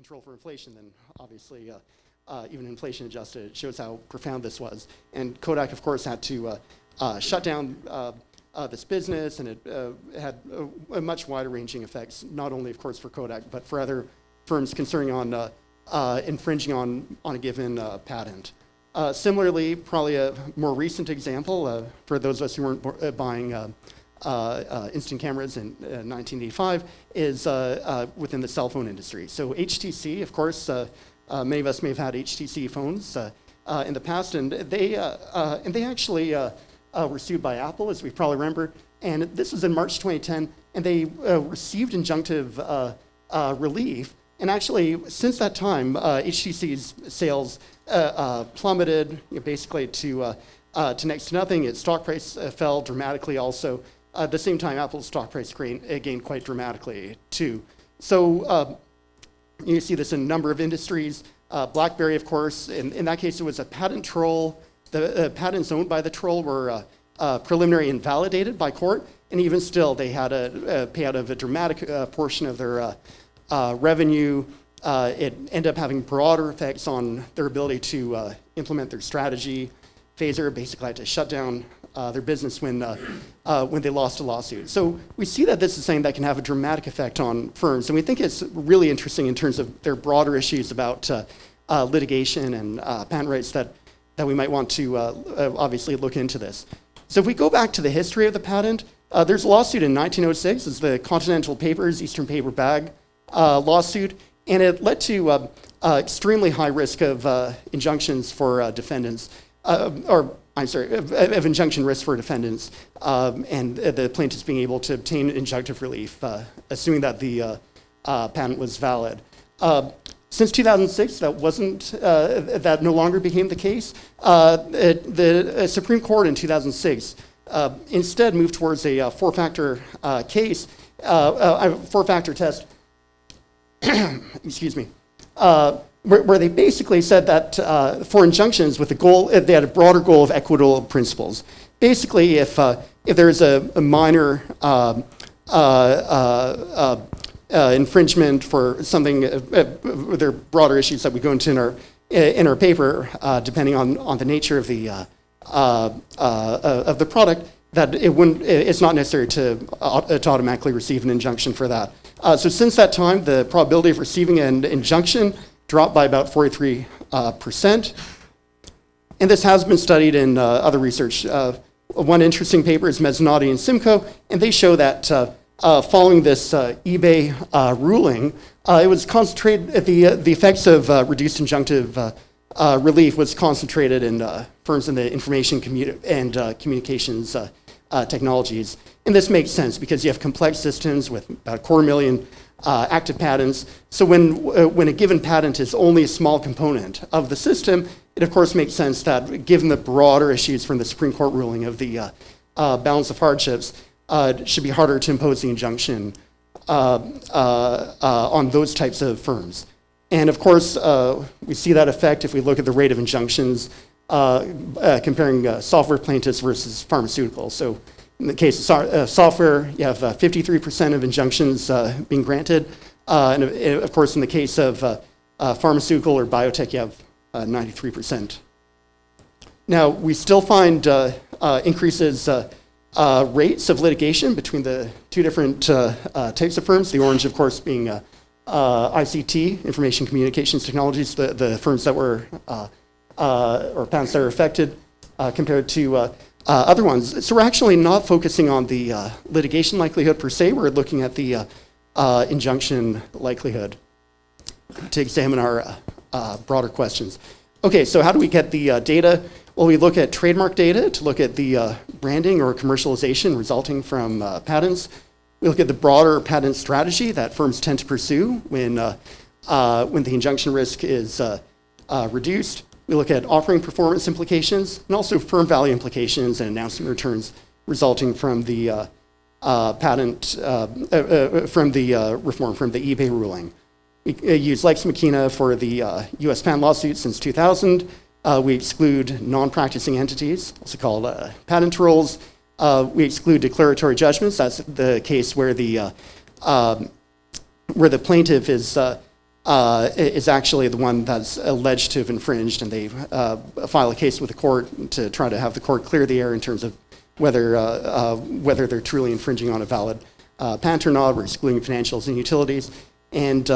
control for inflation, then obviously even inflation adjusted, it shows how profound this was. And Kodak, of course, had to shut down this business, and it had a much wider ranging effects, not only, of course, for Kodak, but for other firms concerning on infringing on a given patent. Similarly, probably a more recent example, for those of us who weren't buying instant cameras in 1985, is within the cell phone industry. So HTC, of course, many of us may have had HTC phones in the past, and they actually were sued by Apple, as we probably remember. And this was in March 2010, and they received injunctive relief. And actually, since that time, HTC's sales plummeted, basically to next to nothing. Its stock price fell dramatically also. At the same time, Apple's stock price gained quite dramatically too. So you see this in a number of industries. BlackBerry, of course, in that case, it was a patent troll. The patents owned by the troll were preliminary invalidated by court, and even still, they had a payout of a dramatic portion of their revenue. It ended up having broader effects on their ability to implement their strategy. Phaser basically had to shut down their business when they lost a lawsuit. So we see that this is something that can have a dramatic effect on firms, and we think it's really interesting in terms of their broader issues about litigation and patent rights that we might want to obviously look into this. So if we go back to the history of the patent, there's a lawsuit in 1906. It's the Continental Papers, Eastern Paper Bag lawsuit, and it led to extremely high risk of injunctions for defendants, of injunction risk for defendants, and the plaintiffs being able to obtain injunctive relief, assuming that the patent was valid. Since 2006, that no longer became the case. The Supreme Court in 2006 instead moved towards a four-factor case, four-factor test, excuse me, where they basically said that for injunctions with the goal, they had a broader goal of equitable principles. Basically, if there's a minor infringement for something, there are broader issues that we go into in our paper, depending on the nature of the product, that it's not necessary to automatically receive an injunction for that. So since that time, the probability of receiving an injunction dropped by about 43%. And this has been studied in other research. One interesting paper is Mezzanotti and Simcoe, and they show that following this eBay ruling, it was concentrated, the effects of reduced injunctive relief was concentrated in firms in the information and communications technologies. And this makes sense because you have complex systems with about 250,000 active patents. So when a given patent is only a small component of the system, it of course makes sense that given the broader issues from the Supreme Court ruling of the balance of hardships, it should be harder to impose the injunction on those types of firms. And of course, we see that effect if we look at the rate of injunctions comparing software plaintiffs versus pharmaceuticals. So in the case of software, you have 53% of injunctions being granted. And of course, in the case of pharmaceutical or biotech, you have 93%. Now, we still find increases rates of litigation between the two different types of firms. The orange, of course, being ICT, Information Communications Technologies, the firms that were, or patents that are affected compared to other ones. So we're actually not focusing on the litigation likelihood per se. We're looking at the injunction likelihood to examine our broader questions. Okay, so how do we get the data? Well, we look at trademark data to look at the branding or commercialization resulting from patents. We look at the broader patent strategy that firms tend to pursue when the injunction risk is reduced. We look at operating performance implications and also firm value implications and announcement returns resulting from the patent, from the reform, from the eBay ruling. We use Lex Machina for the US patent lawsuit since 2000. We exclude non-practicing entities, also called patent trolls. We exclude declaratory judgments. That's the case where the plaintiff is is actually the one that's alleged to have infringed, and they file a case with the court to try to have the court clear the air in terms of whether they're truly infringing on a valid patent or not. We're excluding financials and utilities, and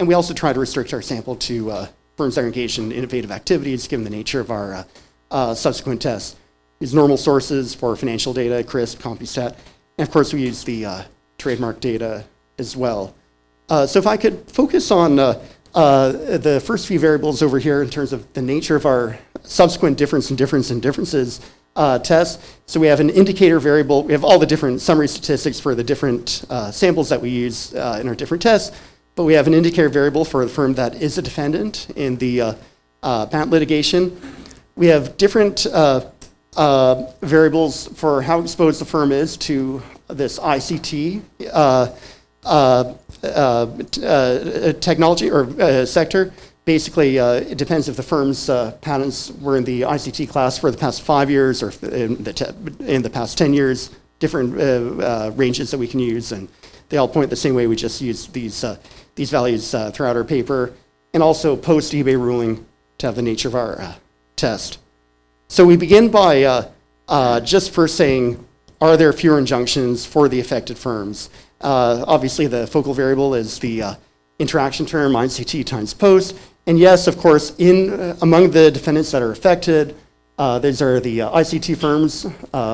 we also try to restrict our sample to firms that are engaged in innovative activities, given the nature of our subsequent tests. Use normal sources for financial data, KRISP, CompuStat, and of course we use the trademark data as well. So if I could focus on the first few variables over here in terms of the nature of our subsequent differences tests. So we have an indicator variable. We have all the different summary statistics for the different samples that we use in our different tests. But we have an indicator variable for the firm that is a defendant in the patent litigation. We have different variables for how exposed the firm is to this ICT technology or sector. Basically, it depends if the firm's patents were in the ICT class for the past 5 years or in the past 10 years, different ranges that we can use, and they all point the same way. We just use these values throughout our paper, and also post-eBay ruling to have the nature of our test. So we begin by just first saying, are there fewer injunctions for the affected firms? Obviously, the focal variable is the interaction term, ICT times post. And yes, of course, among the defendants that are affected, these are the ICT firms.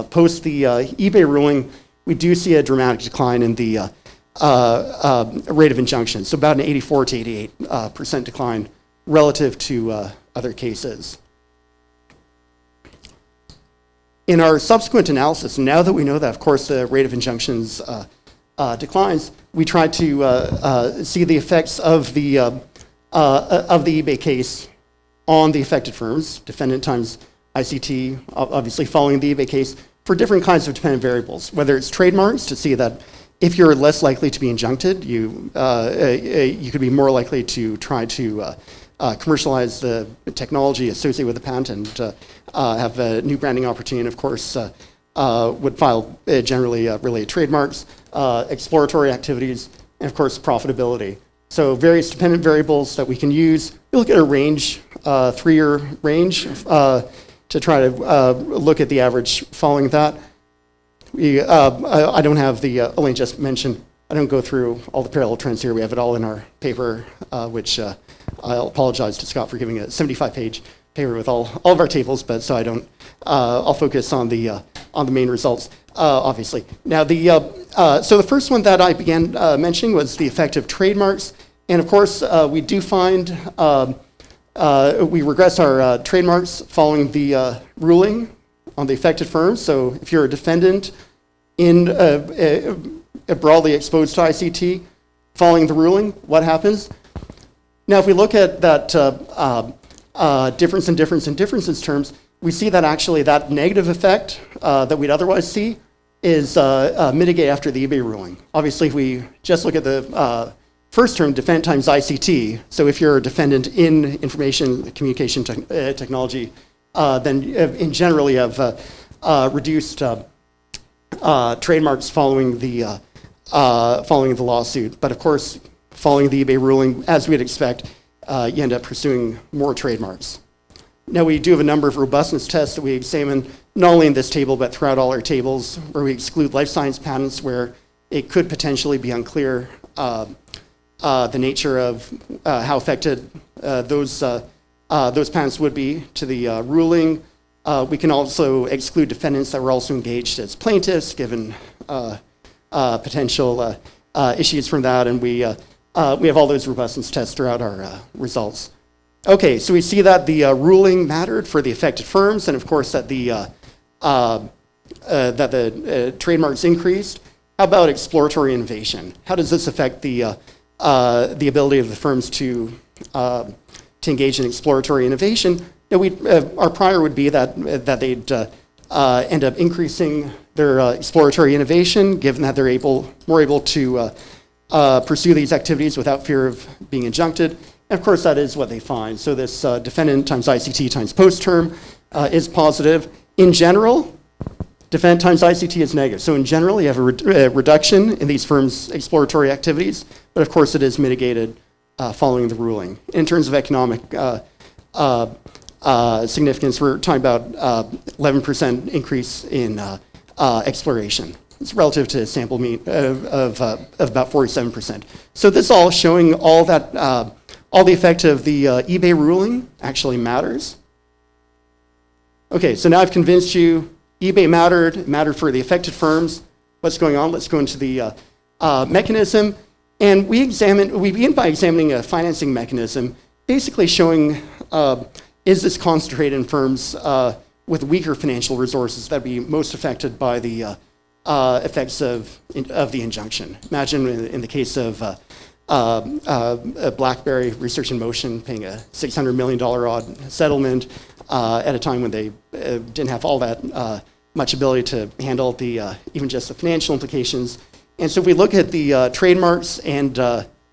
Post the eBay ruling, we do see a dramatic decline in the rate of injunction. So about an 84 to 88% decline relative to other cases. In our subsequent analysis, now that we know that, of course, the rate of injunctions declines, we try to see the effects of the eBay case on the affected firms, defendant times ICT, obviously following the eBay case, for different kinds of dependent variables, whether it's trademarks to see that if you're less likely to be injuncted, you could be more likely to try to commercialize the technology associated with the patent and have a new branding opportunity, and of course would file generally related trademarks, exploratory activities, and of course profitability. So various dependent variables that we can use. We look at a range, 3-year range, to try to look at the average following that. I don't have the, Elaine just mentioned, I don't go through all the parallel trends here. We have it all in our paper, which I'll apologize to Scott for giving a 75-page paper with all of our tables, but so I don't, I'll focus on the main results, obviously. Now, so the first one that I began mentioning was the effect of trademarks. And of course, we do find, we regress our trademarks following the ruling on the affected firms. So if you're a defendant in broadly exposed to ICT following the ruling, what happens? Now, if we look at that differences terms, we see that actually that negative effect that we'd otherwise see is mitigated after the eBay ruling. Obviously, if we just look at the first term, defendant times ICT, so if you're a defendant in information communication technology, then in general you have reduced trademarks following the lawsuit. But of course, following the eBay ruling, as we'd expect, you end up pursuing more trademarks. Now, we do have a number of robustness tests that we examine, not only in this table, but throughout all our tables, where we exclude life science patents where it could potentially be unclear the nature of how affected those patents would be to the ruling. We can also exclude defendants that were also engaged as plaintiffs, given potential issues from that, and we have all those robustness tests throughout our results. Okay, so we see that the ruling mattered for the affected firms, and of course that the trademarks increased. How about exploratory innovation? How does this affect the ability of the firms to engage in exploratory innovation? Now, our prior would be that they'd end up increasing their exploratory innovation, given that they're more able to pursue these activities without fear of being injuncted. And of course, that is what they find. So this defendant times ICT times post term is positive. In general, defendant times ICT is negative. So in general, you have a reduction in these firms' exploratory activities, but of course it is mitigated following the ruling. In terms of economic significance, we're talking about 11% increase in exploration. It's relative to sample mean of about 47%. So this all showing all that, all the effect of the eBay ruling actually matters. Okay, so now I've convinced you eBay mattered for the affected firms. What's going on? Let's go into the mechanism. And we begin by examining a financing mechanism, basically showing, is this concentrated in firms with weaker financial resources that would be most affected by the effects of the injunction. Imagine in the case of BlackBerry Research in Motion paying a $600 million odd settlement at a time when they didn't have all that much ability to handle the even just the financial implications. And so if we look at the trademarks and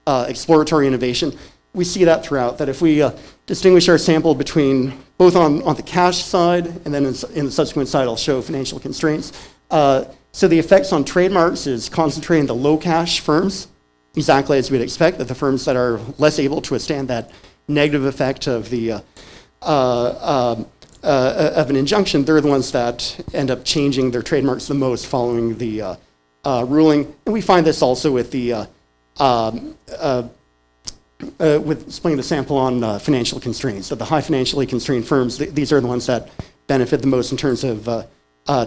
exploratory innovation, we see that throughout, that if we distinguish our sample between both on the cash side and then in the subsequent side, I'll show financial constraints. So the effects on trademarks is concentrating the low cash firms, exactly as we'd expect, that the firms that are less able to withstand that negative effect of the of an injunction, they're the ones that end up changing their trademarks the most following the ruling. And we find this also with the with splitting the sample on financial constraints. So the high financially constrained firms, these are the ones that benefit the most in terms of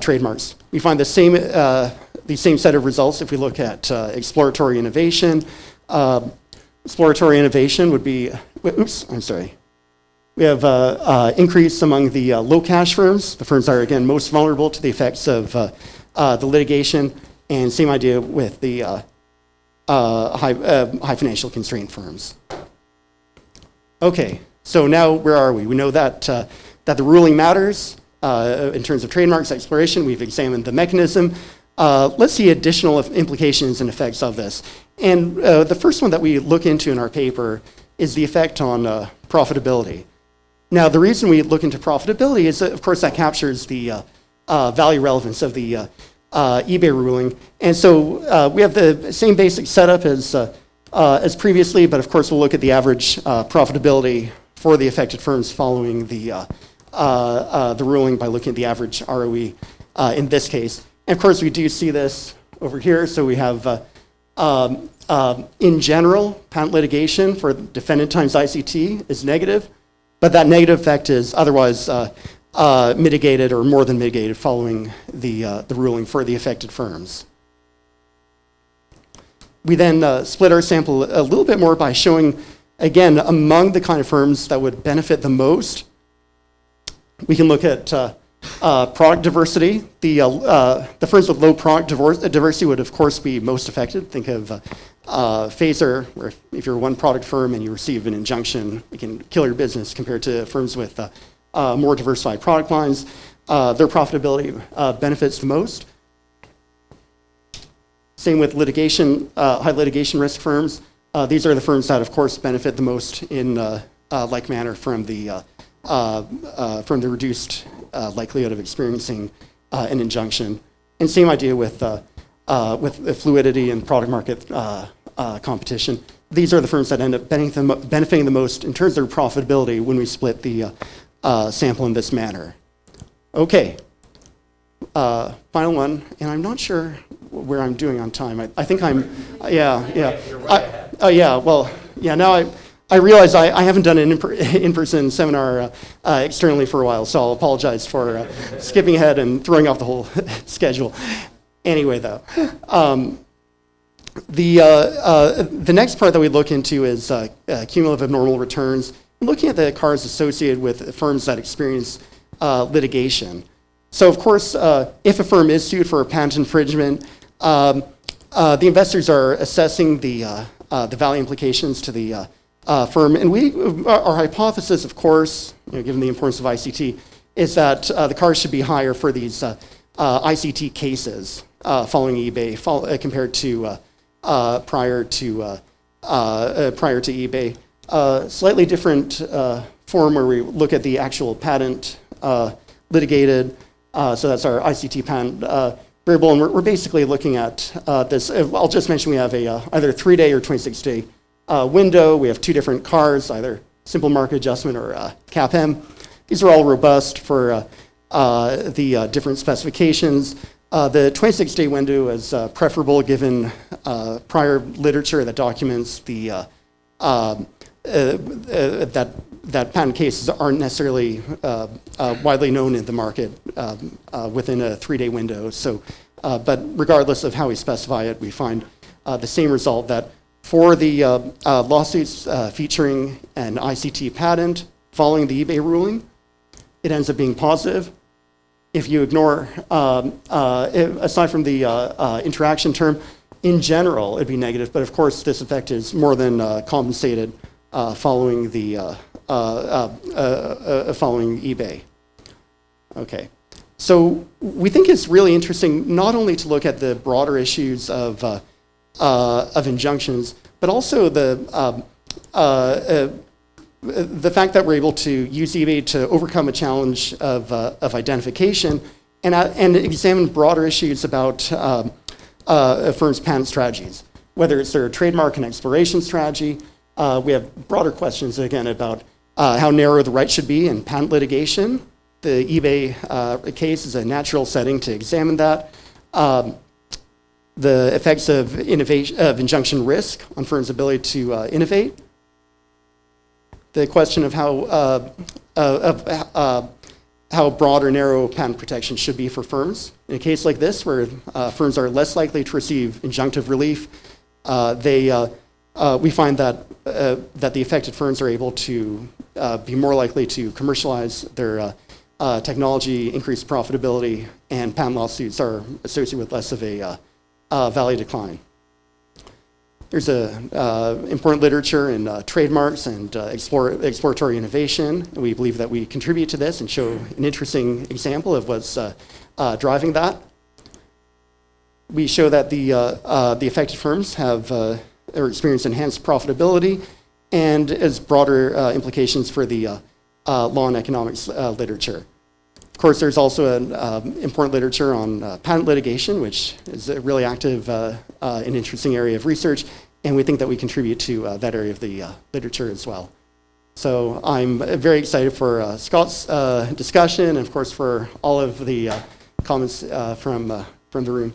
trademarks. We find the same set of results if we look at exploratory innovation. Exploratory innovation would be, we have increase among the low cash firms. The firms that are, again, most vulnerable to the effects of the litigation, and same idea with the high financial constrained firms. Okay, so now where are we? We know that, that the ruling matters in terms of trademarks exploration. We've examined the mechanism. Let's see additional implications and effects of this. And the first one that we look into in our paper is the effect on profitability. Now, the reason we look into profitability is that, of course, that captures the value relevance of the eBay ruling. And so we have the same basic setup as previously, but of course we'll look at the average profitability for the affected firms following the ruling by looking at the average ROE in this case. And of course we do see this over here. So we have, in general, patent litigation for defendant times ICT is negative, but that negative effect is otherwise mitigated or more than mitigated following the ruling for the affected firms. We then split our sample a little bit more by showing, again, among the kind of firms that would benefit the most, we can look at product diversity. The firms with low product diversity would, of course, be most affected. Think of Phaser, where if you're one product firm and you receive an injunction, it can kill your business, compared to firms with more diversified product lines. Their profitability benefits the most. Same with litigation, high litigation risk firms. These are the firms that, of course, benefit the most in like manner from the reduced likelihood of experiencing an injunction. And same idea with fluidity and product market competition. These are the firms that end up benefiting the most in terms of their profitability when we split the sample in this manner. Okay, final one, and I'm not sure where I'm doing on time. I think I'm, yeah. Now I realize I haven't done an in-person seminar externally for a while, so I'll apologize for skipping ahead and throwing off the whole schedule. Anyway, though, the next part that we look into is cumulative abnormal returns, looking at the CARs associated with firms that experience litigation. So, of course, if a firm is sued for a patent infringement, the investors are assessing the value implications to the firm, and our hypothesis, of course, given the importance of ICT, is that the CARs should be higher for these ICT cases following eBay, compared to prior to eBay. Slightly different form where we look at the actual patent litigated. So that's our ICT patent variable, and we're basically looking at this. I'll just mention we have a either 3-day or 26-day window. We have two different CARs, either simple market adjustment or CAP-M. These are all robust for the different specifications. The 26-day window is preferable given prior literature that documents the that patent cases aren't necessarily widely known in the market within a 3-day window. So, but regardless of how we specify it, we find the same result that for the lawsuits featuring an ICT patent following the eBay ruling, it ends up being positive. If you ignore, aside from the interaction term, in general, it'd be negative. But of course, this effect is more than compensated following the following eBay. Okay, so we think it's really interesting not only to look at the broader issues of injunctions, but also the fact that we're able to use eBay to overcome a challenge of identification and examine broader issues about a firm's patent strategies, whether it's their trademark and exploration strategy. We have broader questions, again, about how narrow the right should be in patent litigation. The eBay case is a natural setting to examine that. The effects of injunction risk on firms' ability to innovate. The question of how broad or narrow patent protection should be for firms. In a case like this, where firms are less likely to receive injunctive relief, we find that the affected firms are able to be more likely to commercialize their technology, increase profitability, and patent lawsuits are associated with less of a value decline. There's important literature in trademarks and exploratory innovation. We believe that we contribute to this and show an interesting example of what's driving that. We show that the affected firms have or experience enhanced profitability and as broader implications for the law and economics literature. Of course, there's also an important literature on patent litigation, which is a really active and interesting area of research, and we think that we contribute to that area of the literature as well. So I'm very excited for Scott's discussion, and of course for all of the comments from the room.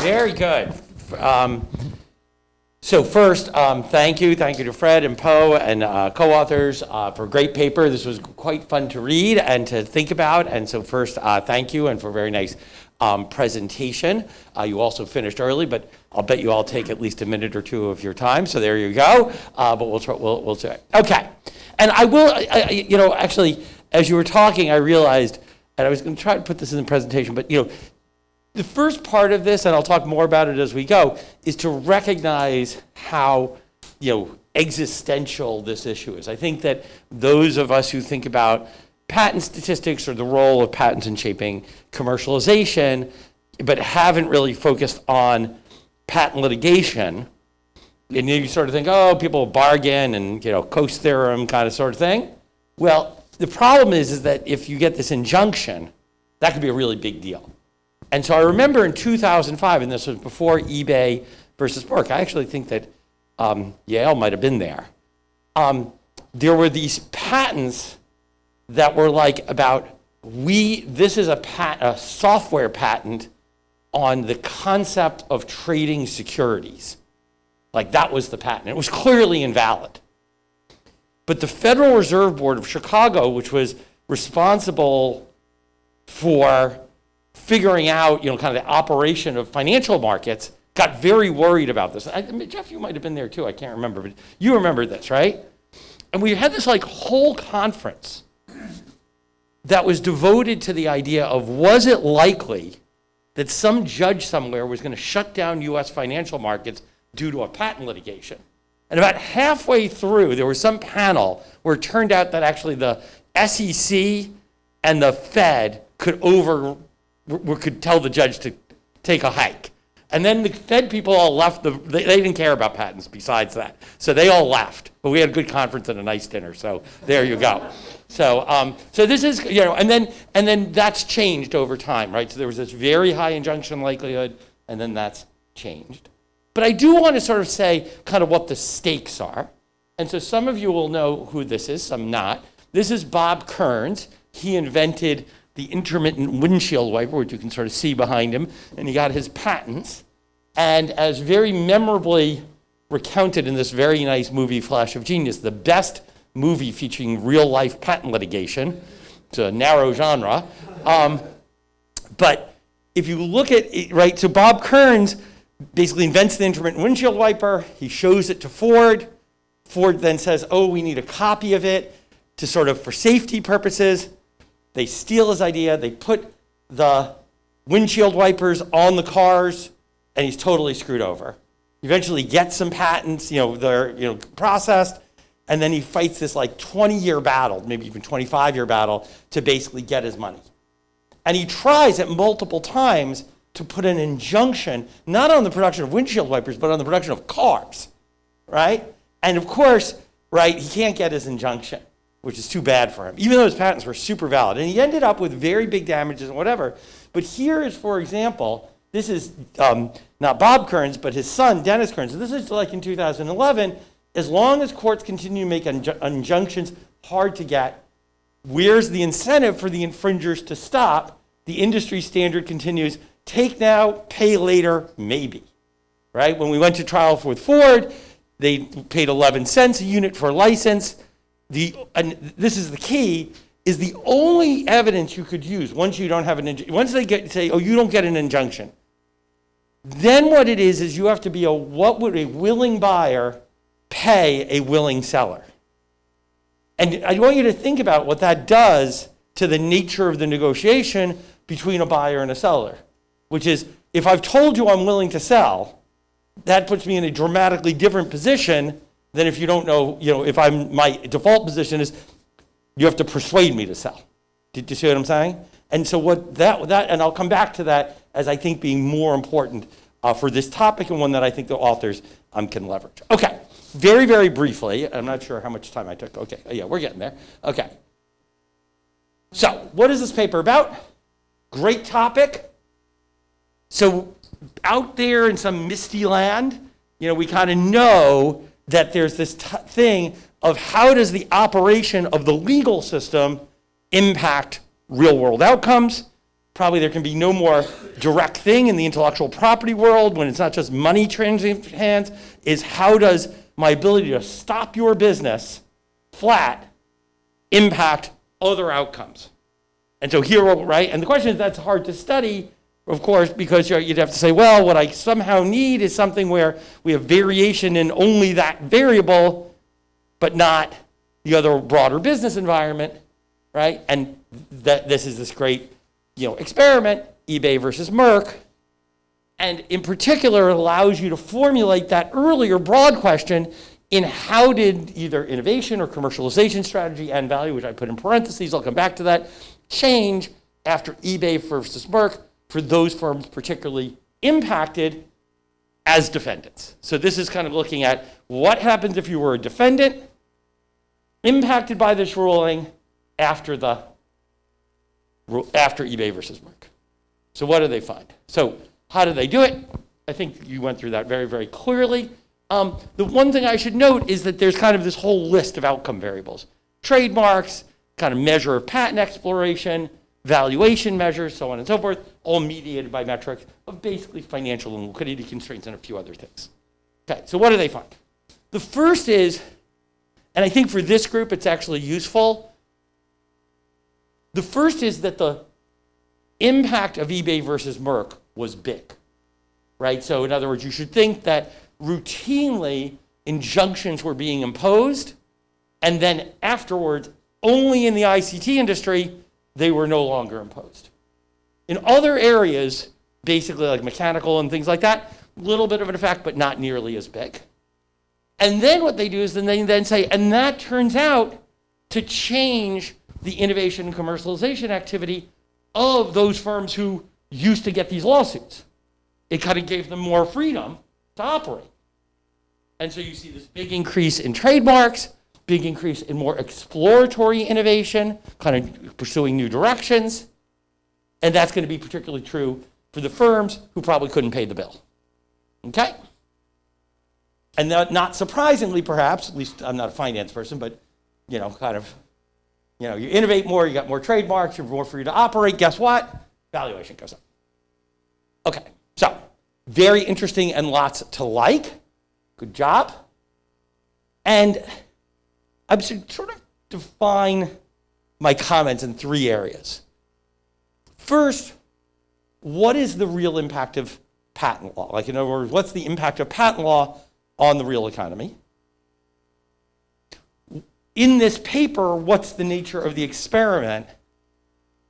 Very good. So first, thank you to Fred and Poe and co-authors for a great paper. This was quite fun to read and to think about. And so first, thank you and for a very nice presentation. You also finished early, but I'll bet you all take at least a minute or two of your time. So there you go. But we'll do it. Okay. And I will, actually, as you were talking, I realized, and I was going to try to put this in the presentation, but the first part of this, and I'll talk more about it as we go, is to recognize how, existential this issue is. I think that those of us who think about patent statistics or the role of patents in shaping commercialization, but haven't really focused on patent litigation, and you sort of think, oh, people bargain and, Coase theorem kind of sort of thing. Well, the problem is that if you get this injunction, that could be a really big deal. And so I remember in 2005, and this was before eBay versus Bork, I actually think that Yale might have been there. There were these patents that were like about, this is a software patent on the concept of trading securities. Like that was the patent. It was clearly invalid. But the Federal Reserve Board of Chicago, which was responsible for figuring out, kind of the operation of financial markets, got very worried about this. Jeff, you might have been there too, I can't remember, but you remember this, right? And we had this whole conference that was devoted to the idea of, was it likely that some judge somewhere was going to shut down US financial markets due to a patent litigation? And about halfway through, there was some panel where it turned out that actually the SEC and the Fed could tell the judge to take a hike. And then the Fed people all left. They didn't care about patents besides that. So they all left. But we had a good conference and a nice dinner. So there you go. So this is, and then that's changed over time, right? So there was this very high injunction likelihood, and then that's changed. But I do want to sort of say kind of what the stakes are. And so some of you will know who this is, some not. This is Bob Kearns. He invented the intermittent windshield wiper, which you can sort of see behind him, and he got his patents. And as very memorably recounted in this very nice movie, Flash of Genius, the best movie featuring real-life patent litigation. It's a narrow genre. But if you look at it, right, so Bob Kearns basically invents the intermittent windshield wiper. He shows it to Ford. Ford then says, oh, we need a copy of it to sort of for safety purposes. They steal his idea. They put the windshield wipers on the cars, and he's totally screwed over. He eventually gets some patents, they're processed, and then he fights this like 20-year battle, maybe even 25-year battle, to basically get his money. And he tries it multiple times to put an injunction, not on the production of windshield wipers, but on the production of cars, right? And of course, right, he can't get his injunction, which is too bad for him, even though his patents were super valid. And he ended up with very big damages and whatever. But here is, for example, this is not Bob Kearns, but his son, Dennis Kearns. And this is like in 2011, as long as courts continue to make injunctions hard to get, where's the incentive for the infringers to stop? The industry standard continues, take now, pay later, maybe, right? When we went to trial with Ford, they paid 11 cents a unit for a license. And this is the key, is the only evidence you could use once you don't have once they say, oh, you don't get an injunction. Then what it is you have to be what would a willing buyer pay a willing seller? And I want you to think about what that does to the nature of the negotiation between a buyer and a seller, which is, if I've told you I'm willing to sell, that puts me in a dramatically different position than if you don't know, if my default position is you have to persuade me to sell. Did you see what I'm saying? And so what that and I'll come back to that as I think being more important for this topic, and one that I think the authors can leverage. Okay, very, very briefly, I'm not sure how much time I took. Okay, yeah, we're getting there. Okay. So what is this paper about? Great topic. So out there in some misty land, we kind of know that there's this thing of how does the operation of the legal system impact real world outcomes. Probably there can be no more direct thing in the intellectual property world when it's not just money changing hands, is how does my ability to stop your business flat impact other outcomes? And so here, right, and the question is that's hard to study, of course, because you'd have to say, well, what I somehow need is something where we have variation in only that variable, but not the other broader business environment, right? And that this is this great, experiment, eBay versus Merck, and in particular, it allows you to formulate that earlier broad question in how did either innovation or commercialization strategy and value, which I put in parentheses, I'll come back to that, change after eBay versus Merck for those firms particularly impacted as defendants. So this is kind of looking at what happens if you were a defendant impacted by this ruling after eBay versus Merck. So what do they find? So how do they do it? I think you went through that very, very clearly. The one thing I should note is that there's kind of this whole list of outcome variables. Trademarks, kind of measure of patent exploration, valuation measures, so on and so forth, all mediated by metrics of basically financial and liquidity constraints and a few other things. Okay, so what do they find? The first is, and I think for this group it's actually useful, the first is that the impact of eBay versus Merck was big, right? So in other words, you should think that routinely injunctions were being imposed, and then afterwards, only in the ICT industry, they were no longer imposed. In other areas, basically like mechanical and things like that, a little bit of an effect, but not nearly as big. And then what they do is then they then say, and that turns out to change the innovation and commercialization activity of those firms who used to get these lawsuits. It kind of gave them more freedom to operate. And so you see this big increase in trademarks, big increase in more exploratory innovation, kind of pursuing new directions. And that's going to be particularly true for the firms who probably couldn't pay the bill. Okay? And not surprisingly, perhaps, at least I'm not a finance person, but, you innovate more, you got more trademarks, you're more free to operate, guess what? Valuation goes up. Okay, so very interesting and lots to like. Good job. And I should sort of define my comments in 3 areas. First, what is the real impact of patent law? Like, in other words, what's the impact of patent law on the real economy? In this paper, what's the nature of the experiment?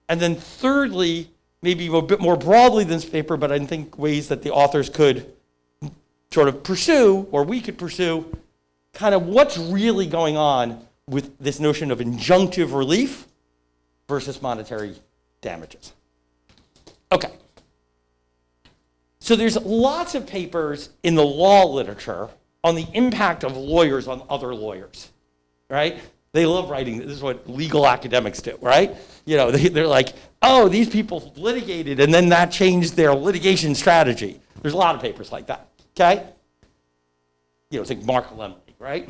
And then thirdly, maybe a bit more broadly than this paper, but I think ways that the authors could sort of pursue, or we could pursue, kind of what's really going on with this notion of injunctive relief versus monetary damages. Okay. So there's lots of papers in the law literature on the impact of lawyers on other lawyers, right? They love writing. This is what legal academics do, right? They're like, oh, these people litigated, and then that changed their litigation strategy. There's a lot of papers like that, okay? Think Mark Lemley, right?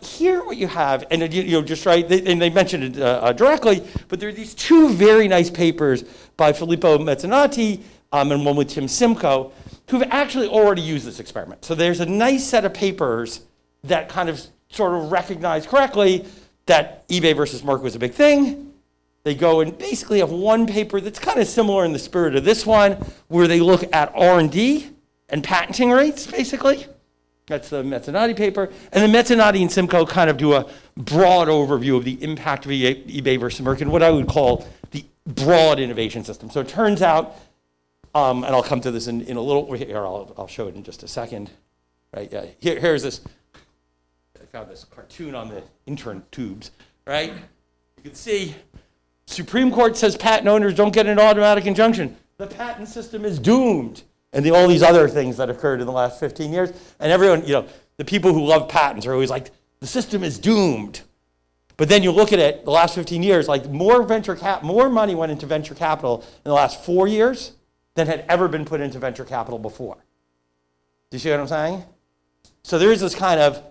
Here what you have, and just right, and they mentioned it directly, but there are these 2 very nice papers by Filippo Mezzanotte and one with Tim Simcoe, who've actually already used this experiment. So there's a nice set of papers that kind of sort of recognize correctly that eBay versus Merck was a big thing. They go and basically have one paper that's kind of similar in the spirit of this one, where they look at R&D and patenting rates, basically. That's the Mezzanotte paper. And then Mezzanotte and Simcoe kind of do a broad overview of the impact of eBay versus Merck and what I would call the broad innovation system. So it turns out, and I'll come to this in a little, here, I'll show it in just a second. Right? Yeah. Here's this. I found this cartoon on the intern tubes, right? You can see Supreme Court says patent owners don't get an automatic injunction. The patent system is doomed. And all these other things that occurred in the last 15 years. And everyone, the people who love patents are always like, the system is doomed. But then you look at it, the last 15 years, like more money went into venture capital in the last 4 years than had ever been put into venture capital before. Do you see what I'm saying? So there is this kind of,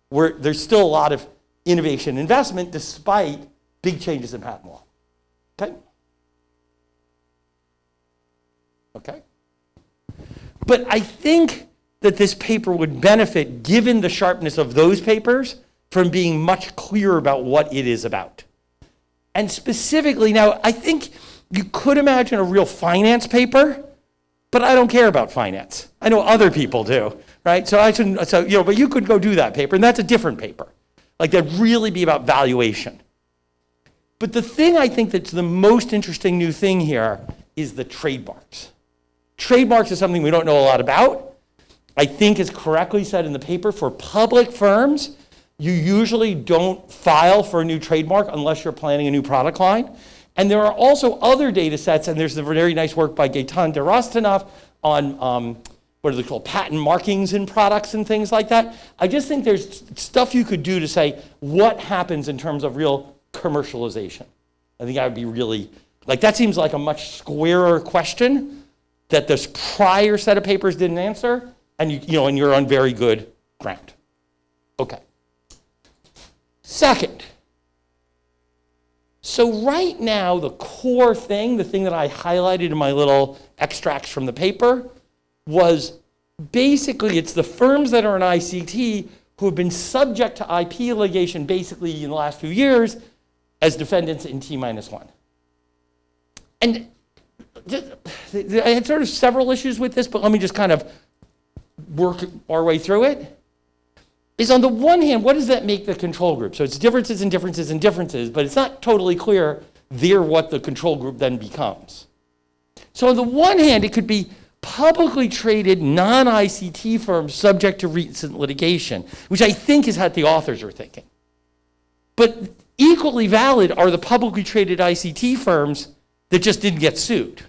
where there's still a lot of innovation investment despite big changes in patent law. Okay? Okay? But I think that this paper would benefit, given the sharpness of those papers, from being much clearer about what it is about. And specifically, now, I think you could imagine a real finance paper, but I don't care about finance. I know other people do, right? But you could go do that paper, and that's a different paper. Like, that'd really be about valuation. But the thing I think that's the most interesting new thing here is the trademarks. Trademarks is something we don't know a lot about. I think is correctly said in the paper, for public firms, you usually don't file for a new trademark unless you're planning a new product line. And there are also other data sets, and there's the very nice work by Gaetan de Rostanov on, what are they called, patent markings in products and things like that. I just think there's stuff you could do to say what happens in terms of real commercialization. I think that would be really, that seems like a much squarer question that this prior set of papers didn't answer, and you're on very good ground. Okay. Second, so right now the core thing, the thing that I highlighted in my little extracts from the paper, was basically it's the firms that are in ICT who have been subject to IP litigation basically in the last few years as defendants in T-1. And I had sort of several issues with this, but let me just kind of work our way through it. Is on the one hand, what does that make the control group? So it's differences and differences and differences, but it's not totally clear there what the control group then becomes. So on the one hand, it could be publicly traded non-ICT firms subject to recent litigation, which I think is what the authors are thinking. But equally valid are the publicly traded ICT firms that just didn't get sued.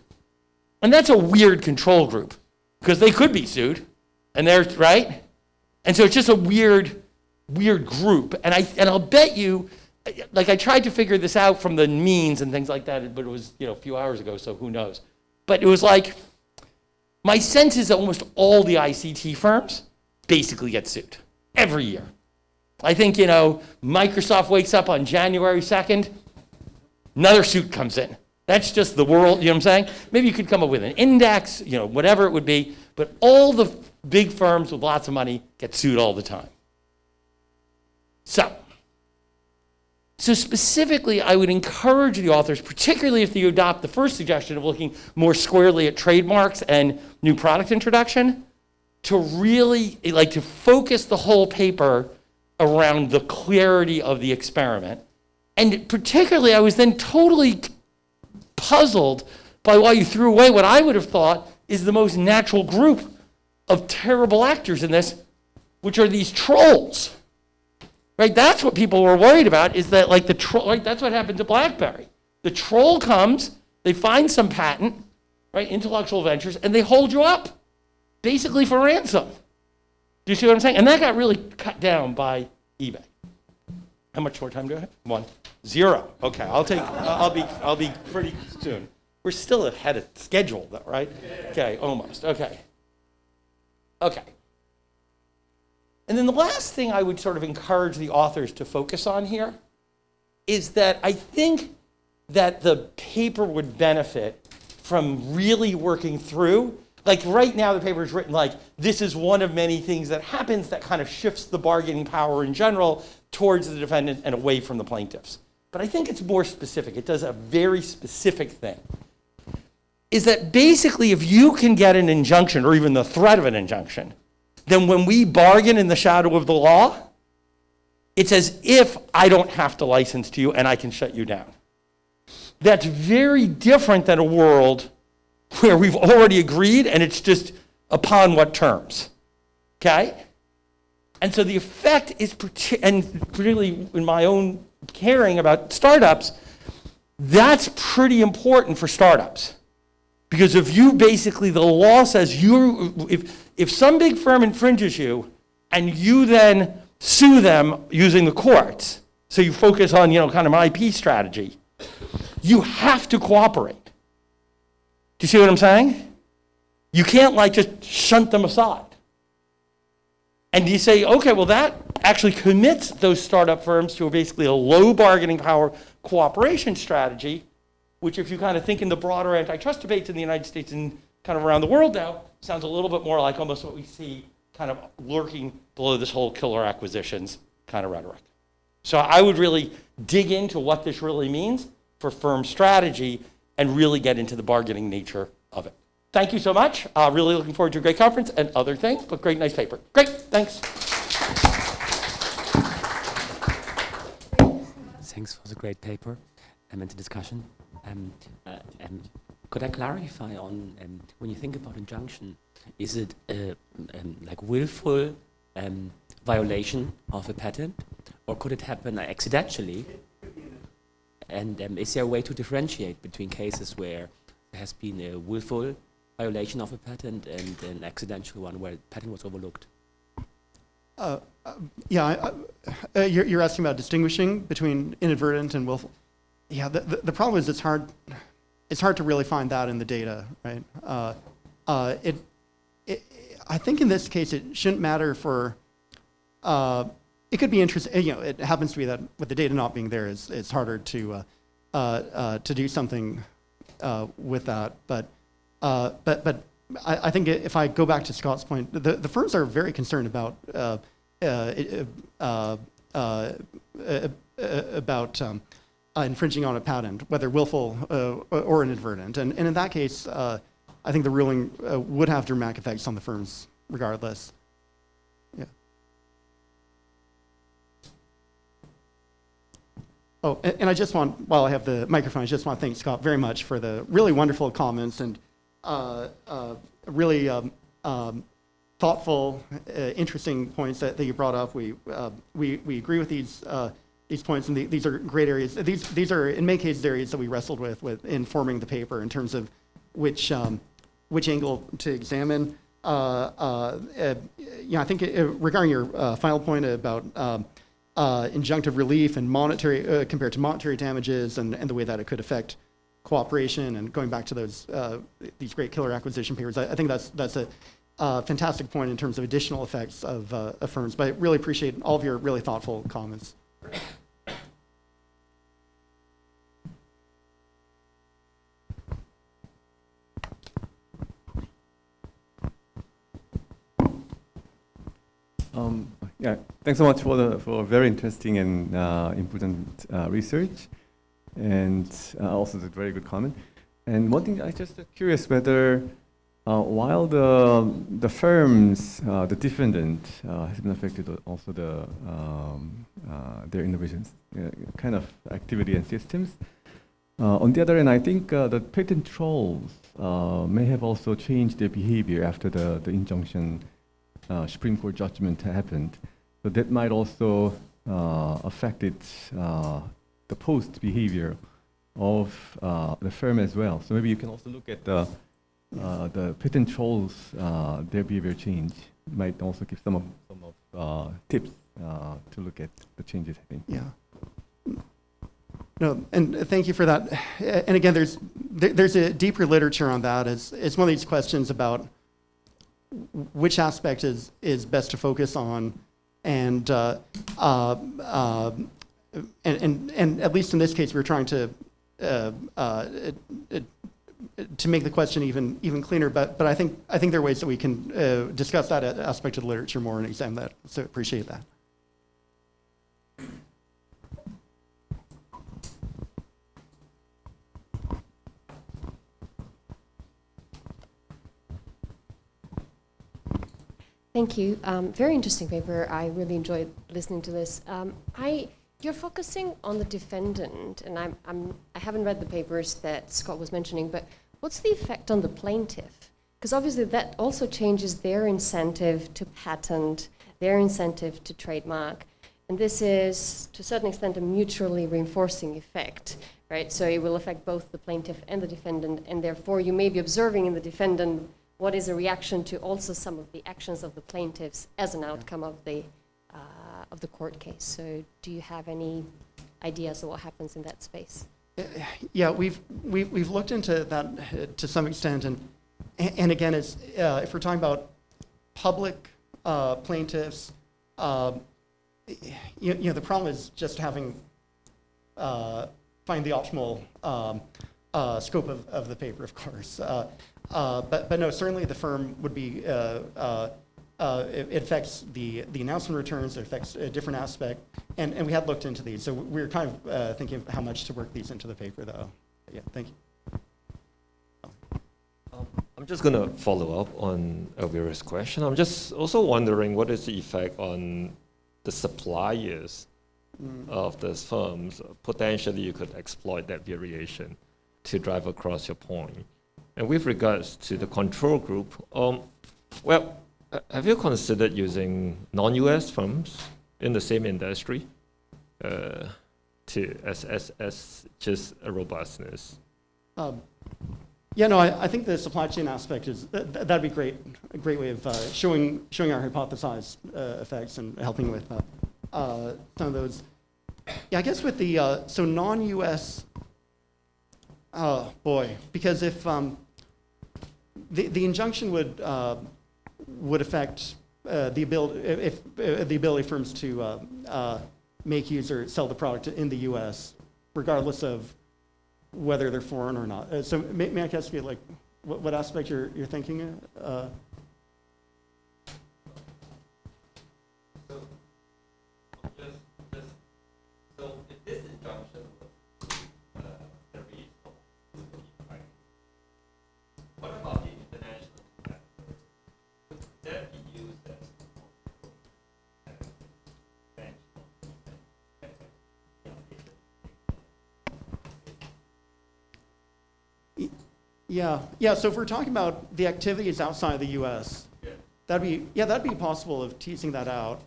And that's a weird control group, because they could be sued, and they're, right? And so it's just a weird group. And I'll bet you, I tried to figure this out from the means and things like that, but it was, a few hours ago, so who knows. But it was like, My sense is that almost all the ICT firms basically get sued every year. I think, Microsoft wakes up on January 2nd, another suit comes in. That's just the world, you know what I'm saying? Maybe you could come up with an index, whatever it would be, but all the big firms with lots of money get sued all the time. So specifically, I would encourage the authors, particularly if you adopt the first suggestion of looking more squarely at trademarks and new product introduction, to really, to focus the whole paper around the clarity of the experiment. And particularly, I was then totally puzzled by why you threw away what I would have thought is the most natural group of terrible actors in this, which are these trolls. Right? That's what people were worried about, is that the troll, right? That's what happened to BlackBerry. The troll comes, they find some patent, right? Intellectual ventures, and they hold you up, basically for ransom. Do you see what I'm saying? And that got really cut down by eBay. How much more time do I have? 1, 0. Okay, I'll be pretty soon. We're still ahead of schedule though, right? Okay, almost. Okay. And then the last thing I would sort of encourage the authors to focus on here is that I think that the paper would benefit from really working through, right now the paper is written this is one of many things that happens that kind of shifts the bargaining power in general towards the defendant and away from the plaintiffs. But I think it's more specific. It does a very specific thing. Is that basically if you can get an injunction or even the threat of an injunction, then when we bargain in the shadow of the law, it's as if I don't have to license to you and I can shut you down. That's very different than a world where we've already agreed and it's just upon what terms, okay? And so the effect is, and particularly in my own caring about startups, that's pretty important for startups. Because if you basically, the law says if some big firm infringes you and you then sue them using the courts, so you focus on, kind of an IP strategy, you have to cooperate. Do you see what I'm saying? You can't just shunt them aside. And you say, okay, well that actually commits those startup firms to basically a low bargaining power cooperation strategy, which if you kind of think in the broader antitrust debates in the United States and kind of around the world now, sounds a little bit more like almost what we see kind of lurking below this whole killer acquisitions kind of rhetoric. So I would really dig into what this really means for firm strategy and really get into the bargaining nature of it. Thank you so much. Really looking forward to a great conference and other things, but great, nice paper. Great, thanks. Thanks for the great paper and the discussion. Could I clarify on when you think about injunction, is it willful violation of a patent, or could it happen accidentally? And is there a way to differentiate between cases where there has been a willful violation of a patent and an accidental one where the patent was overlooked? You're asking about distinguishing between inadvertent and willful. Yeah, the problem is it's hard to really find that in the data, right? I think in this case it shouldn't matter for. It could be interesting. It happens to be that with the data not being there, it's harder to do something with that. But I think if I go back to Scott's point, the firms are very concerned about infringing on a patent, whether willful or inadvertent. And in that case, I think the ruling would have dramatic effects on the firms regardless. Yeah. Oh, and I just want, while I have the microphone, I just want to thank Scott very much for the really wonderful comments and really thoughtful, interesting points that you brought up. We agree with these points, and these are great areas. These are, in many cases, areas that we wrestled with in forming the paper in terms of which angle to examine. I think regarding your final point about injunctive relief and monetary compared to monetary damages and the way that it could affect cooperation and going back to these great killer acquisition papers. I think that's a fantastic point in terms of additional effects of firms. But I really appreciate all of your really thoughtful comments. Yeah, thanks so much for very interesting and important research, and also the very good comment. And one thing I just curious whether while the firms, the defendant has been affected, also their innovations, kind of activity and systems. On the other hand, I think the patent trolls may have also changed their behavior after the injunction Supreme Court judgment happened. So that might also affect the post behavior of the firm as well. So maybe you can also look at the patent trolls, their behavior change. Might also give some of tips to look at the changes, I think. Yeah. No, and thank you for that. And again, there's a deeper literature on that. It's one of these questions about which aspect is best to focus on, and at least in this case, we're trying to make the question even cleaner. But I think there are ways that we can discuss that aspect of the literature more and examine that. So appreciate that. Thank you. Very interesting paper. I really enjoyed listening to this. You're focusing on the defendant, and I haven't read the papers that Scott was mentioning, but what's the effect on the plaintiff? Because obviously that also changes their incentive to patent, their incentive to trademark, and this is, to a certain extent, a mutually reinforcing effect, right? So it will affect both the plaintiff and the defendant, and therefore you may be observing in the defendant what is a reaction to also some of the actions of the plaintiffs as an outcome of the court case. So do you have any ideas of what happens in that space? Yeah, we've looked into that to some extent, and again, it's, if we're talking about public plaintiffs, the problem is just having find the optimal scope of the paper, of course. But no, certainly the firm would be, it affects the announcement returns, it affects a different aspect, and we had looked into these. So we were kind of thinking of how much to work these into the paper, though. Yeah, thank you. I'm just going to follow up on Elvira's question. I'm just also wondering what is the effect on the suppliers of those firms. Potentially you could exploit that variation to drive across your point. And with regards to the control group, well, have you considered using non-US firms in the same industry as just a robustness? Yeah, no, I think the supply chain aspect is that'd be great, a great way of showing our hypothesized effects and helping with some of those. Yeah, I guess with the so non-US. Oh boy, because if the injunction would affect the ability of firms to make, use, or sell the product in the U.S., regardless of whether they're foreign or not. So may I ask you, like, what aspect you're thinking? So if this injunction was the reason, right? What about the international competitors? Could that be used as Yeah. So if we're talking about the activities outside the U.S., that'd be possible of teasing that out.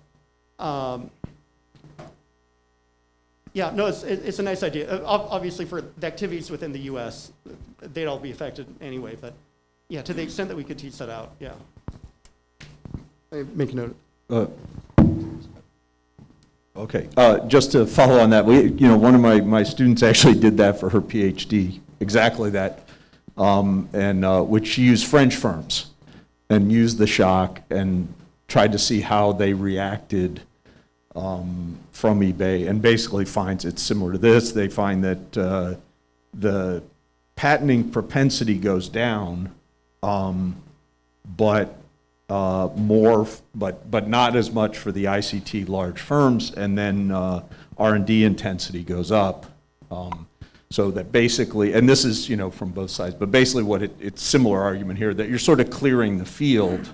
Yeah, no, it's a nice idea. Obviously, for the activities within the U.S., they'd all be affected anyway. But yeah, to the extent that we could tease that out, yeah. I make a note. Okay, just to follow on that, one of my students actually did that for her PhD exactly that, which used French firms and used the shock and tried to see how they reacted from eBay, and basically finds it's similar to this. They find that the patenting propensity goes down, but not as much for the ICT large firms, and then R&D intensity goes up. So that basically, and this is from both sides, but basically what it's similar argument here, that you're sort of clearing the field,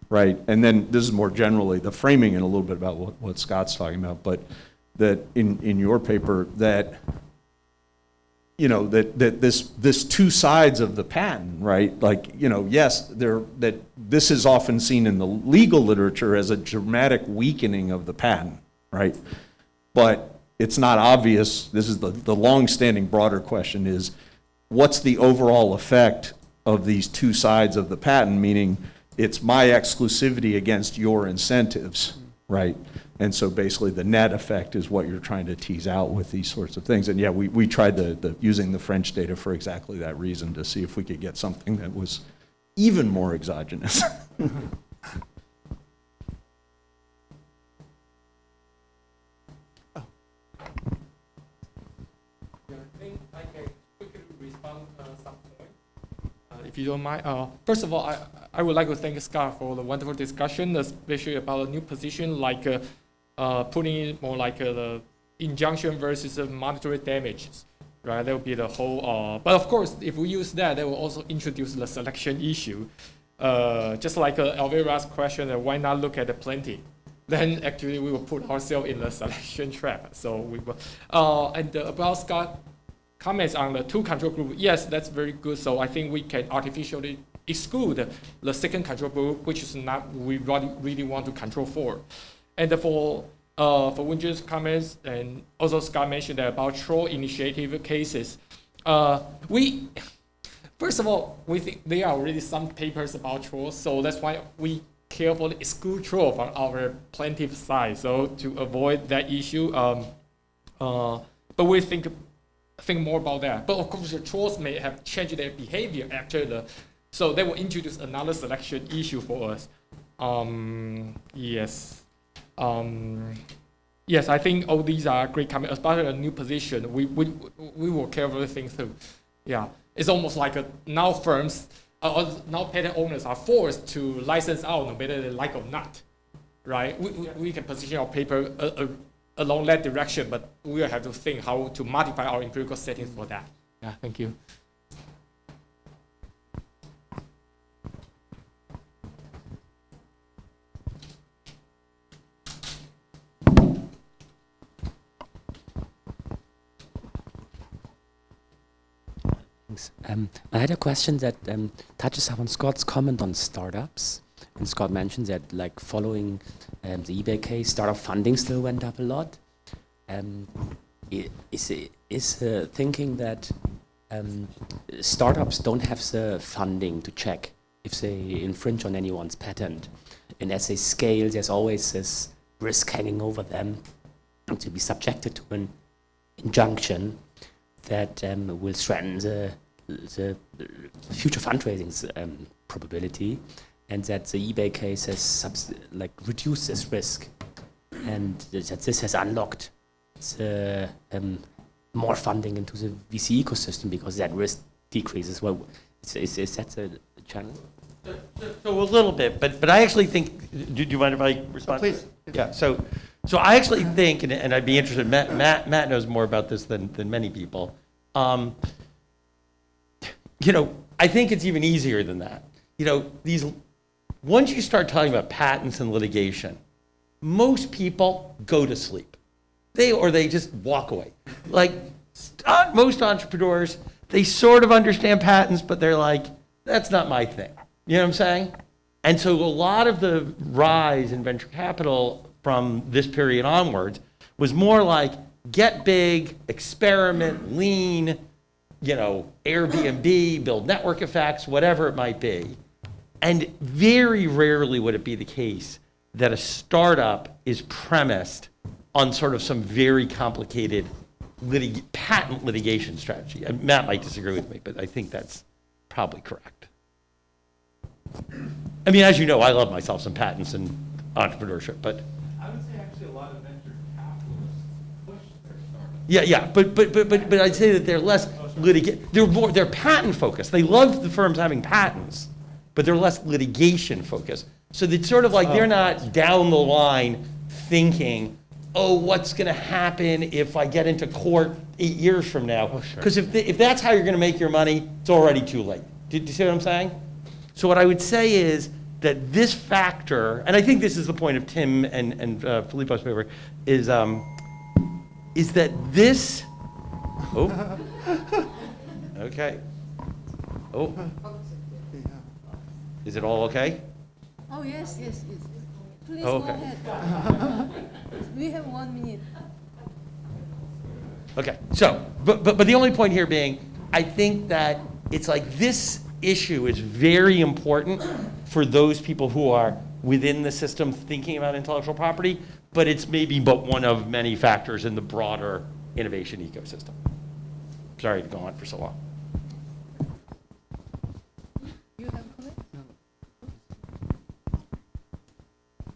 right? And then this is more generally the framing and a little bit about what Scott's talking about, but that in your paper that that this two sides of the patent, right? Like, yes, that this is often seen in the legal literature as a dramatic weakening of the patent, right? But it's not obvious. This is the long-standing broader question is, what's the overall effect of these two sides of the patent, meaning it's my exclusivity against your incentives, right? And so basically the net effect is what you're trying to tease out with these sorts of things. And yeah, we tried using the French data for exactly that reason, to see if we could get something that was even more exogenous. If you don't mind. First of all, I would like to thank Scott for the wonderful discussion, especially about a new position like putting it more like the injunction versus the monetary damages, right? That would be the whole. But of course, if we use that, that will also introduce the selection issue. Just like Alvera's question, why not look at the plenty? Then actually we will put ourselves in the selection trap. So we will. And about Scott comments on the two control group, yes, that's very good. So I think we can artificially exclude the second control group, which is not we really want to control for. And for Winger's comments, and also Scott mentioned that about troll initiative cases, first of all, we think there are already some papers about trolls, so that's why we carefully exclude troll from our plaintiff side, so to avoid that issue. But we think more about that. But of course, the trolls may have changed their behavior after so they will introduce another selection issue for us. Yes. Yes, I think all these are great comments. Especially a new position, we will carefully think through. Yeah, it's almost like now firms, now patent owners are forced to license out no matter they like or not, right? We can position our paper along that direction, but we will have to think how to modify our empirical settings for that. Yeah, thank you. Thanks. I had a question that touches upon Scott's comment on startups. And Scott mentioned that, like, following the eBay case, startup funding still went up a lot. Is thinking that startups don't have the funding to check if they infringe on anyone's patent, and as they scale, there's always this risk hanging over them to be subjected to an injunction that will threaten the future fundraising's probability, and that the eBay case has reduced this risk, and that this has unlocked the more funding into the VC ecosystem because that risk decreases. Well, is that the channel? So a little bit, but I actually think. Do you mind if I respond? Please. Yeah. So I actually think, and I'd be interested. Matt knows more about this than many people. I think it's even easier than that. Once you start talking about patents and litigation, most people go to sleep. They just walk away. Like most entrepreneurs, they sort of understand patents, but they're like, that's not my thing. You know what I'm saying? And so a lot of the rise in venture capital from this period onwards was more like get big, experiment, lean, Airbnb, build network effects, whatever it might be. And very rarely would it be the case that a startup is premised on sort of some very complicated patent litigation strategy. Matt might disagree with me, but I think that's probably correct. I mean, as you know, I love myself some patents and entrepreneurship, but. I would say actually a lot of venture capitalists push their startups. Yeah, but I'd say that they're less they're patent focused. They love the firms having patents, but they're less litigation focused. So it's sort of like they're not down the line thinking, oh, what's going to happen if I get into court 8 years from now? Because if that's how you're going to make your money, it's already too late. Do you see what I'm saying? So what I would say is that this factor, and I think this is the point of Tim and Filippo's paper, is that this, oh, okay. Oh, is it all okay? Oh, yes, yes, yes. Please Oh, go okay. ahead. We have 1 minute. Okay, so, but the only point here being, I think that it's like this issue is very important for those people who are within the system thinking about intellectual property, but it's maybe but one of many factors in the broader innovation ecosystem. Sorry to go on for so long. You have a comment?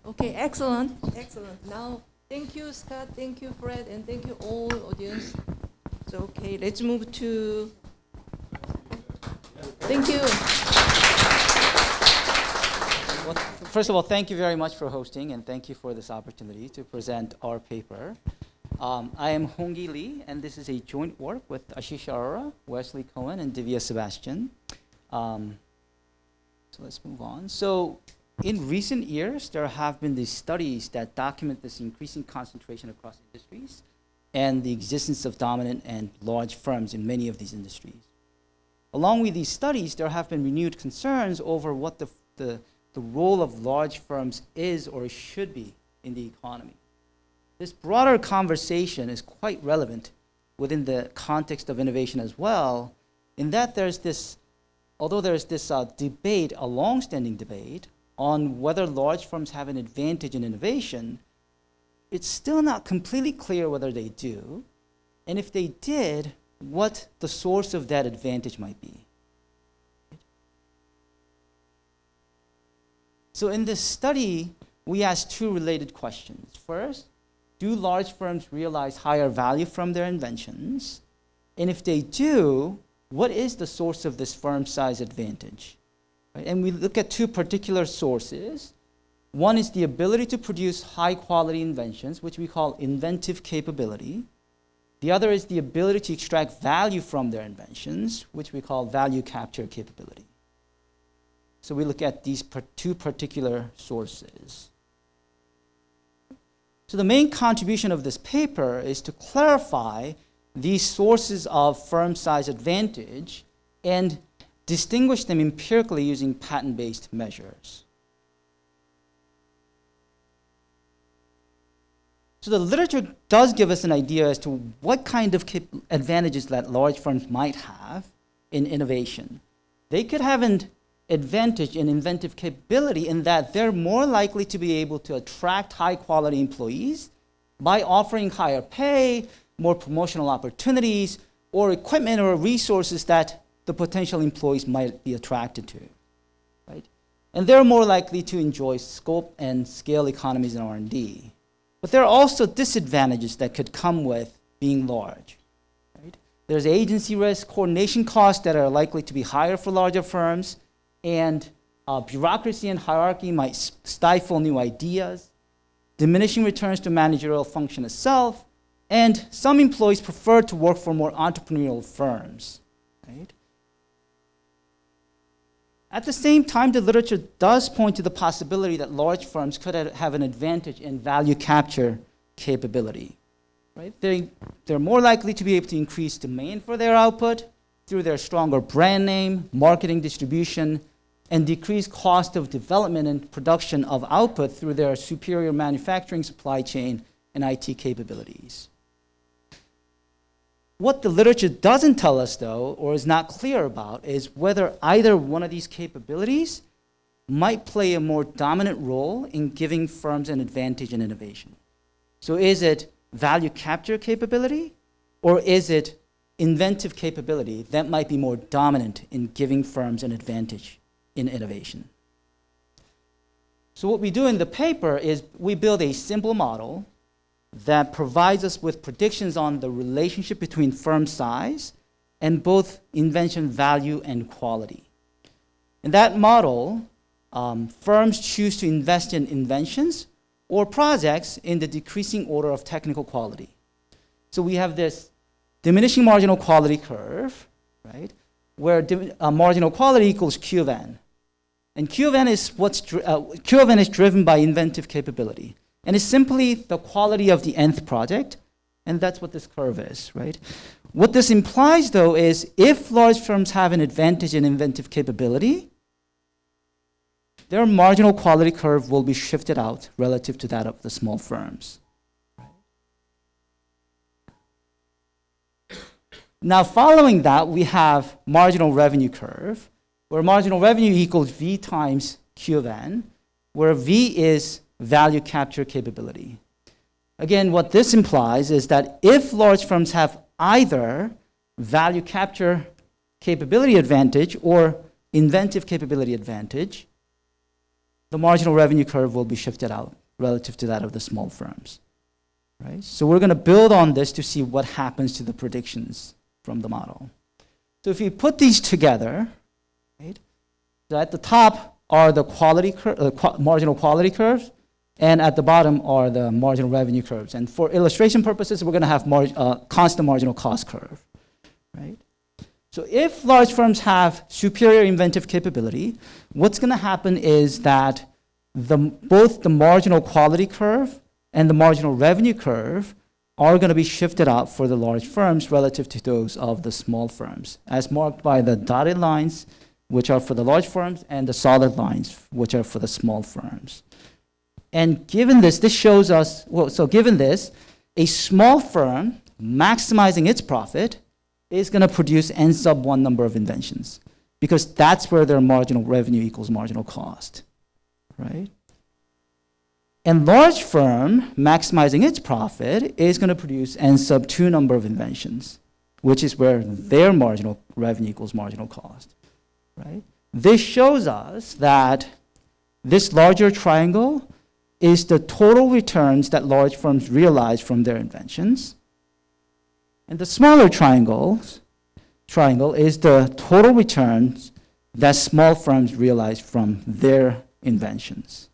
Okay, excellent, excellent. Now, thank you, Scott, thank you, Fred, and thank you all audience. So, okay, let's move to, thank you. Well, first of all, thank you very much for hosting, and thank you for this opportunity to present our paper. I am Honggi Lee, and this is a joint work with Ashish Arora, Wesley Cohen, and Divya Sebastian. So let's move on. So in recent years, there have been these studies that document this increasing concentration across industries and the existence of dominant and large firms in many of these industries. Along with these studies, there have been renewed concerns over what the role of large firms is or should be in the economy. This broader conversation is quite relevant within the context of innovation as well, in that although there's this debate, a long-standing debate, on whether large firms have an advantage in innovation, it's still not completely clear whether they do, and if they did, what the source of that advantage might be. So in this study, we asked two related questions. First, do large firms realize higher value from their inventions? And if they do, what is the source of this firm size advantage? Right? And we look at two particular sources. One is the ability to produce high quality inventions, which we call inventive capability. The other is the ability to extract value from their inventions, which we call value capture capability. So we look at these two particular sources. So the main contribution of this paper is to clarify these sources of firm size advantage and distinguish them empirically using patent-based measures. So the literature does give us an idea as to what kind of advantages that large firms might have in innovation. They could have an advantage in inventive capability in that they're more likely to be able to attract high-quality employees by offering higher pay, more promotional opportunities, or equipment or resources that the potential employees might be attracted to, right? And they're more likely to enjoy scope and scale economies in R&D. But there are also disadvantages that could come with being large, right? There's agency risk, coordination costs that are likely to be higher for larger firms, and bureaucracy and hierarchy might stifle new ideas, diminishing returns to managerial function itself, and some employees prefer to work for more entrepreneurial firms, right? At the same time, the literature does point to the possibility that large firms could have an advantage in value capture capability, right? They're more likely to be able to increase demand for their output through their stronger brand name, marketing distribution, and decrease cost of development and production of output through their superior manufacturing supply chain and IT capabilities. What the literature doesn't tell us, though, or is not clear about, is whether either one of these capabilities might play a more dominant role in giving firms an advantage in innovation. So is it value capture capability, Or is it inventive capability that might be more dominant in giving firms an advantage in innovation? So what we do in the paper is we build a simple model that provides us with predictions on the relationship between firm size and both invention value and quality. In that model, firms choose to invest in inventions or projects in the decreasing order of technical quality. So we have this diminishing marginal quality curve, right, where marginal quality equals Q of n. And Q of n is driven by inventive capability. And it's simply the quality of the nth project, and that's what this curve is, right? What this implies, though, is if large firms have an advantage in inventive capability, their marginal quality curve will be shifted out relative to that of the small firms. Now, following that, we have marginal revenue curve, where marginal revenue equals V times Q of n, where V is value capture capability. Again, what this implies is that if large firms have either value capture capability advantage or inventive capability advantage, the marginal revenue curve will be shifted out relative to that of the small firms. Right? So we're going to build on this to see what happens to the predictions from the model. So if you put these together, right, so at the top are the marginal quality curves, and at the bottom are the marginal revenue curves. And for illustration purposes, we're going to have constant marginal cost curve. Right? So if large firms have superior inventive capability, what's going to happen is that both the marginal quality curve and the marginal revenue curve are going to be shifted out for the large firms relative to those of the small firms, as marked by the dotted lines, which are for the large firms, and the solid lines, which are for the small firms. And given this shows us, given this, a small firm maximizing its profit is going to produce n sub 1 number of inventions, because that's where their marginal revenue equals marginal cost, right? And large firm maximizing its profit is going to produce n sub 2 number of inventions, which is where their marginal revenue equals marginal cost, right? This shows us that this larger triangle is the total returns that large firms realize from their inventions. And the smaller triangle is the total returns that small firms realize from their inventions.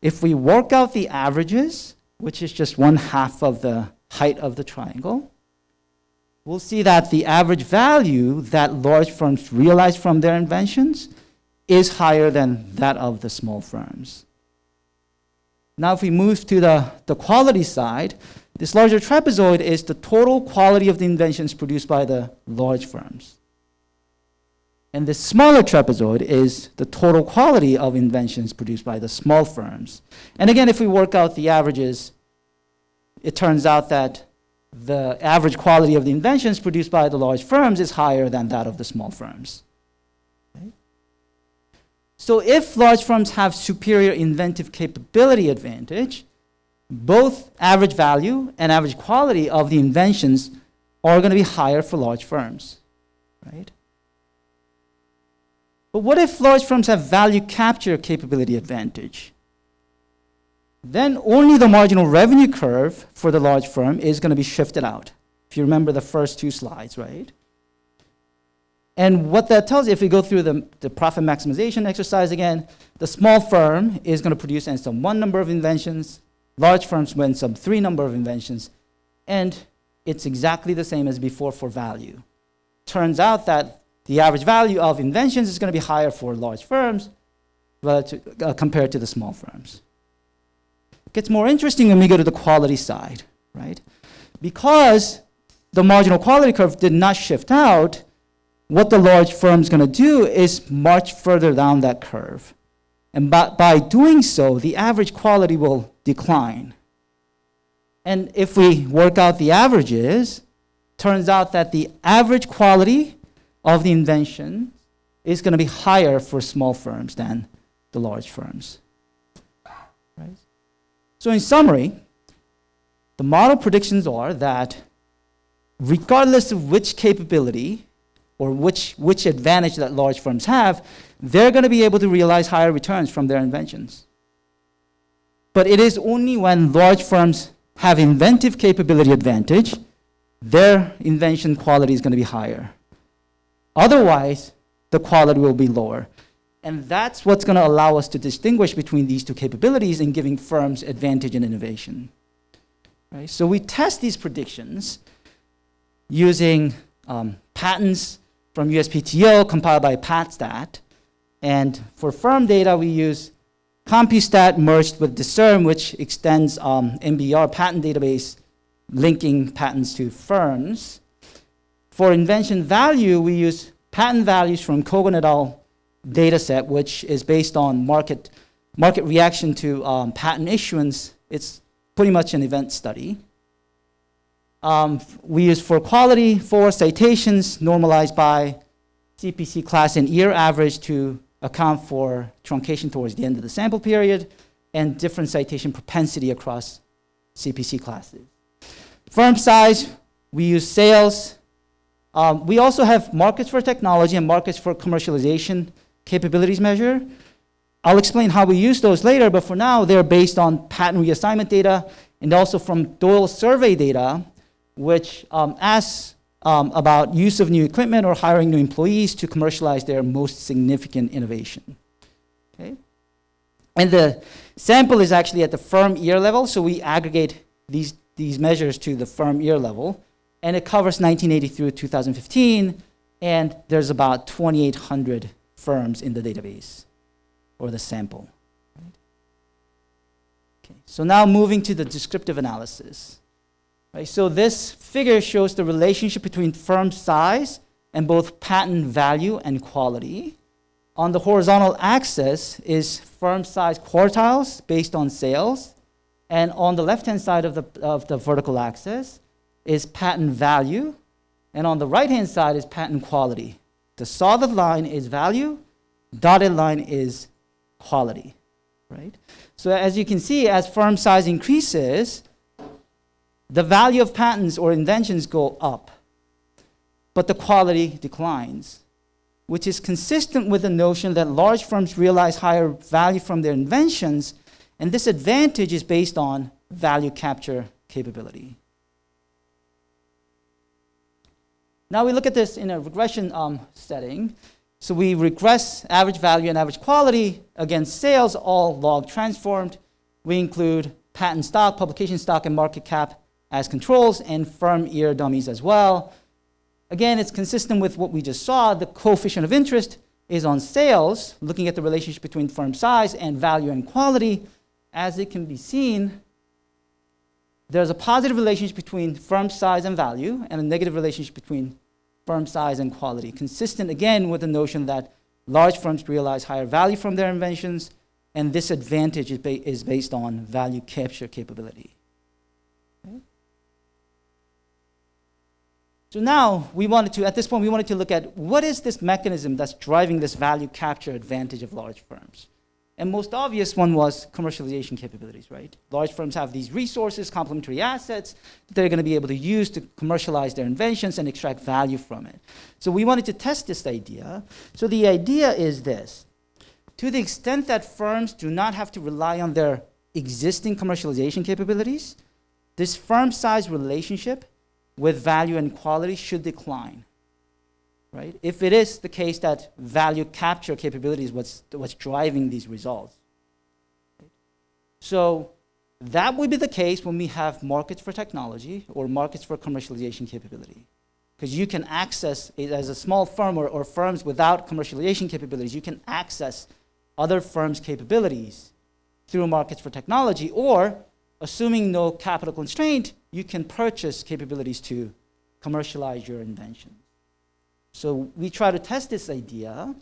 If we work out the averages, which is just 1/2 of the height of the triangle, we'll see that the average value that large firms realize from their inventions is higher than that of the small firms. Now, if we move to the quality side, this larger trapezoid is the total quality of the inventions produced by the large firms. And this smaller trapezoid is the total quality of inventions produced by the small firms. And again, if we work out the averages, it turns out that the average quality of the inventions produced by the large firms is higher than that of the small firms. Okay? So if large firms have superior inventive capability advantage, both average value and average quality of the inventions are going to be higher for large firms, right? But what if large firms have value capture capability advantage? Then only the marginal revenue curve for the large firm is going to be shifted out, if you remember the first 2 slides, right? And what that tells you, if we go through the profit maximization exercise again, the small firm is going to produce n sub 1 number of inventions, large firms win sub 3 number of inventions, and it's exactly the same as before for value. Turns out that the average value of inventions is going to be higher for large firms compared to the small firms. It gets more interesting when we go to the quality side, right? Because the marginal quality curve did not shift out, what the large firm is going to do is march further down that curve. And by doing so, the average quality will decline. And if we work out the averages, turns out that the average quality of the invention is going to be higher for small firms than the large firms. Right? So in summary, the model predictions are that regardless of which capability or which advantage that large firms have, they're going to be able to realize higher returns from their inventions. But it is only when large firms have inventive capability advantage, their invention quality is going to be higher. Otherwise, the quality will be lower. And that's what's going to allow us to distinguish between these two capabilities in giving firms advantage in innovation. Right? So we test these predictions using patents from USPTO compiled by PatStat. And for firm data, we use CompuStat merged with Discern, which extends NBER patent database linking patents to firms. For invention value, we use patent values from Kogan et al. Dataset, which is based on market reaction to patent issuance. It's pretty much an event study. We use for quality 4 citations normalized by CPC class and year average to account for truncation towards the end of the sample period and different citation propensity across CPC classes. Firm size, we use sales. We also have markets for technology and markets for commercialization capabilities measure. I'll explain how we use those later, but for now, they're based on patent reassignment data and also from Doyle survey data, which asks about use of new equipment or hiring new employees to commercialize their most significant innovation. Okay? And the sample is actually at the firm year level, so we aggregate these measures to the firm year level, and it covers 1980 through 2015, and there's about 2,800 firms in the database, or the sample. Right? Okay. So now moving to the descriptive analysis. Right, so this figure shows the relationship between firm size and both patent value and quality. On the horizontal axis is firm size quartiles based on sales, and on the left-hand side of the vertical axis is patent value, and on the right-hand side is patent quality. The solid line is value, dotted line is quality, right? So as you can see, as firm size increases, the value of patents or inventions go up, but the quality declines, which is consistent with the notion that large firms realize higher value from their inventions, and this advantage is based on value capture capability. Now we look at this in a regression setting. So we regress average value and average quality against sales, all log transformed. We include patent stock, publication stock, and market cap as controls, and firm year dummies as well. Again, it's consistent with what we just saw. The coefficient of interest is on sales, looking at the relationship between firm size and value and quality. As it can be seen, there's a positive relationship between firm size and value, and a negative relationship between firm size and quality, consistent again with the notion that large firms realize higher value from their inventions, and this advantage is based on value capture capability. Okay. So now at this point, we wanted to look at what is this mechanism that's driving this value capture advantage of large firms. And most obvious one was commercialization capabilities, right? Large firms have these resources, complementary assets that they're going to be able to use to commercialize their inventions and extract value from it. So we wanted to test this idea. So the idea is this. To the extent that firms do not have to rely on their existing commercialization capabilities, this firm size relationship with value and quality should decline. Right? If it is the case that value capture capability is what's driving these results. Right? So that would be the case when we have markets for technology or markets for commercialization capability. Because you can access, as a small firm or firms without commercialization capabilities, you can access other firms' capabilities through markets for technology, or assuming no capital constraint, you can purchase capabilities to commercialize your invention. So we try to test this idea.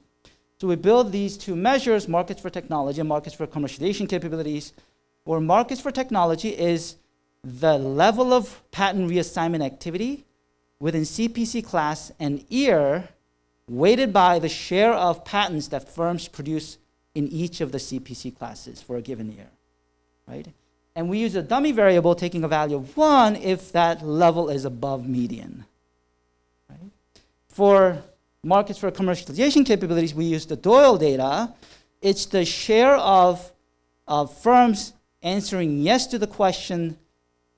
So we build these two measures, markets for technology and markets for commercialization capabilities, where markets for technology is the level of patent reassignment activity within CPC class and year, weighted by the share of patents that firms produce in each of the CPC classes for a given year, right? And we use a dummy variable taking a value of 1 if that level is above median. Right? For markets for commercialization capabilities, we use the Doyle data. It's the share of firms answering yes to the question,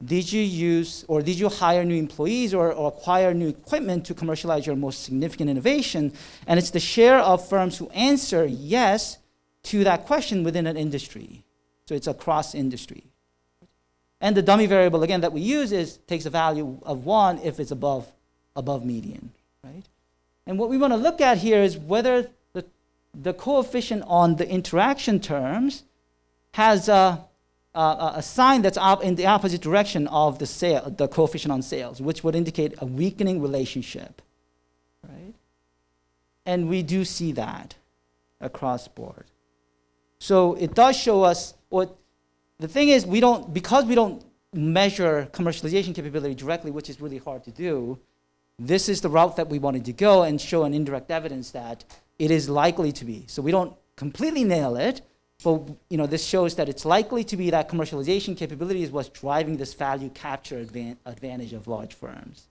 did you use or did you hire new employees or acquire new equipment to commercialize your most significant innovation? And it's the share of firms who answer yes to that question within an industry. So it's across industry. And the dummy variable, again, that we use takes a value of 1 if it's above median, right? And what we want to look at here is whether the coefficient on the interaction terms has a sign that's in the opposite direction of the coefficient on sales, which would indicate a weakening relationship, right? And we do see that across board. So it does show us the thing is because we don't measure commercialization capability directly, which is really hard to do, this is the route that we wanted to go and show an indirect evidence that it is likely to be. So we don't completely nail it, but this shows that it's likely to be that commercialization capability is what's driving this value capture advantage of large firms.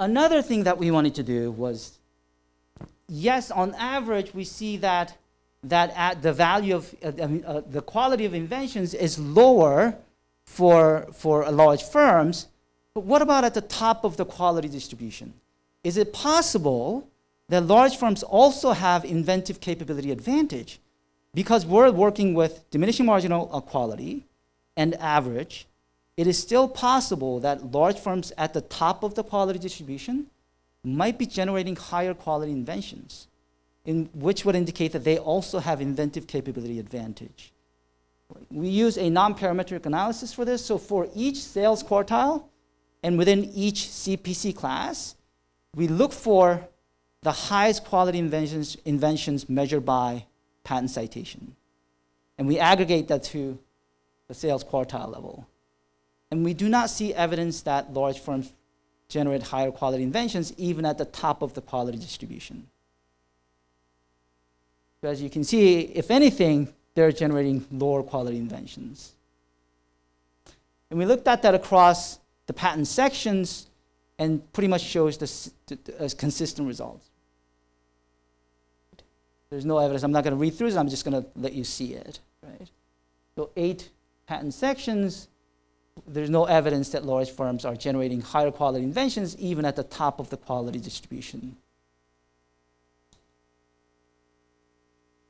Another thing that we wanted to do was, yes, on average, we see that at the value of the quality of inventions is lower for large firms, but what about at the top of the quality distribution? Is it possible that large firms also have inventive capability advantage? Because we're working with diminishing marginal quality and average, it is still possible that large firms at the top of the quality distribution might be generating higher quality inventions, which would indicate that they also have inventive capability advantage. We use a non-parametric analysis for this. So for each sales quartile and within each CPC class, we look for the highest quality inventions measured by patent citation. And we aggregate that to the sales quartile level. And we do not see evidence that large firms generate higher quality inventions even at the top of the quality distribution. So as you can see, if anything, they're generating lower quality inventions. And we looked at that across the patent sections and pretty much shows consistent results. There's no evidence. I'm not going to read through this. I'm just going to let you see it. Right? So 8 patent sections, there's no evidence that large firms are generating higher quality inventions even at the top of the quality distribution.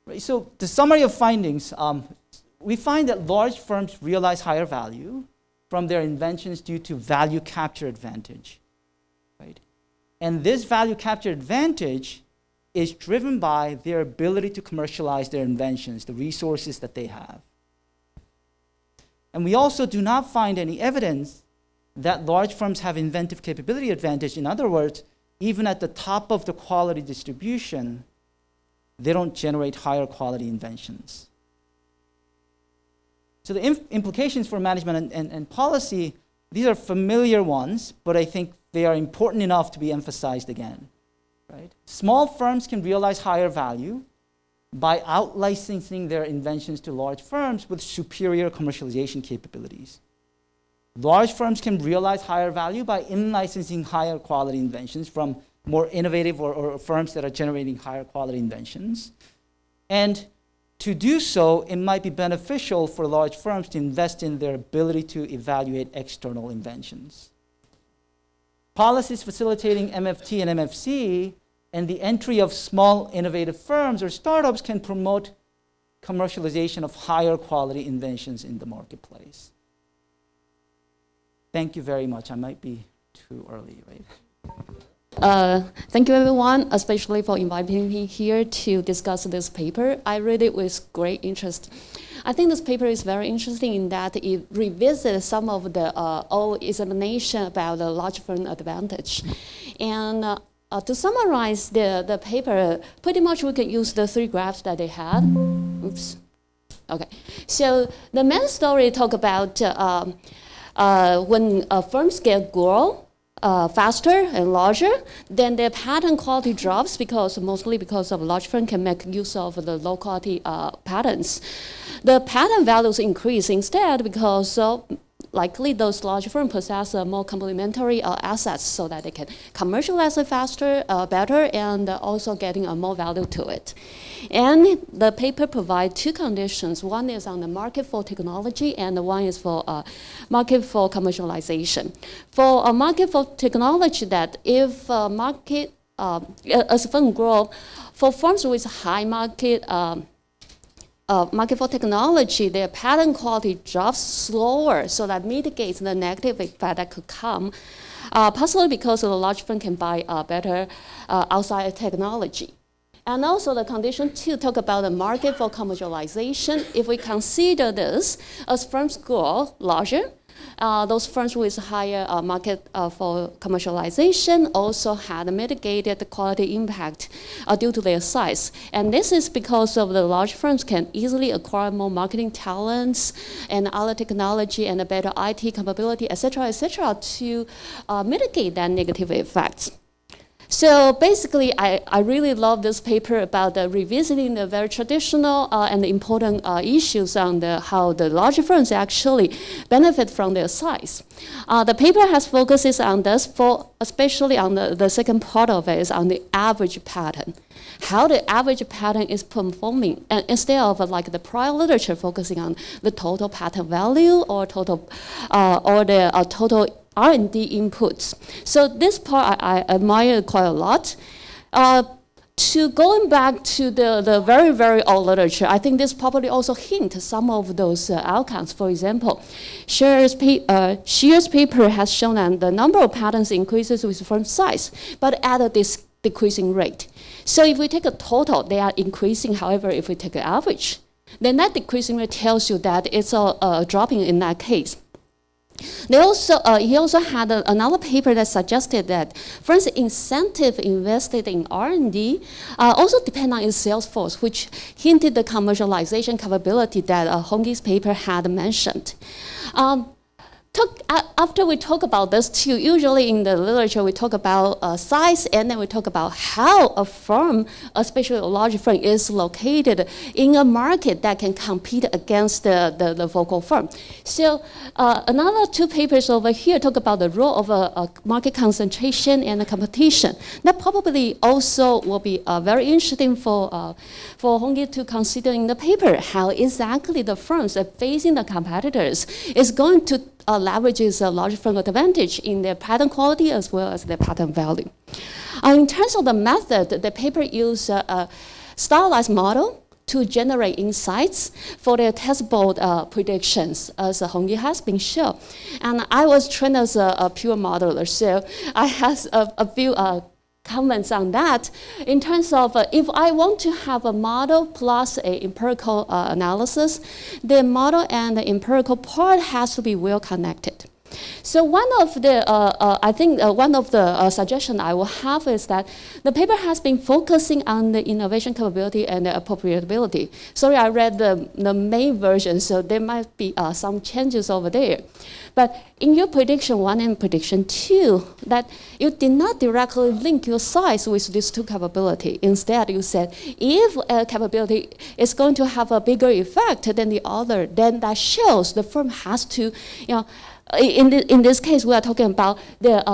Right, so the summary of findings, we find that large firms realize higher value from their inventions due to value capture advantage. Right? And this value capture advantage is driven by their ability to commercialize their inventions, the resources that they have. And we also do not find any evidence that large firms have inventive capability advantage. In other words, even at the top of the quality distribution, they don't generate higher quality inventions. So the implications for management and policy, these are familiar ones, but I think they are important enough to be emphasized again. Right? Small firms can realize higher value by out-licensing their inventions to large firms with superior commercialization capabilities. Large firms can realize higher value by in-licensing higher quality inventions from more innovative or firms that are generating higher quality inventions. And to do so, it might be beneficial for large firms to invest in their ability to evaluate external inventions. Policies facilitating MFT and MFC and the entry of small innovative firms or startups can promote commercialization of higher quality inventions in the marketplace. Thank you very much. I might be too early, right? Thank you everyone, especially for inviting me here to discuss this paper. I read it with great interest. I think this paper is very interesting in that it revisits some of the old examination about the large firm advantage. And to summarize the paper, pretty much we can use the 3 graphs that they had. Oops. Okay. So the main story talk about when firms get grow, faster and larger, then their pattern quality drops mostly because of large firm can make use of the low quality patterns. The pattern values increase instead because likely those large firms possess more complementary assets so that they can commercialize it faster, better, and also getting more value to it. And the paper provides two conditions. One is on the market for technology, and one is for market for commercialization. For a market for technology, that if market as firm grow, for firms with high market market for technology, their pattern quality drops slower, so that mitigates the negative effect that could come, possibly because the large firm can buy better outside technology. And also the condition 2 talk about the market for commercialization. If we consider this, as firms grow larger, those firms with higher market for commercialization also had mitigated quality impact due to their size. And this is because of the large firms can easily acquire more marketing talents and other technology and a better IT capability, et cetera, to mitigate that negative effects. So basically, I really love this paper about revisiting the very traditional and important issues on how the large firms actually benefit from their size. The paper has focuses on this, especially on the second part of it is on the average pattern. How the average pattern is performing, and instead of like the prior literature focusing on the total pattern value or total total R&D inputs. So this part I admire quite a lot. To going back to the very, very old literature, I think this probably also hints some of those outcomes. For example, Shear's paper has shown that the number of patterns increases with firm size, but at a decreasing rate. So if we take a total, they are increasing. However, if we take an average, then that decreasing rate tells you that it's dropping in that case. He also had another paper that suggested that firms' incentive invested in R&D also depend on its sales force, which hinted the commercialization capability that Honggi's paper had mentioned. After we talk about this too, usually in the literature we talk about size, and then we talk about how a firm, especially a large firm, is located in a market that can compete against the vocal firm. So another two papers over here talk about the role of market concentration and competition. That probably also will be very interesting for Honggi to consider in the paper, how exactly the firms facing the competitors is going to leverages a large firm advantage in their pattern quality as well as their pattern value. In terms of the method, the paper used a stylized model to generate insights for their testable predictions, as Honggi has been shown. And I was trained as a pure modeler, so I have a few comments on that. In terms of if I want to have a model plus a empirical analysis, the model and the empirical part has to be well connected. So one of the, suggestions I will have is that the paper has been focusing on the innovation capability and the appropriability. Sorry, I read the main version, so there might be some changes over there. But in your prediction 1 and prediction 2, that you did not directly link your size with these two capabilities. Instead, you said if a capability is going to have a bigger effect than the other, then that shows the firm has to, in this case, we are talking about the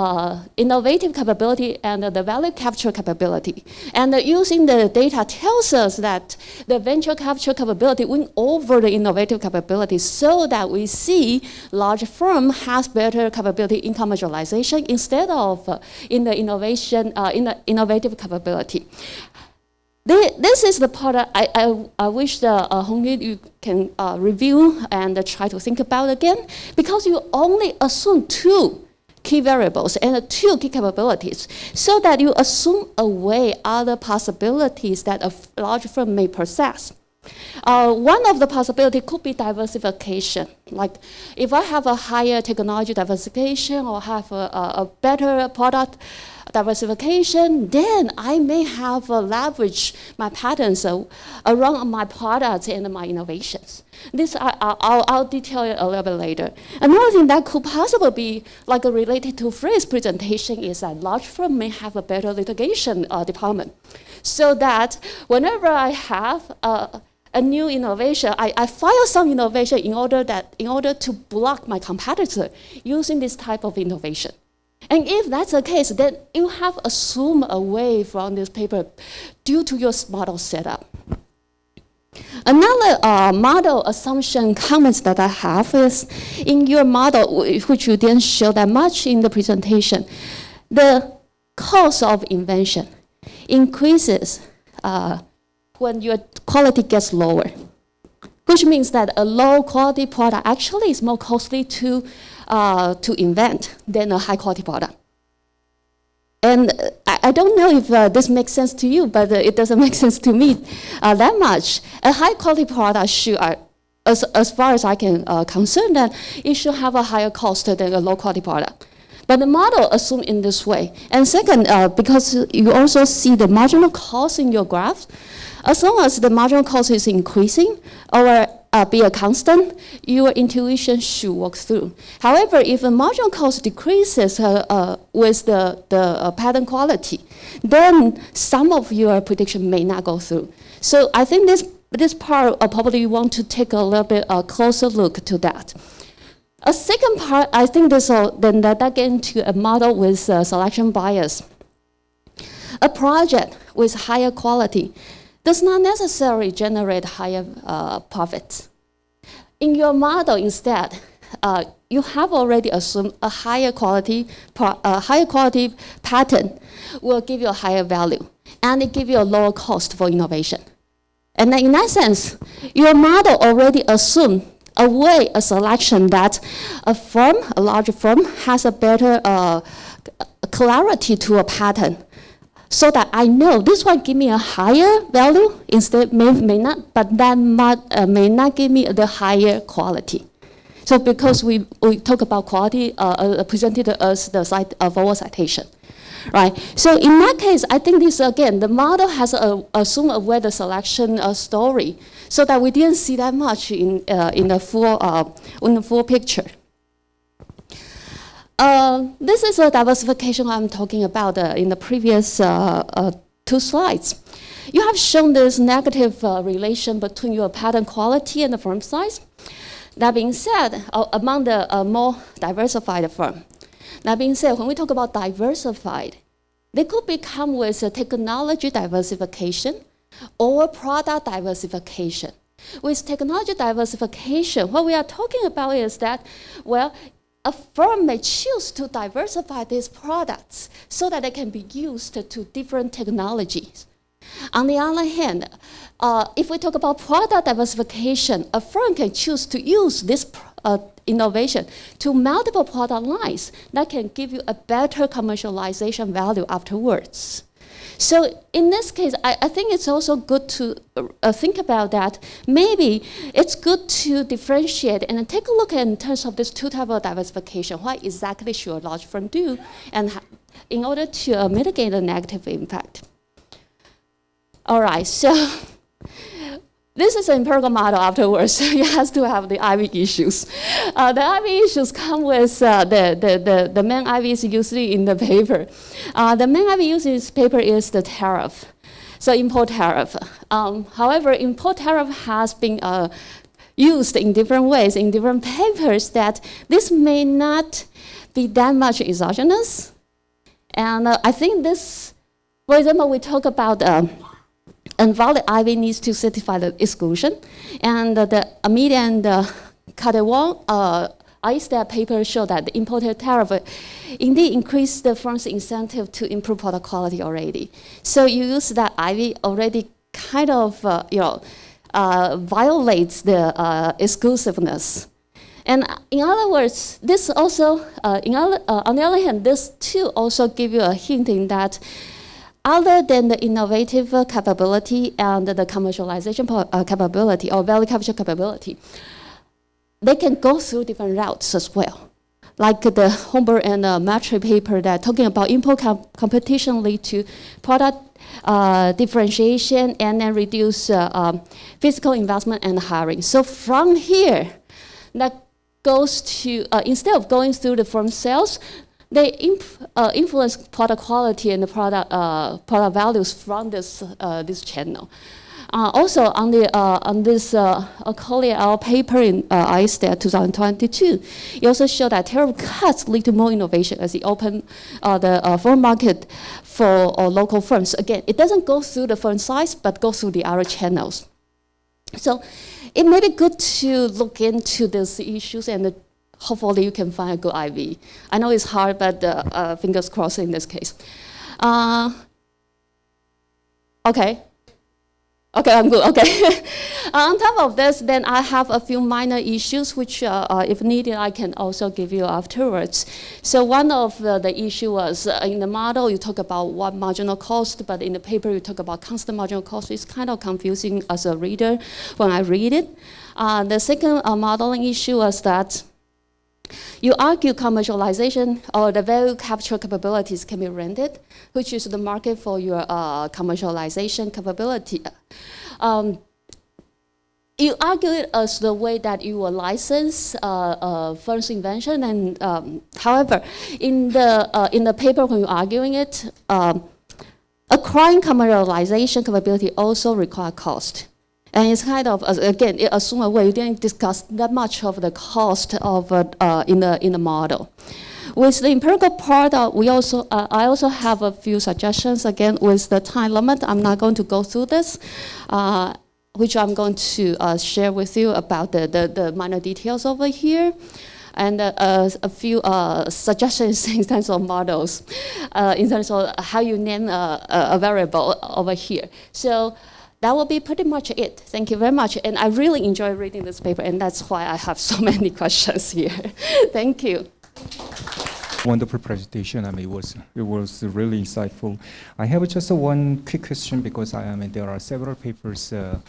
innovative capability and the value capture capability. And using the data tells us that the venture capture capability went over the innovative capability, so that we see large firm has better capability in commercialization instead of in the innovative capability. This is the part I wish Honggi you can review and try to think about again, because you only assume 2 key variables and 2 key capabilities, so that you assume away other possibilities that a large firm may possess. One of the possibilities could be diversification. Like if I have a higher technology diversification or have a better product diversification, then I may have leverage my patents around my products and my innovations. This I'll detail it a little bit later. Another thing that could possibly be like related to Fred's presentation is that large firm may have a better litigation department, so that whenever I have a new innovation, I file some innovation in order to block my competitor using this type of innovation. And if that's the case, then you have assumed away from this paper due to your model setup. Another model assumption comments that I have is in your model, which you didn't show that much in the presentation, the cost of invention increases when your quality gets lower, which means that a low quality product actually is more costly to invent than a high quality product. And I don't know if this makes sense to you, but it doesn't make sense to me that much. A high quality product should, as far as I can concern, that it should have a higher cost than a low quality product. But the model assumes in this way. And second, because you also see the marginal cost in your graph, as long as the marginal cost is increasing or be a constant, your intuition should work through. However, if the marginal cost decreases with the pattern quality, then some of your prediction may not go through. So I think this part probably you want to take a little bit closer look to that. A second part, I think this then that get into a model with selection bias. A project with higher quality does not necessarily generate higher profits. In your model, instead, you have already assumed a higher quality pattern will give you a higher value, and it gives you a lower cost for innovation. And then in that sense, your model already assumed a selection that a larger firm, has a better clarity to a pattern, so that I know this one give me a higher value, instead may not, but that may not give me the higher quality. So because we talk about quality presented as the forward citation, right? So in that case, I think this again, the model has assumed a weather selection story, so that we didn't see that much in the full picture. This is a diversification I'm talking about in the previous 2 slides. You have shown this negative relation between your pattern quality and the firm size. That being said, among the more diversified firm, that being said, when we talk about diversified, they could become with a technology diversification or product diversification. With technology diversification, what we are talking about is that, well, a firm may choose to diversify these products so that they can be used to different technologies. On the other hand, if we talk about product diversification, a firm can choose to use this innovation to multiple product lines that can give you a better commercialization value afterwards. So in this case, I think it's also good to think about that. Maybe it's good to differentiate and take a look at in terms of this 2 types of diversification. What exactly should a large firm do, and in order to mitigate the negative impact? All right, so this is an empirical model afterwards, so it has to have the IV issues. The IV issues come with the main IVs usually in the paper. The main IV used in this paper is the tariff, so import tariff. However, import tariff has been used in different ways in different papers, that this may not be that much exogenous. And I think this, for example, we talk about invalid IV needs to certify the exclusion. And the Amid and Kadewon AIEA paper show that the imported tariff indeed increased the firm's incentive to improve product quality already. So you use that IV already kind of violates the exclusiveness. And in other words, this also, on the other hand, this too also give you a hint in that other than the innovative capability and the commercialization capability or value capture capability, they can go through different routes as well. like the Homburg and Matry paper that talking about input competition lead to product differentiation and then reduce physical investment and hiring. So from here, that goes to, instead of going through the firm sales, they influence product quality and the product values from this channel. Also on this Collier paper in AIEA 2022, it also showed that tariff cuts lead to more innovation as it opened the foreign market for local firms. Again, it doesn't go through the firm size, but goes through the other channels. So it may be good to look into these issues and hopefully you can find a good IV. I know it's hard, but fingers crossed in this case. Okay. Okay, I'm good, okay. On top of this, then I have a few minor issues which, if needed, I can also give you afterwards. So one of the issue was in the model, you talk about what marginal cost, but in the paper, you talk about constant marginal cost. It's kind of confusing as a reader when I read it. The second modeling issue was that you argue commercialization or the value capture capabilities can be rented, which is the market for your commercialization capability. You argue it as the way that you will license first invention, and however, in the paper when you're arguing it, acquiring commercialization capability also require cost. And it's kind of, again, it assumes a way you didn't discuss that much of the cost of in the model. With the empirical part, I also have a few suggestions. Again, with the time limit, I'm not going to go through this, which I'm going to share with you about the minor details over here. And a few suggestions in terms of models, in terms of how you name a variable over here. So that will be pretty much it. Thank you very much. And I really enjoy reading this paper, and that's why I have so many questions here. Thank you. Wonderful presentation. I mean, it was really insightful. I have just one quick question because there are several papers that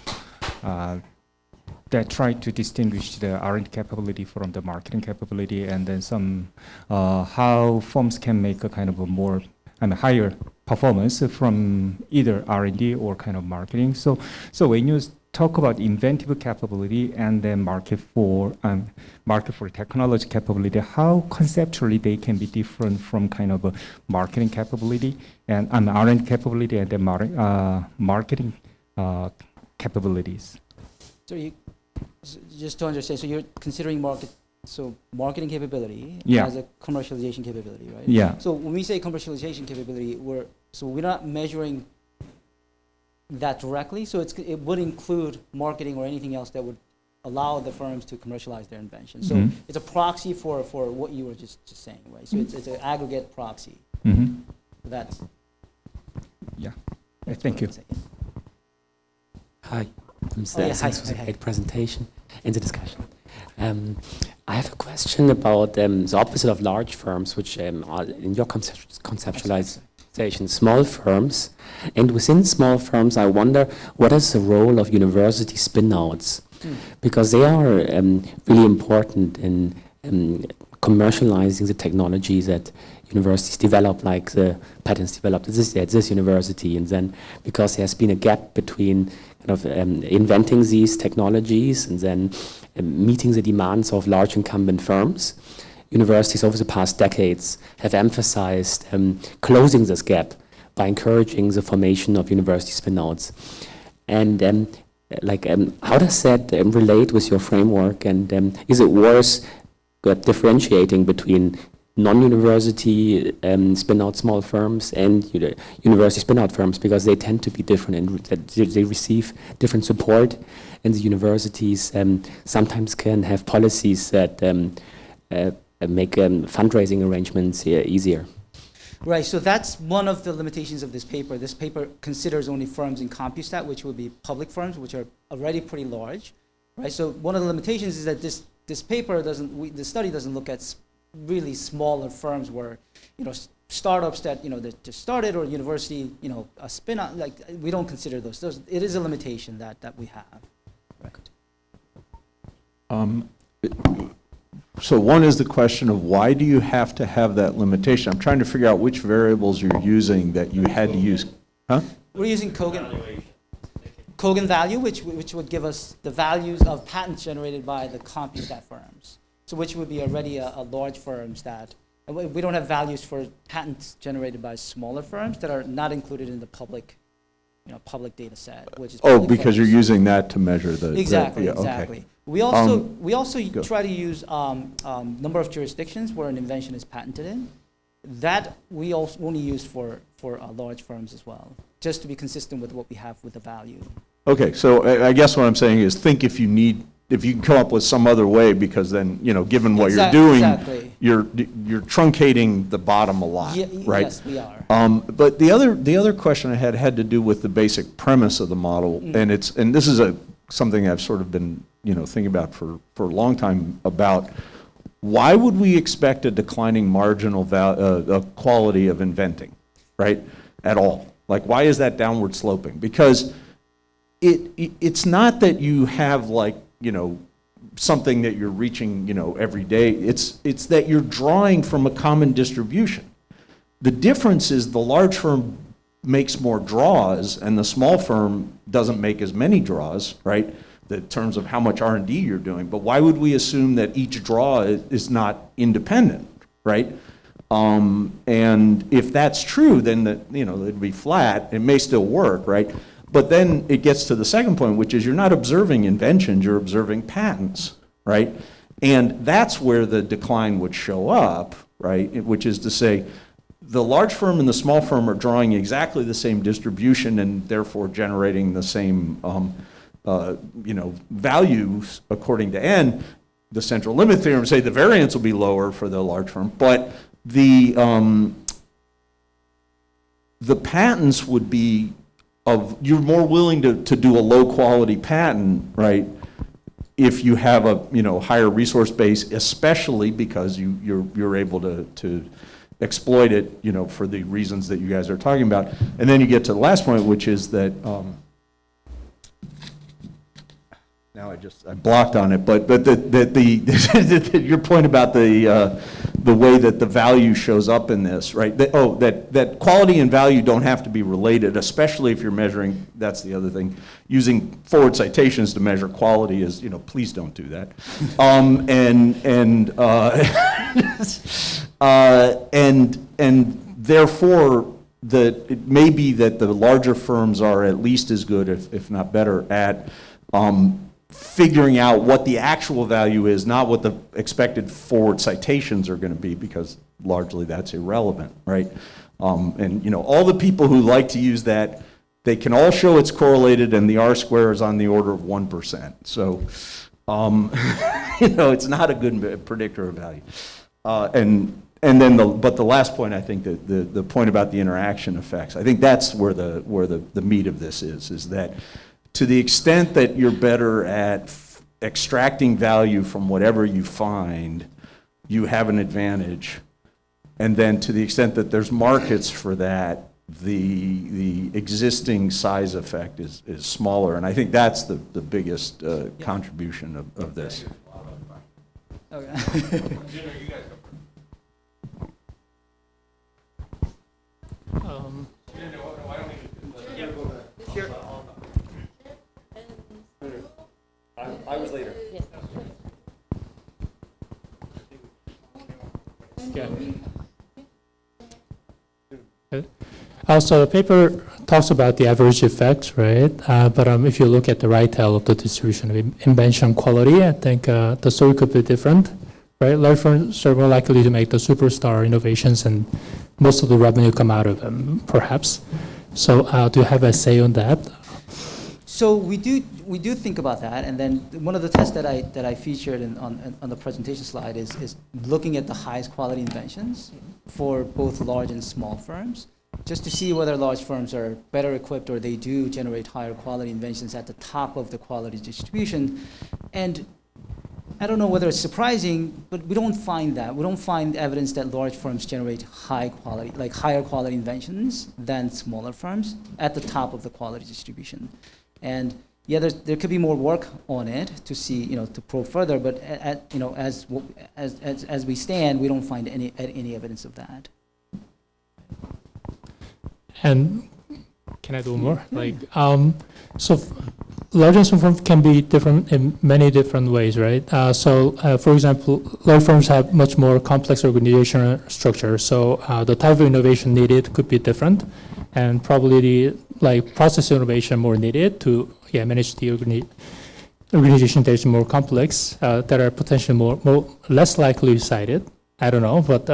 try to distinguish the R&D capability from the marketing capability, and then some how firms can make a kind of a more higher performance from either R&D or kind of marketing. So when you talk about inventive capability and then market for technology capability, how conceptually they can be different from kind of a marketing capability and R&D capability and then marketing capabilities. So just to understand, so you're considering marketing capability as a commercialization capability, right? Yeah. So when we say commercialization capability, we're not measuring that directly. So it would include marketing or anything else that would allow the firms to commercialize their invention. So it's a proxy for what you were just saying, right? So it's an aggregate proxy. That's thank you. Hi. Thanks for the great presentation and the discussion. I have a question about the opposite of large firms, which are in your conceptualization, small firms. And within small firms, I wonder what is the role of university spin-outs? Because they are really important in commercializing the technology that universities develop, like the patents developed at this university. And then because there has been a gap between kind of inventing these technologies and then meeting the demands of large incumbent firms, universities over the past decades have emphasized closing this gap by encouraging the formation of university spin-outs. And how does that relate with your framework? And is it worth differentiating between non-university spin-out small firms and university spin-out firms, because they tend to be different and they receive different support, and the universities sometimes can have policies that make fundraising arrangements easier. Right, so that's one of the limitations of this paper. This paper considers only firms in CompuStat, which would be public firms, which are already pretty large, right? So one of the limitations is that this paper the study doesn't look at really smaller firms where, startups that, that just started, or university, a spin-out, we don't consider those. It is a limitation that we have. Right. so one is the question of why do you have to have that limitation? I'm trying to figure out which variables you're using that you had to use. Huh? We're using Kogan value, which would give us the values of patents generated by the CompuStat firms. So which would be already a large firms that, and we don't have values for patents generated by smaller firms that are not included in the public, public data set, which is public because firms. you're using that to measure the. Exactly, yeah, okay. exactly. We also go. try to use number of jurisdictions where an invention is patented in. That we also only use for large firms as well, just to be consistent with what we have with the value. Okay, so I guess what I'm saying is think if you can come up with some other way, because then, given what you're doing, exactly. you're truncating the bottom a lot, right? Yes, we are. But the other question I had to do with the basic premise of the model, and this is something I've sort of been thinking about for a long time about why would we expect a declining marginal quality of inventing, right? At all? Like, why is that downward sloping? Because it's not that you have something that you're reaching every day. It's that you're drawing from a common distribution. The difference is the large firm makes more draws and the small firm doesn't make as many draws, right? In terms of how much R&D you're doing. But why would we assume that each draw is not independent, right? And if that's true, then it'd be flat. It may still work, right? But then it gets to the second point, which is you're not observing inventions, you're observing patents, right? And that's where the decline would show up, right? Which is to say, the large firm and the small firm are drawing exactly the same distribution and therefore generating the same values according to N. The central limit theorem say the variance will be lower for the large firm, but the patents would be you're more willing to do a low quality patent, right? If you have a higher resource base, especially because you're able to exploit it, for the reasons that you guys are talking about. And then you get to the last point, which is that now I blocked on it, but your point about the way that the value shows up in this, right? That quality and value don't have to be related, especially if you're measuring. That's the other thing. Using forward citations to measure quality is, please don't do that. And therefore, it may be that the larger firms are at least as good, if not better, at figuring out what the actual value is, not what the expected forward citations are going to be, because largely that's irrelevant, right? And all the people who like to use that, they can all show it's correlated, and the R-square is on the order of 1%. So, it's not a good predictor of value. But the last point, I think, the point about the interaction effects, I think that's where the meat of this is that to the extent that you're better at extracting value from whatever you find, you have an advantage. And then to the extent that there's markets for that, the existing size effect is smaller. And I think that's the biggest contribution of this. Okay. I was later. Also, the paper talks about the average effect, right? But if you look at the right tail of the distribution of invention quality, I think the story could be different, right? Large firms are more likely to make the superstar innovations, and most of the revenue come out of them, perhaps. So, do you have a say on that? So we do think about that, and then one of the tests that I featured on the presentation slide is looking at the highest quality inventions for both large and small firms, just to see whether large firms are better equipped or they do generate higher quality inventions at the top of the quality distribution. And I don't know whether it's surprising, but we don't find that. We don't find evidence that large firms generate higher quality inventions than smaller firms at the top of the quality distribution. And yeah, there could be more work on it to see, to probe further. But as we stand, we don't find any evidence of that. And can I do more? So large and small firms can be different in many different ways, right? For example, large firms have much more complex organizational structure. So the type of innovation needed could be different, and probably the process innovation more needed to manage the organization that is more complex, that are potentially more less likely cited. I don't know, but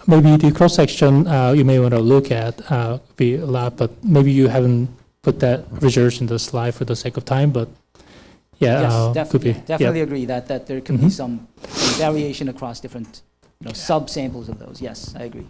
maybe the cross section you may want to look at be a lot, but maybe you haven't put that research in the slide for the sake of time. But yes, could be. Definitely agree that there can be some variation across different sub-samples of those. Yes, I agree.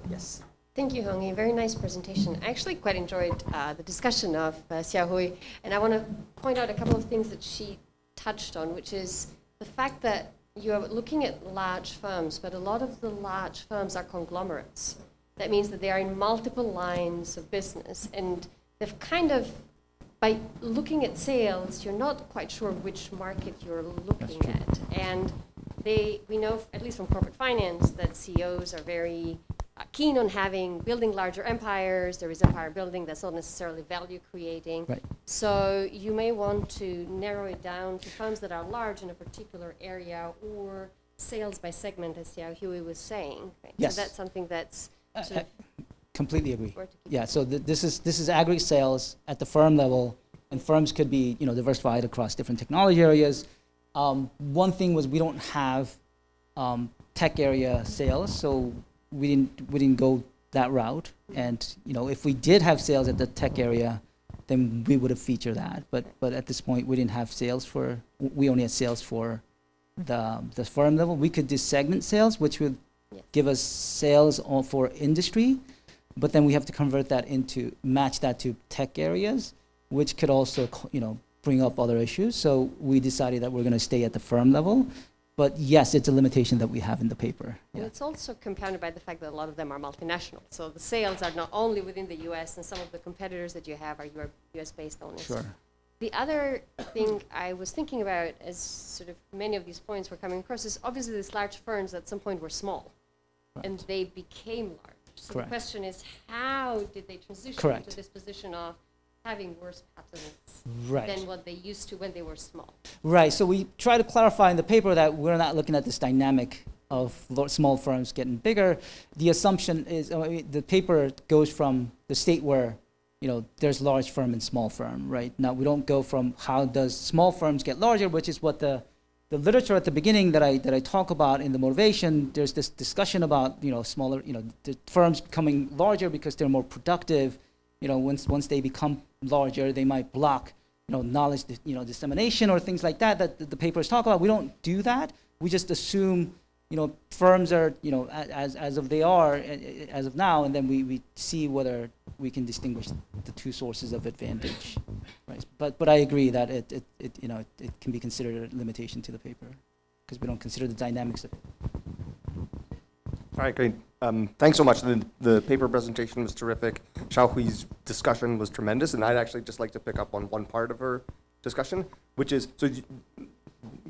Yes. Thank you, Honggi. Very nice presentation. I actually quite enjoyed the discussion of Hsiao-Hui, and I want to point out a couple of things that she touched on, which is the fact that you are looking at large firms, but a lot of the large firms are conglomerates. That means that they are in multiple lines of business, and they've kind of, by looking at sales, you're not quite sure which market you're looking at. And we know, at least from corporate finance, that CEOs are very keen on building larger empires. There is empire building that's not necessarily value creating. Right. So you may want to narrow it down to firms that are large in a particular area, or sales by segment, as Hsiao-Hui was saying. Right? Yes. So that's something that's sort of completely agree. Yeah, so this is aggregate sales at the firm level, and firms could be diversified across different technology areas. One thing was we don't have tech area sales, so we didn't go that route. And if we did have sales at the tech area, then we would have featured that. But at this point, we didn't have sales we only had sales for the firm level. We could do segment sales, which would give us sales for industry, but then we have to convert that match that to tech areas, which could also bring up other issues. So we decided that we're going to stay at the firm level. But yes, it's a limitation that we have in the paper. And it's also compounded by the fact that a lot of them are multinational. So the sales are not only within the US, and some of the competitors that you have are US-based owners. Sure. The other thing I was thinking about, as sort of many of these points were coming across, is obviously these large firms at some point were small, and they became large. So Correct. the question is, how did they transition Correct. to this position of having worse patterns Right. than what they used to when they were small? Right, so we try to clarify in the paper that we're not looking at this dynamic of small firms getting bigger. The assumption is, the paper goes from the state where, there's large firm and small firm, right? Now, we don't go from how does small firms get larger, which is what the literature at the beginning that I talk about in the motivation. There's this discussion about, smaller, the firms becoming larger because they're more productive. Once they become larger, they might block, knowledge, dissemination or things like that the papers talk about. We don't do that. We just assume, firms are, as of now, and then we see whether we can distinguish the two sources of advantage, right? But I agree that it can be considered a limitation to the paper because we don't consider the dynamics of it. All right, great. Thanks so much. The paper presentation was terrific. Hsiao-Hui's discussion was tremendous, and I'd actually just like to pick up on one part of her discussion, which is, so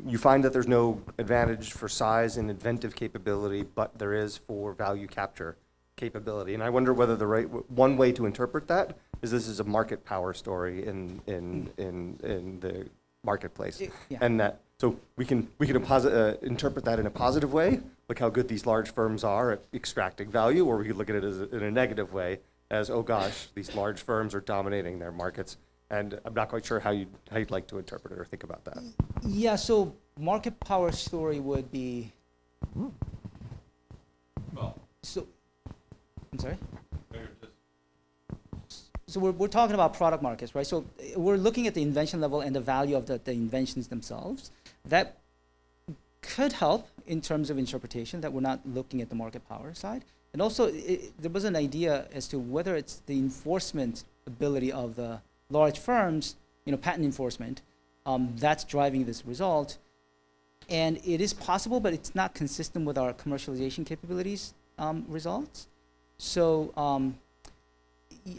you find that there's no advantage for size and inventive capability, but there is for value capture capability. And I wonder whether one way to interpret that is this is a market power story in the marketplace, and that so we can interpret that in a positive way, like how good these large firms are at extracting value, or we could look at it as in a negative way, as oh gosh, these large firms are dominating their markets. And I'm not quite sure how you'd like to interpret it or think about that. Yeah, so market power story would be. Well, so, I'm sorry. So we're talking about product markets, right? So we're looking at the invention level and the value of the inventions themselves. That could help in terms of interpretation, that we're not looking at the market power side. And also, there was an idea as to whether it's the enforcement ability of the large firms, patent enforcement, that's driving this result. And it is possible, but it's not consistent with our commercialization capabilities results. So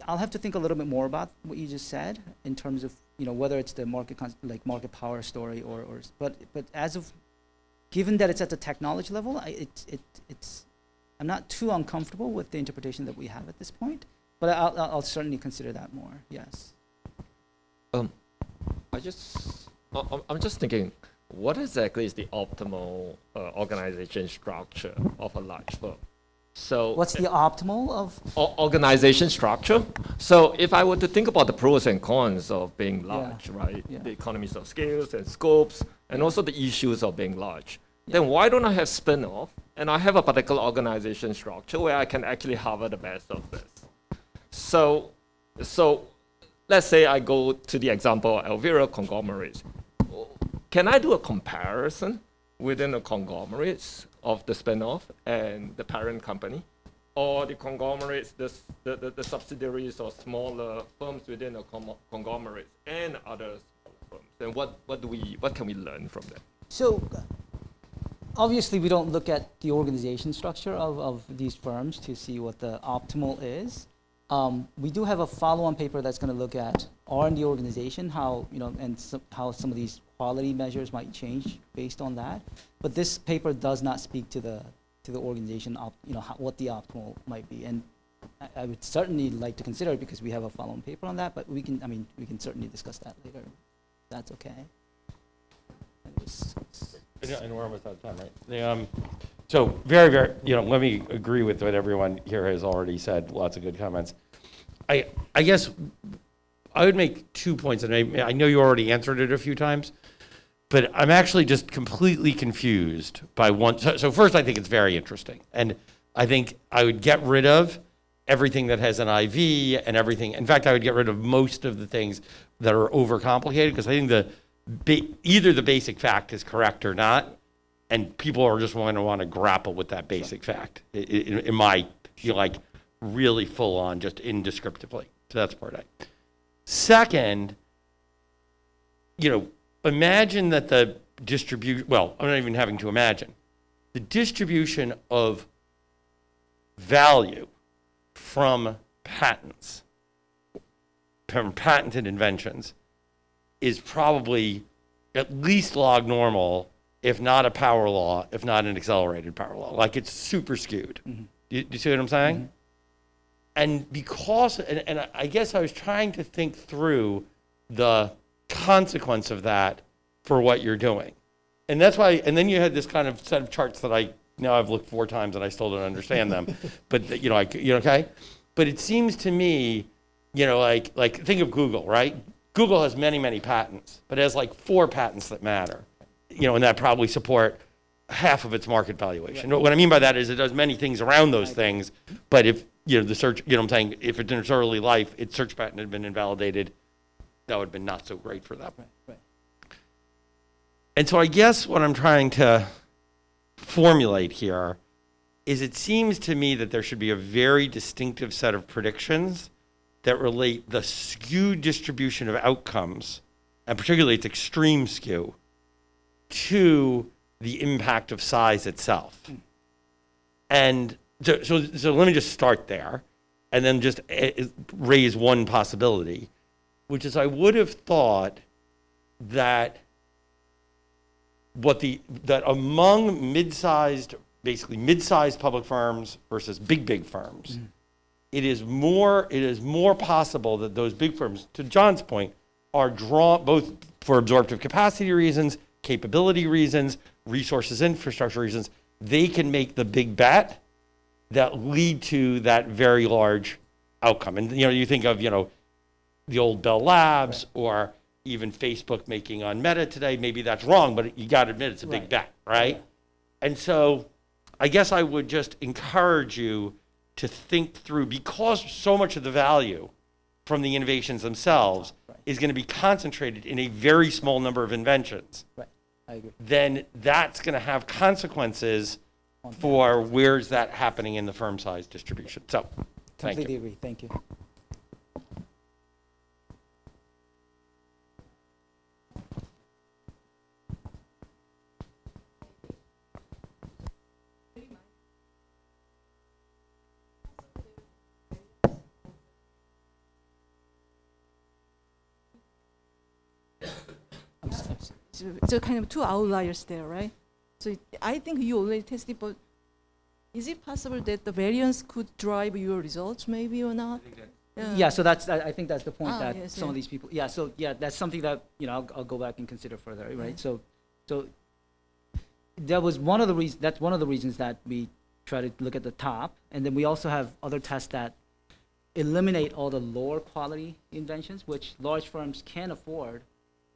I'll have to think a little bit more about what you just said in terms of, whether it's the market market power story but as of, given that it's at the technology level, I'm not too uncomfortable with the interpretation that we have at this point, but I'll certainly consider that more. Yes. I'm just thinking, what exactly is the optimal organization structure of a large firm? So what's the optimal of organization structure? So if I were to think about the pros and cons of being large, right? Yeah. The economies of scales and scopes, and also the issues of being large, then why don't I have spin-off and I have a particular organization structure where I can actually harvest the best of this? So let's say I go to the example of Elvira conglomerates. Can I do a comparison within the conglomerates of the spin-off and the parent company, or the conglomerates, the subsidiaries or smaller firms within the conglomerates and other smaller firms? And what can we learn from that? So obviously we don't look at the organization structure of these firms to see what the optimal is. We do have a follow-on paper that's going to look at R&D organization, how how some of these quality measures might change based on that. But this paper does not speak to the organization, what the optimal might be. And I would certainly like to consider it because we have a follow-on paper on that. But we can certainly discuss that later. That's okay. And we're almost out of time, right? So very, very, let me agree with what everyone here has already said. Lots of good comments. I guess I would make 2 points, and I know you already answered it a few times, but I'm actually just completely confused by one. So first, I think it's very interesting, and I think I would get rid of everything that has an IV and everything. In fact, I would get rid of most of the things that are overcomplicated, because I think either the basic fact is correct or not, and people are just going to want to grapple with that basic fact. In my, really full on, just indescriptively. So that's part A. Second, imagine that the distribution, well, I'm not even having to imagine, the distribution of value from patents, from patented inventions, is probably at least log normal, if not a power law, if not an accelerated power law. Like, it's super skewed. Mm-hmm. Do you see what I'm saying? Mm-hmm. And because, and I guess I was trying to think through the consequence of that for what you're doing. And that's why, and then you had this kind of set of charts that I've looked 4 times and I still don't understand them. But, okay? But it seems to me, like think of Google, right? Google has many, many patents, but it has 4 patents that matter, and that probably support half of its market valuation. Right. What I mean by that is it does many things around those things, but if, the search, I'm saying, if it's in its early life, its search patent had been invalidated, that would have been not so great for them. Right. And so I guess what I'm trying to formulate here is, it seems to me that there should be a very distinctive set of predictions that relate the skewed distribution of outcomes, and particularly its extreme skew, to the impact of size itself. And so let me just start there, and then just raise one possibility, which is I would have thought that that among basically mid-sized public firms versus big firms, it is more possible that those big firms, to John's point, are drawn both for absorptive capacity reasons, capability reasons, resources infrastructure reasons. They can make the big bet that lead to that very large outcome. And you think of the old Bell Labs, or even Facebook making on Meta today. Maybe that's wrong, but you got to admit it's a big bet, right? And so I guess I would just encourage you to think through, because so much of the value from the innovations themselves is going to be concentrated in a very small number of inventions. Right, I agree. Then that's going to have consequences for where's that happening in the firm size distribution. So, thank you. Completely agree. Thank you. So it's a kind of two outliers there, right? So I think you already tested, but is it possible that the variance could drive your results, maybe or not? Yeah, so I think that's the point Ah, that yes, some of yeah. these people, that's something that, I'll go back and consider further, right? So that was one of the reasons, that's one of the reasons that we try to look at the top. And then we also have other tests that eliminate all the lower quality inventions, which large firms can't afford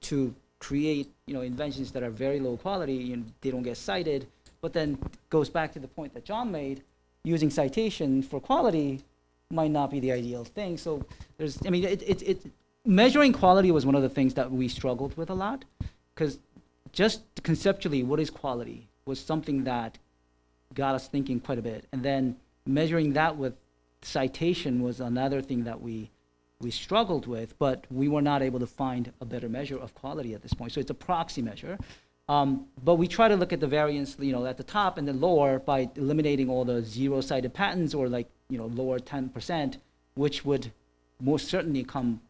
to create, inventions that are very low quality, and they don't get cited. But then goes back to the point that John made, using citation for quality might not be the ideal thing. So measuring quality was one of the things that we struggled with a lot, because just conceptually, what is quality was something that got us thinking quite a bit. And then measuring that with citation was another thing that we struggled with, but we were not able to find a better measure of quality at this point. So it's a proxy measure. But we try to look at the variance, at the top and then lower by eliminating all the zero-sided patents or lower 10%, which would most certainly come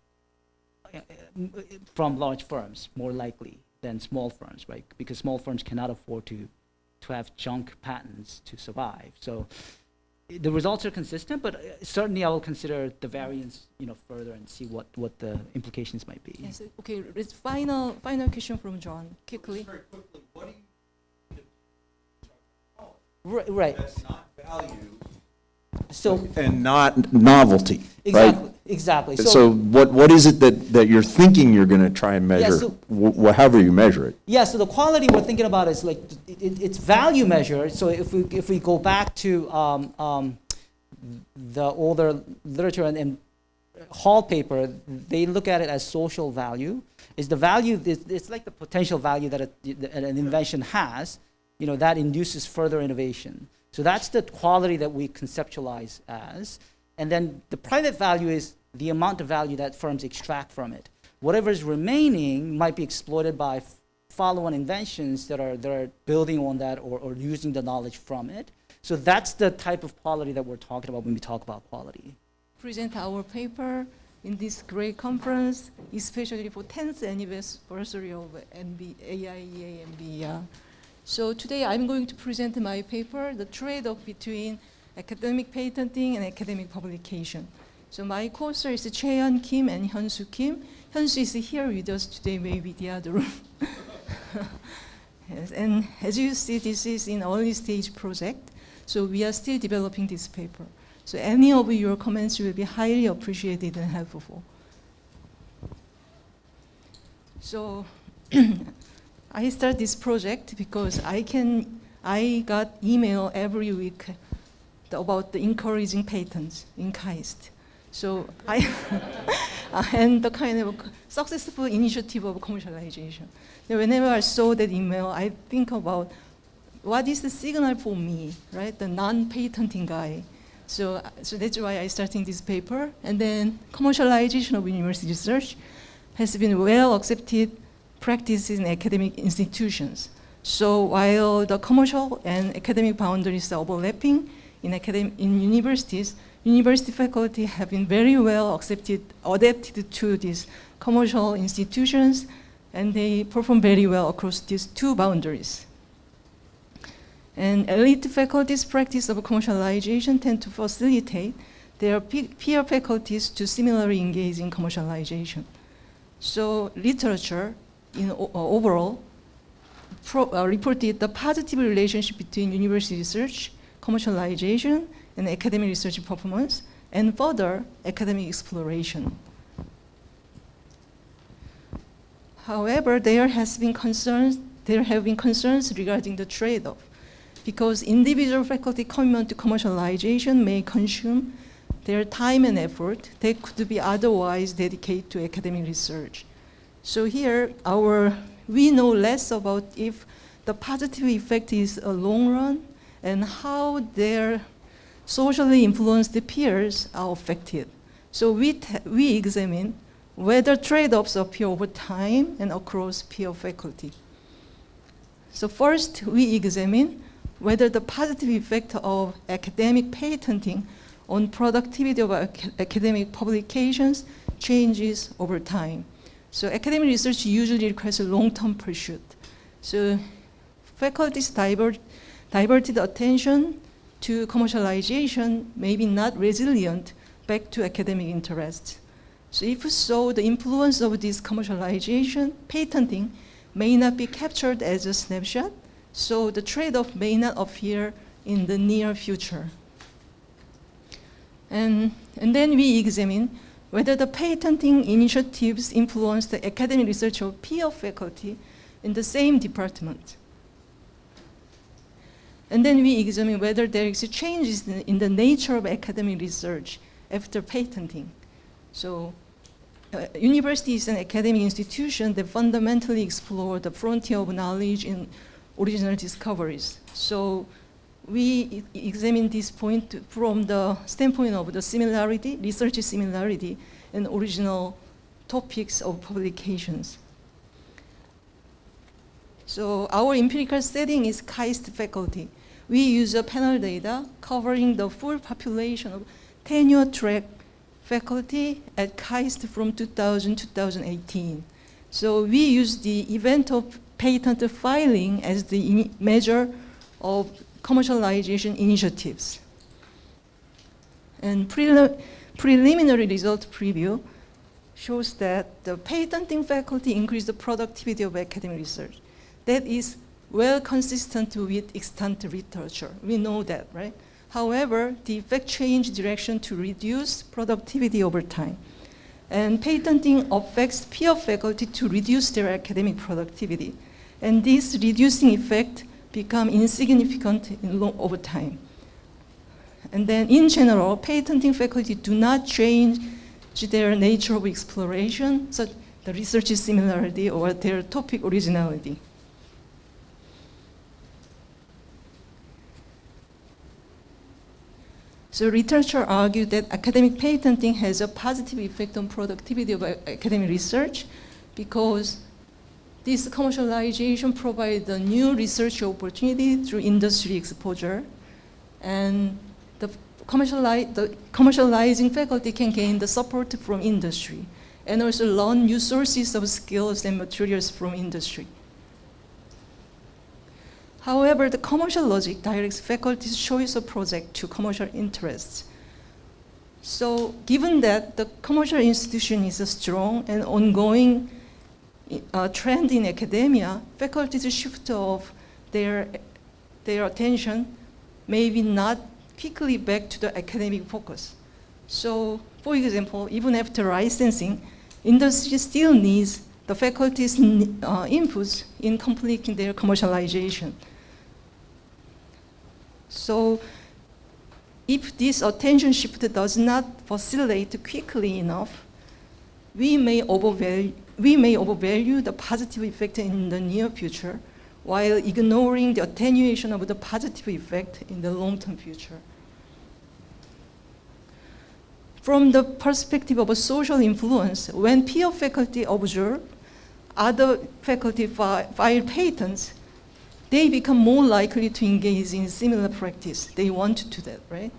from large firms, more likely than small firms, right? Because small firms cannot afford to have junk patents to survive. So the results are consistent, but certainly I will consider the variance, further and see what the implications might be. Yes, okay, it's final question from John, quickly. Very quickly, what do you Right. That's not value So and not novelty, exactly, right? exactly. So what is it that you're thinking you're going to try and measure, so- however you measure it? Yeah, so the quality we're thinking about is it's value measured. So if we go back to the older literature and Hall paper, they look at it as social value. Is the value, it's like the potential value that an invention has, that induces further innovation. So that's the quality that we conceptualize as. And then the private value is the amount of value that firms extract from it. Whatever is remaining might be exploited by follow-on inventions that are building on that or using the knowledge from it. So that's the type of quality that we're talking about when we talk about quality. Present our paper in this great conference, especially for 10th anniversary of AIEA-NBER. So today I'm going to present my paper, the trade-off between academic patenting and academic publication. So my co-author is Chaeyeon Kim and Hyun Kim. Hyun is here with us today, maybe the other room. Yes, and as you see, this is an early stage project, so we are still developing this paper. So any of your comments will be highly appreciated and helpful. So I start this project because I got email every week about the encouraging patents in KAIST. So and the kind of successful initiative of commercialization. Now, whenever I saw that email, I think about what is the signal for me, right? The non-patenting guy. So that's why I started this paper. And then commercialization of university research has been well accepted practice in academic institutions. So while the commercial and academic boundaries are overlapping in universities, university faculty have been very well adapted to these commercial institutions, and they perform very well across these two boundaries. And elite faculty's practice of commercialization tend to facilitate their peer faculties to similarly engage in commercialization. So literature in overall reported the positive relationship between university research, commercialization, and academic research performance, and further academic exploration. However, there have been concerns regarding the trade-off, because individual faculty commitment to commercialization may consume their time and effort that could be otherwise dedicated to academic research. So here, we know less about if the positive effect is a long run and how their socially influenced peers are affected. So we examine whether trade-offs appear over time and across peer faculty. So first, we examine whether the positive effect of academic patenting on productivity of academic publications changes over time. So academic research usually requires a long-term pursuit. So faculties diverted attention to commercialization, maybe not resilient back to academic interests. So if so, the influence of this commercialization, patenting, may not be captured as a snapshot, so the trade-off may not appear in the near future. And then we examine whether the patenting initiatives influence the academic research of peer faculty in the same department. And then we examine whether there is changes in the nature of academic research after patenting. So universities and academic institutions that fundamentally explore the frontier of knowledge and original discoveries. So we examine this point from the standpoint of the similarity, research similarity, and original topics of publications. So our empirical setting is KAIST faculty. We use a panel data covering the full population of tenure track faculty at KAIST from 2000 to 2018. So we use the event of patent filing as the measure of commercialization initiatives. And preliminary result preview shows that the patenting faculty increased the productivity of academic research. That is well consistent with extant literature. We know that, right? However, the effect changed direction to reduce productivity over time. And patenting affects peer faculty to reduce their academic productivity. And this reducing effect become insignificant over time. And then in general, patenting faculty do not change their nature of exploration, such the research similarity or their topic originality. So literature argued that academic patenting has a positive effect on productivity of academic research because this commercialization provides a new research opportunity through industry exposure, and the commercializing faculty can gain the support from industry and also learn new sources of skills and materials from industry. However, the commercial logic directs faculty's choice of project to commercial interests. So given that the commercial institution is a strong and ongoing trend in academia, faculty's shift of their attention maybe not quickly back to the academic focus. So for example, even after licensing, industry still needs the faculty's inputs in completing their commercialization. So if this attention shift does not facilitate quickly enough, we may overvalue the positive effect in the near future while ignoring the attenuation of the positive effect in the long-term future. From the perspective of a social influence, when peer faculty observe other faculty file patents, they become more likely to engage in similar practice. They want to do that, right?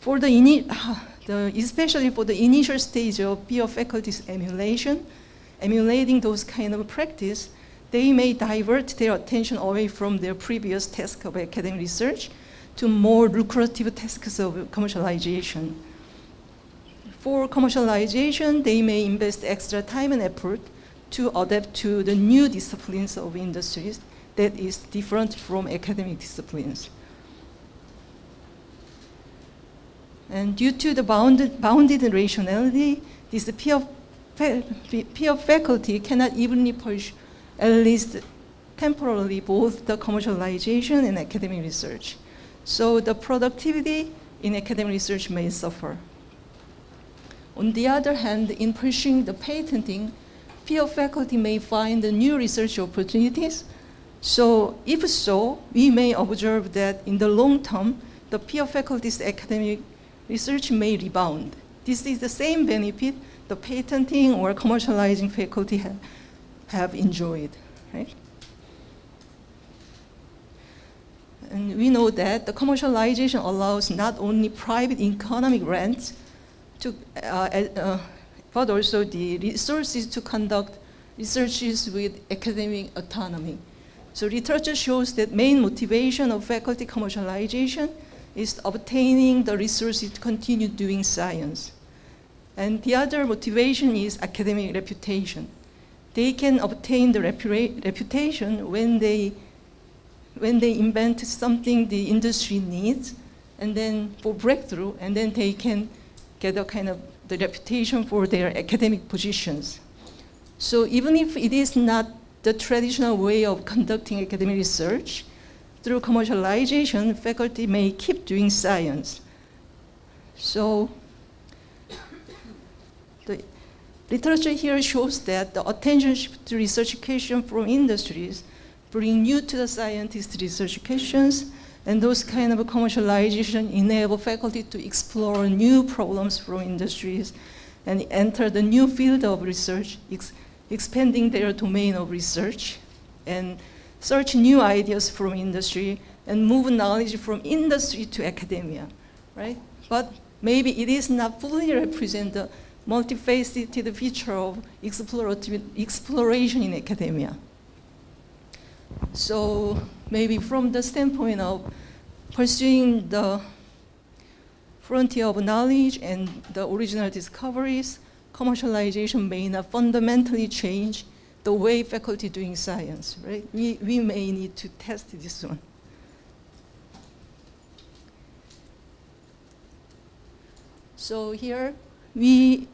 For especially for the initial stage of peer faculty's emulating those kind of practice, they may divert their attention away from their previous task of academic research to more lucrative tasks of commercialization. For commercialization, they may invest extra time and effort to adapt to the new disciplines of industries that is different from academic disciplines. And due to the bounded rationality, this peer faculty cannot evenly push, at least temporarily, both the commercialization and academic research. So the productivity in academic research may suffer. On the other hand, in pursuing the patenting, peer faculty may find new research opportunities. So if so, we may observe that in the long term, the peer faculty's academic research may rebound. This is the same benefit the patenting or commercializing faculty have enjoyed, right? And we know that the commercialization allows not only private economic rents to but also the resources to conduct researches with academic autonomy. So literature shows that main motivation of faculty commercialization is obtaining the resources to continue doing science. And the other motivation is academic reputation. They can obtain the reputation when they invent something the industry needs, and then for breakthrough, and then they can get a kind of the reputation for their academic positions. So even if it is not the traditional way of conducting academic research, through commercialization, faculty may keep doing science. So the literature here shows that the attention shift to research questions from industries bring new to the scientist research questions, and those kind of commercialization enable faculty to explore new problems from industries and enter the new field of research, expanding their domain of research, and search new ideas from industry, and move knowledge from industry to academia, right? But maybe it is not fully represent the multifaceted feature of exploration in academia. So maybe from the standpoint of pursuing the frontier of knowledge and the original discoveries, commercialization may not fundamentally change the way faculty doing science, right? We may need to test this one. So here we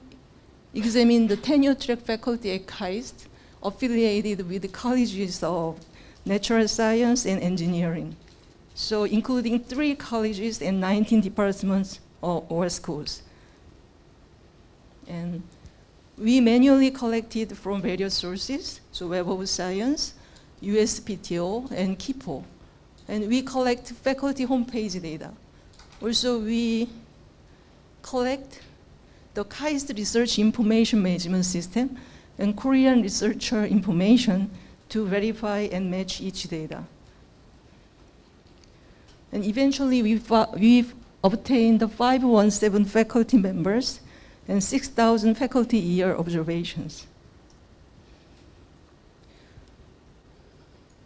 examine the tenure-track faculty at KAIST affiliated with the colleges of natural science and engineering. So including 3 colleges and 19 departments or schools. And we manually collected from various sources, so Web of Science, USPTO, and KIPO. And we collect faculty homepage data. Also, we collect the KAIST Research Information Management System and Korean researcher information to verify and match each data. And eventually, we've obtained the 517 faculty members and 6,000 faculty year observations.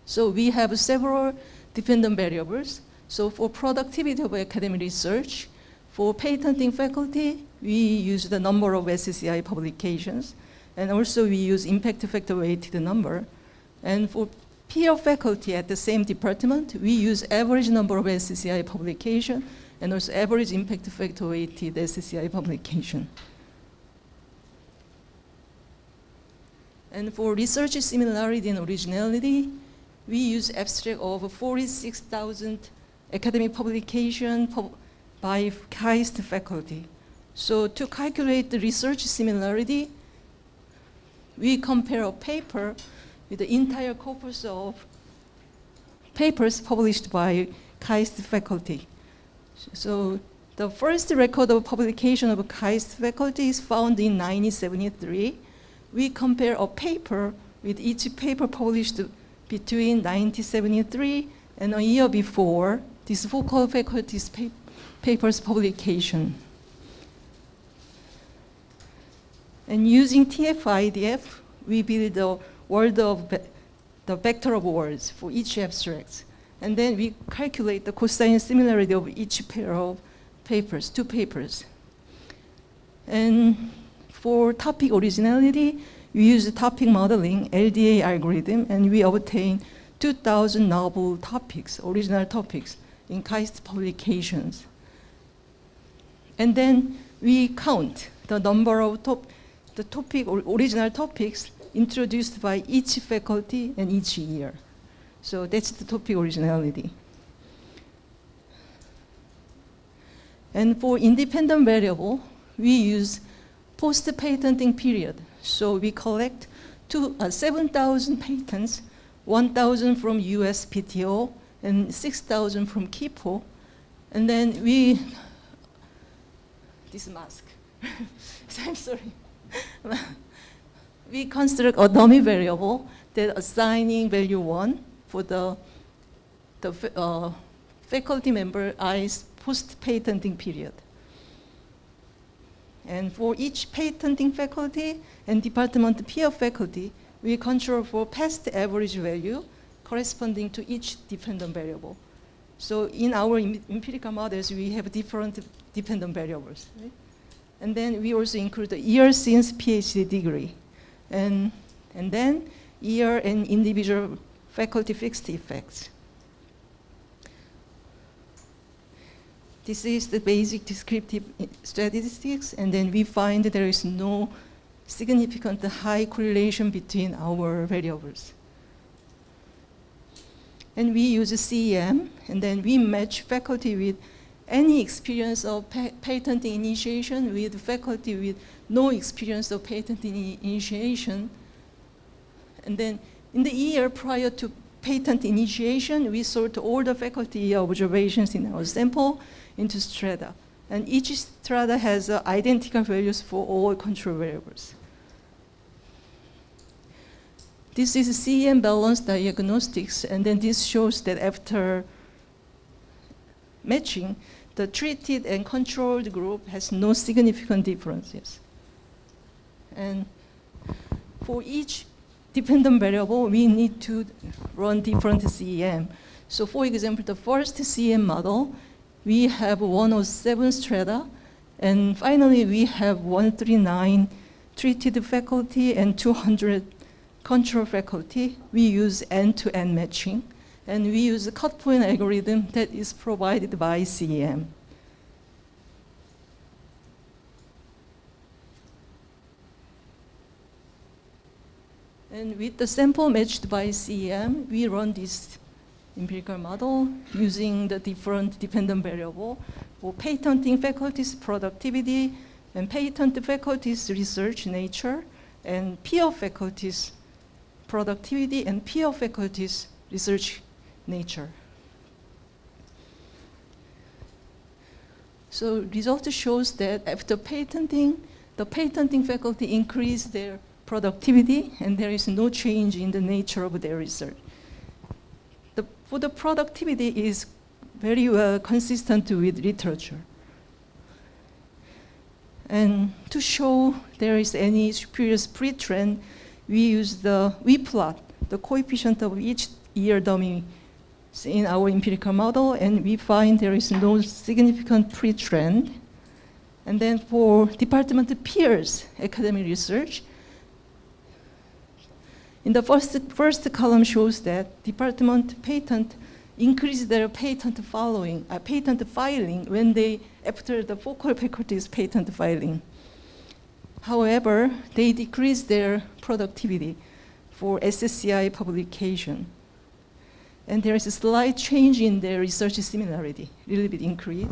So we have several dependent variables. So for productivity of academic research, for patenting faculty, we use the number of SCI publications, and also we use impact factor weighted number. And for peer faculty at the same department, we use average number of SCI publication and also average impact factor weighted SCI publication. And for research similarity and originality, we use abstract of 46,000 academic publications by KAIST faculty. So to calculate the research similarity, we compare a paper with the entire corpus of papers published by KAIST faculty. So the first record of publication of KAIST faculty is found in 1973. We compare a paper with each paper published between 1973 and a year before this focal faculty's paper's publication. And using TF-IDF, we build the word of the vector of words for each abstract. And then we calculate the cosine similarity of each pair of papers, 2 papers. And for topic originality, we use topic modeling, LDA algorithm, and we obtain 2,000 novel topics, original topics, in KAIST publications. And then we count the number of original topics introduced by each faculty and each year. So that's the topic originality. And for independent variable, we use post-patenting period. So we collect 7,000 patents, 1,000 from USPTO and 6,000 from KIPO. And then this mask, I'm sorry. We construct a dummy variable that assigning value 1 for the faculty member I's post-patenting period. And for each patenting faculty and department peer faculty, we control for past average value corresponding to each dependent variable. So in our empirical models, we have different dependent variables. Right? And then we also include the year since PhD degree. And then year and individual faculty fixed effects. This is the basic descriptive statistics, and then we find that there is no significant high correlation between our variables. And we use CEM, and then we match faculty with any experience of patent initiation with faculty with no experience of patent initiation. And then in the year prior to patent initiation, we sort all the faculty observations in our sample into strata. And each strata has identical values for all control variables. This is CEM balance diagnostics, and then this shows that after matching, the treated and controlled group has no significant differences. And for each dependent variable, we need to run different CEM. So for example, the first CEM model, we have 107 strata, and finally we have 139 treated faculty and 200 control faculty. We use end-to-end matching, and we use a cut point algorithm that is provided by CEM. And with the sample matched by CEM, we run this empirical model using the different dependent variable for patenting faculty's productivity and patent faculty's research nature and peer faculty's productivity and peer faculty's research nature. So result shows that after patenting, the patenting faculty increase their productivity and there is no change in the nature of their research. For the productivity is very well consistent with literature. And to show there is any superior spread trend, we plot the coefficient of each year dummy in our empirical model, and we find there is no significant pre-trend. And then for department peers academic research, in the first column shows that department patent increase their patent filing when they, after the focal faculty's patent filing. However, they decrease their productivity for SSCI publication. And there is a slight change in their research similarity, a little bit increase.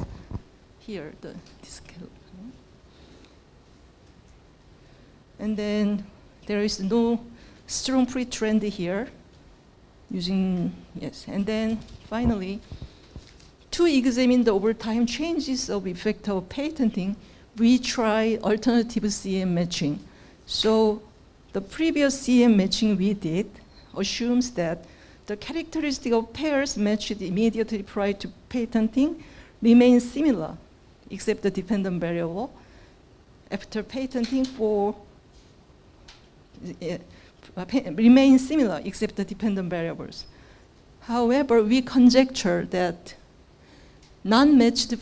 Here, this scale. And then there is no strong pre-trend here using, yes. And then finally, to examine the overtime changes of effect of patenting, we try alternative CM matching. So the previous CM matching we did assumes that the characteristic of pairs matched immediately prior to patenting remains similar, except the dependent variable. After patenting remains similar except the dependent variables. However, we conjecture that non-matched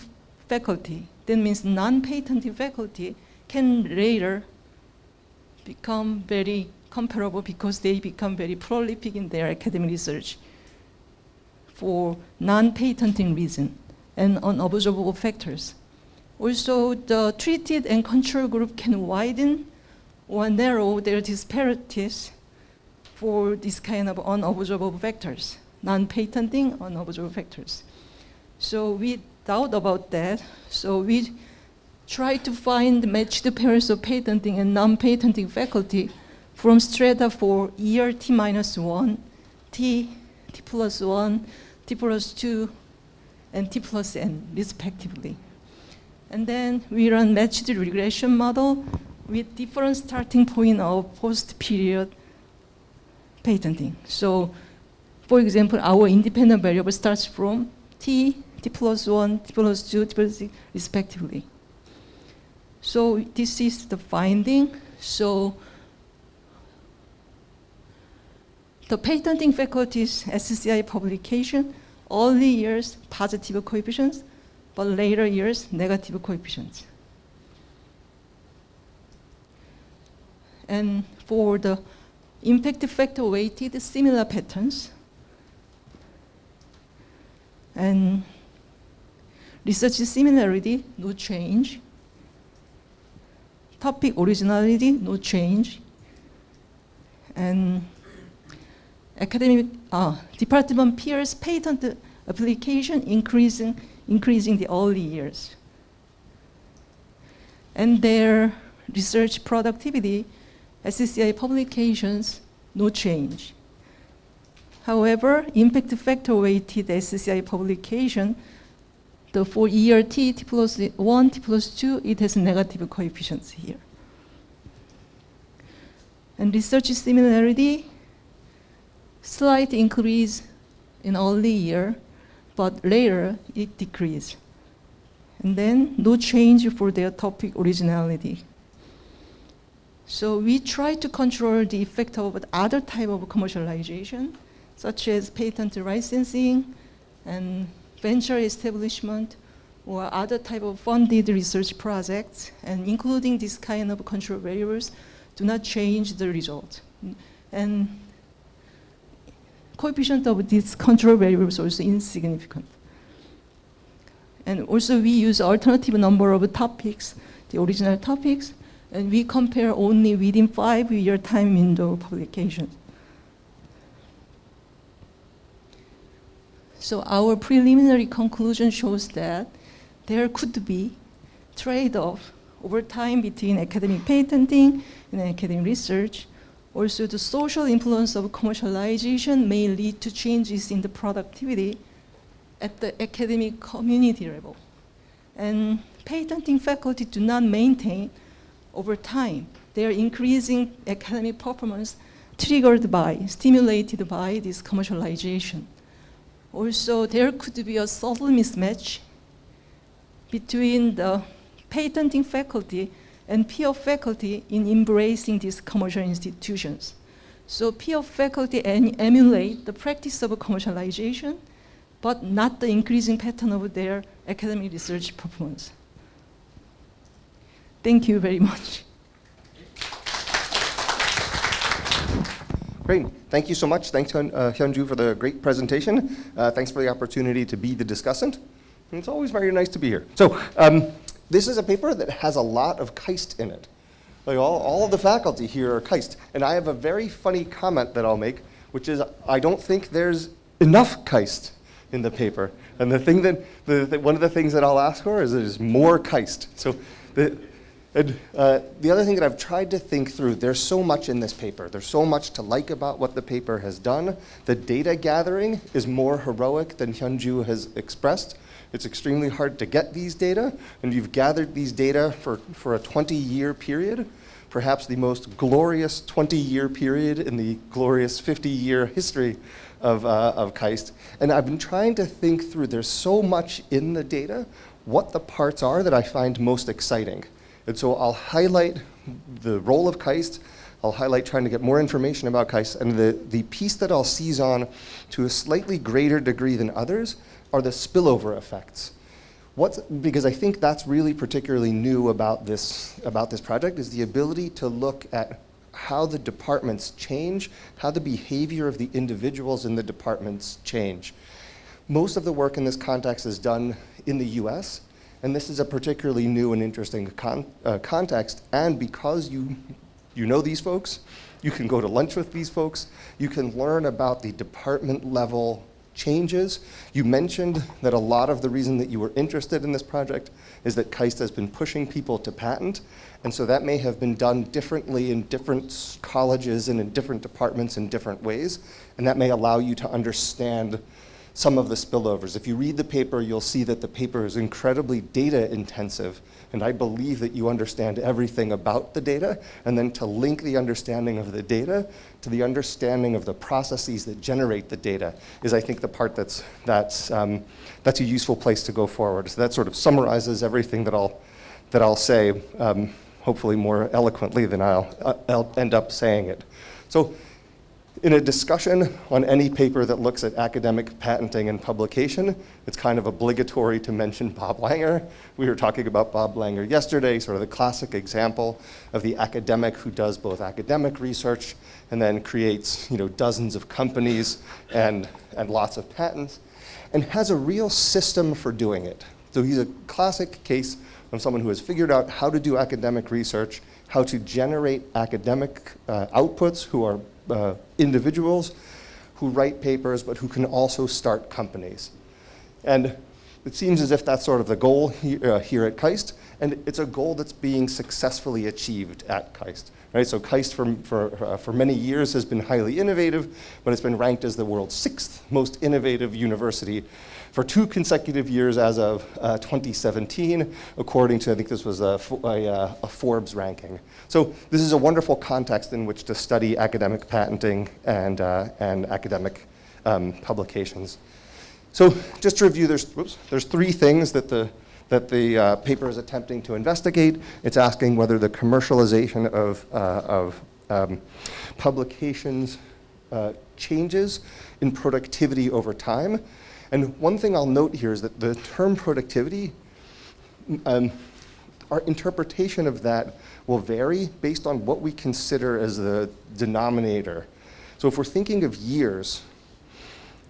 faculty, that means non-patented faculty, can later become very comparable because they become very prolific in their academic research for non-patenting reason and unobservable factors. Also, the treated and control group can widen or narrow their disparities for this kind of unobservable factors, non-patenting unobservable factors. So we doubt about that. So we try to find matched pairs of patenting and non-patenting faculty from strata for year T-1, T plus 1, T plus 2, and T plus N, respectively. And then we run matched regression model with different starting point of post-period patenting. So, for example, our independent variable starts from T, T plus 1, T plus 2, T plus 6, respectively. So this is the finding. So the patenting faculty's SCI publication early years positive coefficients, but later years negative coefficients. And for the impact factor weighted similar patterns, and research similarity, no change. Topic originality, no change. And academic department peers patent application increasing the early years. And their research productivity, SCI publications, no change. However, impact factor weighted SCI publication, for year T plus 1, T plus 2, it has negative coefficients here. And research similarity, slight increase in early year, but later it decreased. And then no change for their topic originality. So we try to control the effect of other type of commercialization, such as patent licensing and venture establishment, or other type of funded research projects, and including this kind of control variables do not change the result. And coefficient of these control variables is also insignificant. And also we use alternative number of topics, the original topics, and we compare only within 5-year time window publications. So our preliminary conclusion shows that there could be trade-off over time between academic patenting and academic research. Also, the social influence of commercialization may lead to changes in the productivity at the academic community level. And patenting faculty do not maintain over time their increasing academic performance stimulated by this commercialization. Also, there could be a subtle mismatch between the patenting faculty and peer faculty in embracing these commercial institutions. So peer faculty emulate the practice of commercialization, but not the increasing pattern of their academic research performance. Thank you very much. Great. Thank you so much. Thanks, Hyun-Ju, for the great presentation. Thanks for the opportunity to be the discussant. And it's always very nice to be here. So this is a paper that has a lot of KAIST in it. Like all of the faculty here are KAIST. And I have a very funny comment that I'll make, which is I don't think there's enough KAIST in the paper. And the thing that, one of the things that I'll ask for is more KAIST. So the other thing that I've tried to think through, there's so much in this paper. There's so much to like about what the paper has done. The data gathering is more heroic than Hyun-Ju has expressed. It's extremely hard to get these data, and you've gathered these data for a 20-year period, perhaps the most glorious 20-year period in the glorious 50-year history of KAIST. And I've been trying to think through, there's so much in the data, what the parts are that I find most exciting. And so I'll highlight the role of KAIST, I'll highlight trying to get more information about KAIST, and the piece that I'll seize on to a slightly greater degree than others are the spillover effects. Because I think that's really particularly new about this project, is the ability to look at how the departments change, how the behavior of the individuals in the departments change. Most of the work in this context is done in the US, and this is a particularly new and interesting context, and because you know these folks, you can go to lunch with these folks, you can learn about the department level changes. You mentioned that a lot of the reason that you were interested in this project is that KAIST has been pushing people to patent, and so that may have been done differently in different colleges and in different departments in different ways, and that may allow you to understand some of the spillovers. If you read the paper, you'll see that the paper is incredibly data intensive, and I believe that you understand everything about the data, and then to link the understanding of the data to the understanding of the processes that generate the data is, I think, the part that's a useful place to go forward. So that sort of summarizes everything that that I'll say, hopefully more eloquently than I'll end up saying it. So in a discussion on any paper that looks at academic patenting and publication, it's kind of obligatory to mention Bob Langer. We were talking about Bob Langer yesterday, sort of the classic example of the academic who does both academic research and then creates, dozens of companies and lots of patents, and has a real system for doing it. So he's a classic case of someone who has figured out how to do academic research, how to generate academic outputs, who are individuals who write papers, but who can also start companies. And it seems as if that's sort of the goal here at KAIST, and it's a goal that's being successfully achieved at KAIST. Right? So KAIST for many years has been highly innovative, but it's been ranked as the world's 6th most innovative university for 2 consecutive years as of 2017, according to, I think this was a Forbes ranking. So this is a wonderful context in which to study academic patenting and academic publications. So just to review, there's 3 things that the paper is attempting to investigate. It's asking whether the commercialization of publications changes in productivity over time. And one thing I'll note here is that the term productivity, our interpretation of that will vary based on what we consider as the denominator. So if we're thinking of years,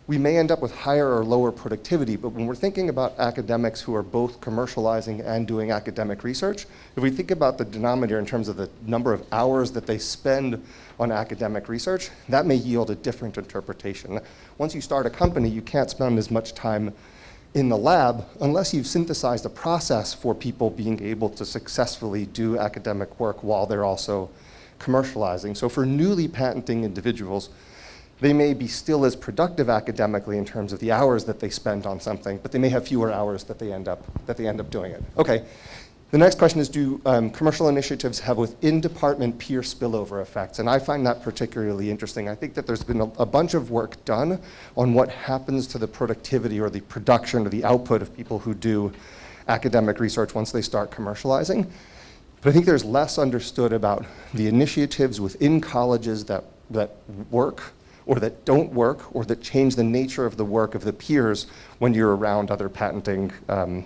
we may end up with higher or lower productivity, but when we're thinking about academics who are both commercializing and doing academic research, if we think about the denominator in terms of the number of hours that they spend on academic research, that may yield a different interpretation. Once you start a company, you can't spend as much time in the lab unless you've synthesized a process for people being able to successfully do academic work while they're also commercializing. So for newly patenting individuals, they may be still as productive academically in terms of the hours that they spend on something, but they may have fewer hours that they end up doing it. Okay. The next question is, do commercial initiatives have within-department peer spillover effects? And I find that particularly interesting. I think that there's been a bunch of work done on what happens to the productivity or the production or the output of people who do academic research once they start commercializing. But I think there's less understood about the initiatives within colleges that work or that don't work, or that change the nature of the work of the peers when you're around other patenting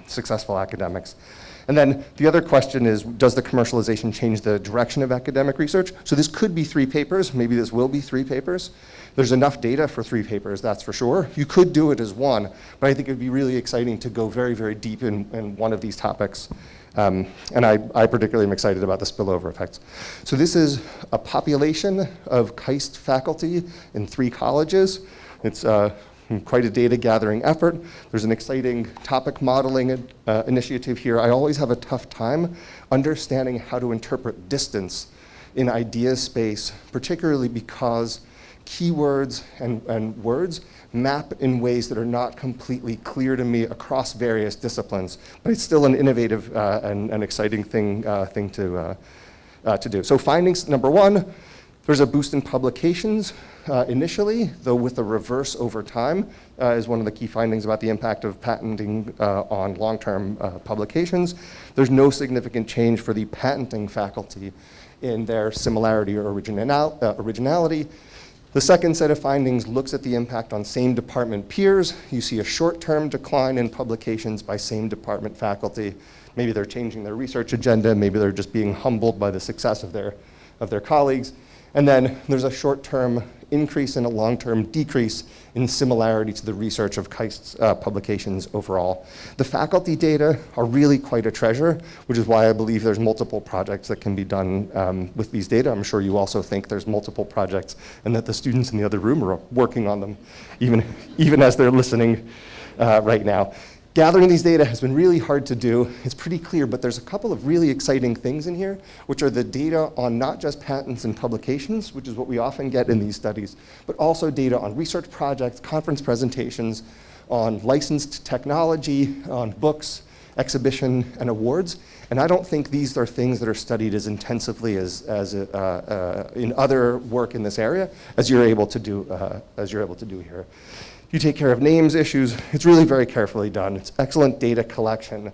successful academics. And then the other question is, does the commercialization change the direction of academic research? So this could be 3 papers, maybe this will be 3 papers. There's enough data for 3 papers, that's for sure. You could do it as 1, but I think it'd be really exciting to go very, very deep in one of these topics. And I particularly am excited about the spillover effects. So this is a population of KAIST faculty in 3 colleges. It's quite a data gathering effort. There's an exciting topic modeling initiative here. I always have a tough time understanding how to interpret distance in idea space, particularly because keywords and words map in ways that are not completely clear to me across various disciplines, but it's still an innovative and exciting thing to do. So findings, number 1, there's a boost in publications initially, though with a reverse over time is one of the key findings about the impact of patenting on long-term publications. There's no significant change for the patenting faculty in their similarity or originality. The second set of findings looks at the impact on same department peers. You see a short-term decline in publications by same department faculty. Maybe they're changing their research agenda, maybe they're just being humbled by the success of their colleagues. And then there's a short-term increase and a long-term decrease in similarity to the research of KAIST's publications overall. The faculty data are really quite a treasure, which is why I believe there's multiple projects that can be done with these data. I'm sure you also think there's multiple projects and that the students in the other room are working on them, even as they're listening right now. Gathering these data has been really hard to do. It's pretty clear, but there's a couple of really exciting things in here, which are the data on not just patents and publications, which is what we often get in these studies, but also data on research projects, conference presentations, on licensed technology, on books, exhibition, and awards. And I don't think these are things that are studied as intensively as in other work in this area as you're able to do here. You take care of names issues. It's really very carefully done. It's excellent data collection.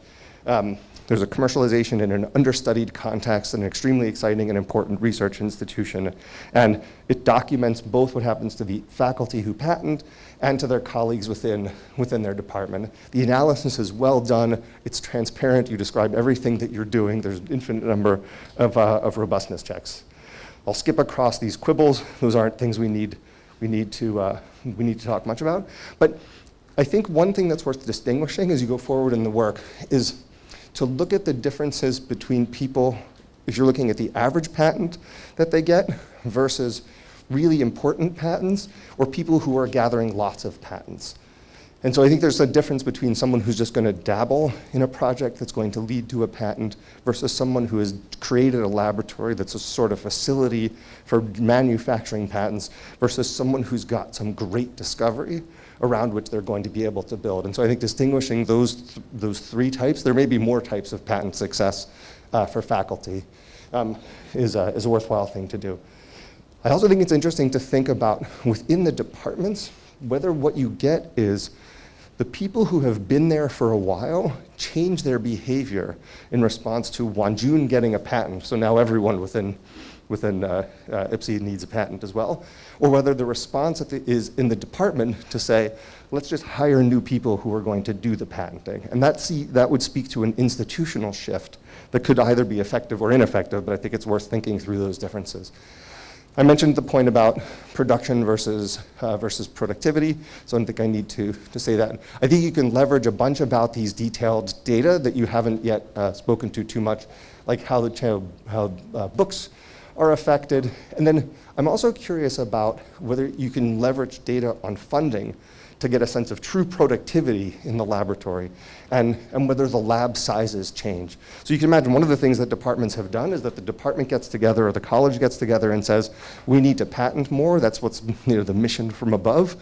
there's a commercialization in an understudied context, an extremely exciting and important research institution. And it documents both what happens to the faculty who patent and to their colleagues within their department. The analysis is well done, it's transparent, you describe everything that you're doing, there's an infinite number of robustness checks. I'll skip across these quibbles, those aren't things we need to talk much about. But I think one thing that's worth distinguishing as you go forward in the work is to look at the differences between people, if you're looking at the average patent that they get versus really important patents, or people who are gathering lots of patents. And so I think there's a difference between someone who's just going to dabble in a project that's going to lead to a patent versus someone who has created a laboratory that's a sort of facility for manufacturing patents versus someone who's got some great discovery around which they're going to be able to build. And so I think distinguishing those three types, there may be more types of patent success for faculty, is a worthwhile thing to do. I also think it's interesting to think about within the departments, whether what you get is the people who have been there for a while change their behavior in response to Wanjun getting a patent. So now everyone within IPSI needs a patent as well. Or whether the response is in the department to say, let's just hire new people who are going to do the patenting. And that would speak to an institutional shift that could either be effective or ineffective, but I think it's worth thinking through those differences. I mentioned the point about production versus productivity, so I don't think I need to say that. I think you can leverage a bunch about these detailed data that you haven't yet spoken to too much, like how books are affected. And then I'm also curious about whether you can leverage data on funding to get a sense of true productivity in the laboratory and whether the lab sizes change. So you can imagine one of the things that departments have done is that the department gets together or the college gets together and says, we need to patent more. That's what's the mission from above.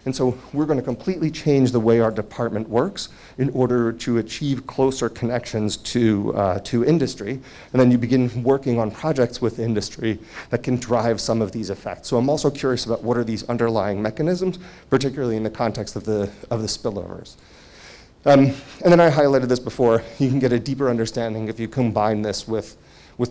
And so we're going to completely change the way our department works in order to achieve closer connections to industry. And then you begin working on projects with industry that can drive some of these effects. So I'm also curious about what are these underlying mechanisms, particularly in the context of the spillovers. And then I highlighted this before. You can get a deeper understanding if you combine this with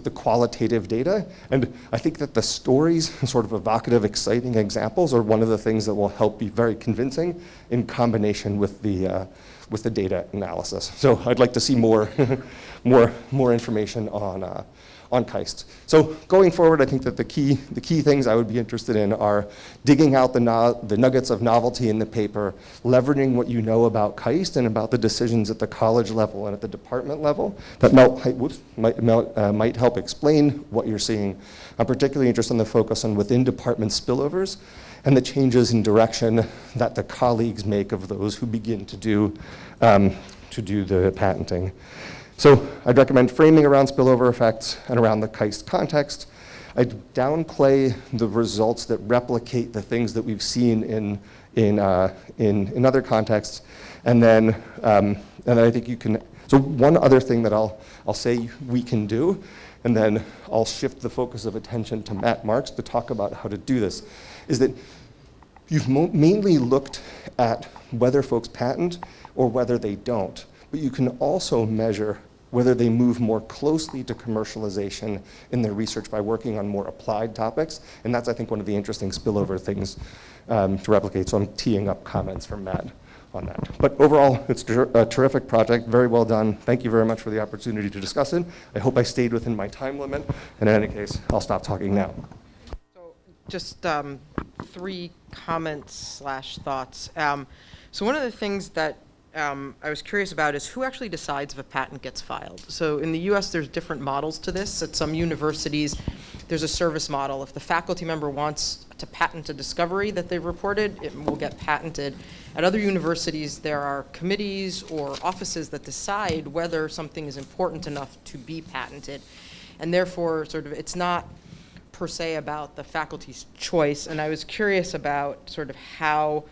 the qualitative data. And I think that the stories, sort of evocative, exciting examples, are one of the things that will help be very convincing in combination with the data analysis. So I'd like to see more, more information on KAIST. So going forward, I think that the key things I would be interested in are digging out the nuggets of novelty in the paper, leveraging what you know about KAIST and about the decisions at the college level and at the department level that might help explain what you're seeing. I'm particularly interested in the focus on within department spillovers and the changes in direction that the colleagues make of those who begin to do the patenting. So I'd recommend framing around spillover effects and around the KAIST context. I'd downplay the results that replicate the things that we've seen in other contexts. And then I think you can, so one other thing that I'll say we can do, and then I'll shift the focus of attention to Matt Marks to talk about how to do this, is that you've mainly looked at whether folks patent or whether they don't. But you can also measure whether they move more closely to commercialization in their research by working on more applied topics. And that's, I think, one of the interesting spillover things to replicate. So I'm teeing up comments from Matt on that. But overall, it's a terrific project, very well done. Thank you very much for the opportunity to discuss it. I hope I stayed within my time limit. And in any case, I'll stop talking now. So just 3 comments / thoughts. So one of the things that I was curious about is who actually decides if a patent gets filed. So in the US, there's different models to this. At some universities, there's a service model. If the faculty member wants to patent a discovery that they've reported, it will get patented. At other universities, there are committees or offices that decide whether something is important enough to be patented. And therefore, sort of, it's not per se about the faculty's choice. And I was curious about sort of how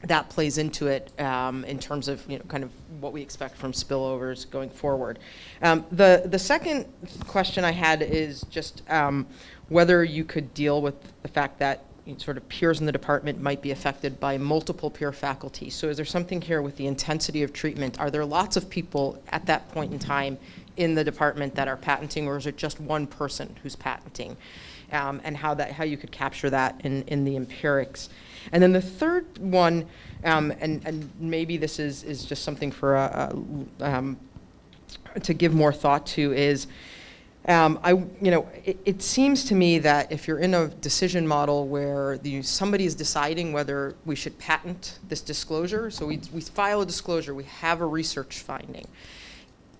that plays into it in terms of kind of what we expect from spillovers going forward. The second question I had is just whether you could deal with the fact that sort of peers in the department might be affected by multiple peer faculty. So is there something here with the intensity of treatment? Are there lots of people at that point in time in the department that are patenting, or is it just one person who's patenting? And how you could capture that in the empirics. And then the third one, and maybe this is just something for to give more thought to, is it seems to me that if you're in a decision model where somebody is deciding whether we should patent this disclosure, so we file a disclosure, we have a research finding.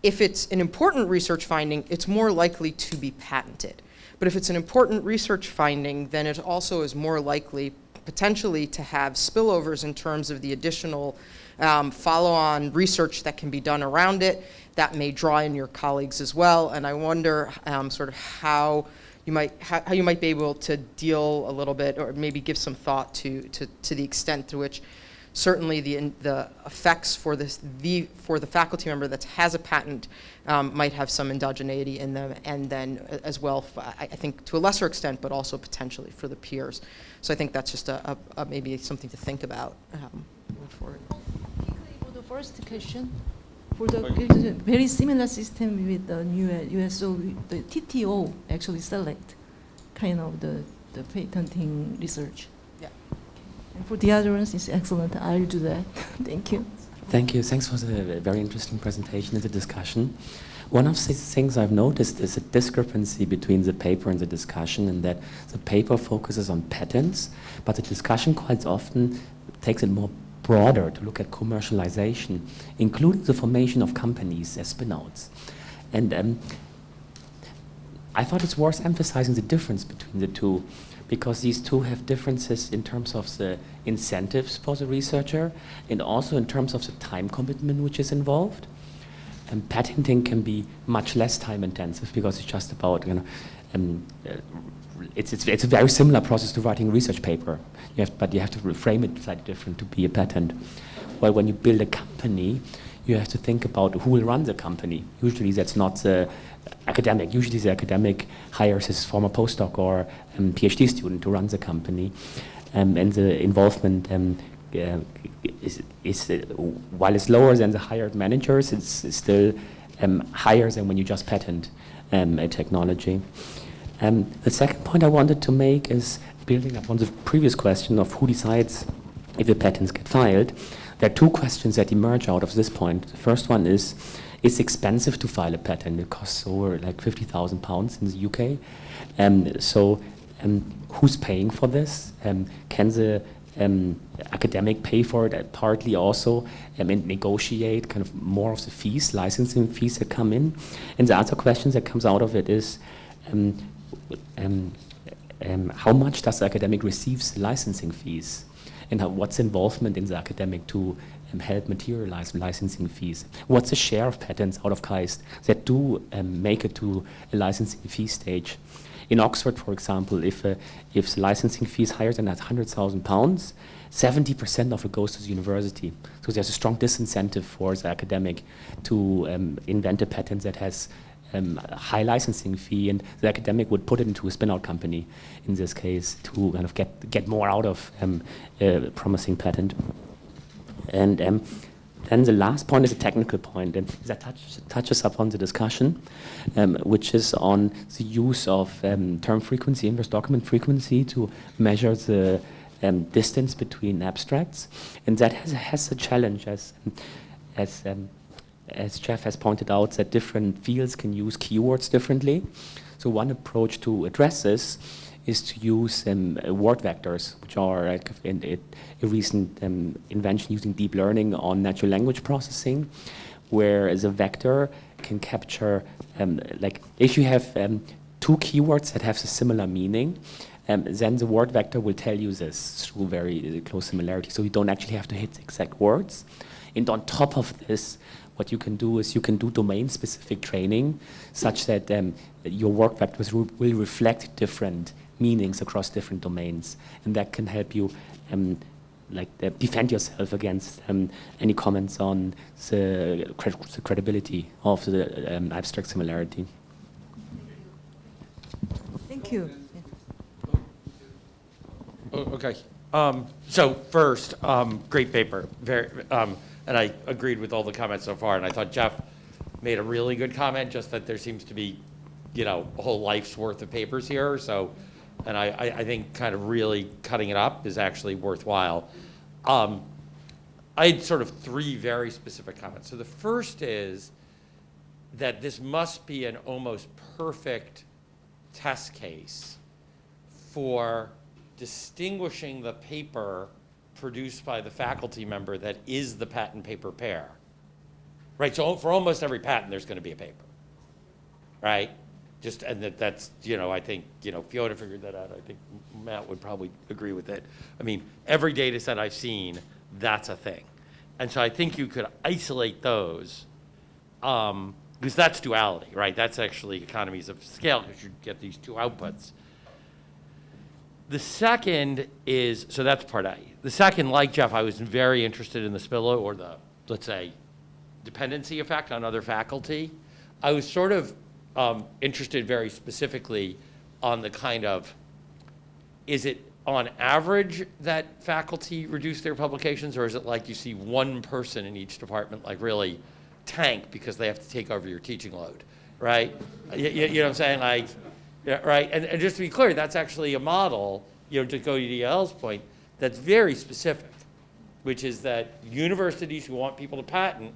If it's an important research finding, it's more likely to be patented. But if it's an important research finding, then it also is more likely potentially to have spillovers in terms of the additional follow-on research that can be done around it. That may draw in your colleagues as well. And I wonder sort of how you might be able to deal a little bit, or maybe give some thought to the extent to which certainly the effects for for the faculty member that has a patent might have some endogeneity in them, and then as well, I think to a lesser extent, but also potentially for the peers. So I think that's just maybe something to think about moving forward. For the first question, for the very similar system with the new USO, the TTO actually select kind of the patenting research. Yeah. And for the other ones, it's excellent. I'll do that. Thank you. Thank you. Thanks for the very interesting presentation and the discussion. One of the things I've noticed is a discrepancy between the paper and the discussion, in that the paper focuses on patents, but the discussion quite often takes it more broader to look at commercialization, including the formation of companies as spin-outs. And I thought it's worth emphasizing the difference between the two, because these two have differences in terms of the incentives for the researcher and also in terms of the time commitment which is involved. And patenting can be much less time intensive because it's just about, it's a very similar process to writing a research paper, but you have to reframe it slightly different to be a patent. Well, when you build a company, you have to think about who will run the company. Usually that's not the academic. Usually the academic hires his former postdoc or PhD student to run the company. And the involvement is while it's lower than the hired managers, it's still higher than when you just patent a technology. The second point I wanted to make is building up on the previous question of who decides if the patents get filed. There are two questions that emerge out of this point. The first one is, it's expensive to file a patent. It costs over like £50,000 in the UK. So who's paying for this? Can the academic pay for it partly also and negotiate kind of more of the fees, licensing fees that come in? And the other question that comes out of it is, how much does the academic receive licensing fees? And what's involvement in the academic to help materialize licensing fees? What's the share of patents out of KAIST that do make it to a licensing fee stage? In Oxford, for example, if the licensing fee is higher than £100,000, 70% of it goes to the university. So there's a strong disincentive for the academic to invent a patent that has a high licensing fee, and the academic would put it into a spin-out company, in this case, to kind of get more out of a promising patent. And then the last point is a technical point, and that touches upon the discussion, which is on the use of term frequency, inverse document frequency, to measure the distance between abstracts. And that has a challenge, as Jeff has pointed out, that different fields can use keywords differently. So one approach to address this is to use word vectors, which are a recent invention using deep learning on natural language processing, where the vector can capture, if you have two keywords that have a similar meaning, then the word vector will tell you this through very close similarity. So you don't actually have to hit the exact words. And on top of this, what you can do is you can do domain-specific training, such that your work vectors will reflect different meanings across different domains, and that can help you defend yourself against any comments on the credibility of the abstract similarity. Thank you. Okay. So first, great paper. Very, and I agreed with all the comments so far. And I thought Jeff made a really good comment, just that there seems to be, you know, a whole life's worth of papers here. So, and I think kind of really cutting it up is actually worthwhile. I had sort of three very specific comments. So the first is that this must be an almost perfect test case for distinguishing the paper produced by the faculty member that is the patent paper pair. Right, so for almost every patent, there's going to be a paper, right? Just, and that's, you know, I think, you know, Fiona figured that out. I think Matt would probably agree with it. I mean, every data set I've seen, that's a thing. And so I think you could isolate those, because that's duality, right? That's actually economies of scale, because you get these two outputs. The second is, so that's part A. The second, like Jeff, I was very interested in the spillover, or the, let's say, dependency effect on other faculty. I was sort of interested very specifically on the kind of, is it on average that faculty reduce their publications, or is it like you see one person in each department like really tank because they have to take over your teaching load, right? You know what I'm saying? Like, yeah, right, and just to be clear, that's actually a model, you know, to go to DL's point, that's very specific, which is that universities who want people to patent,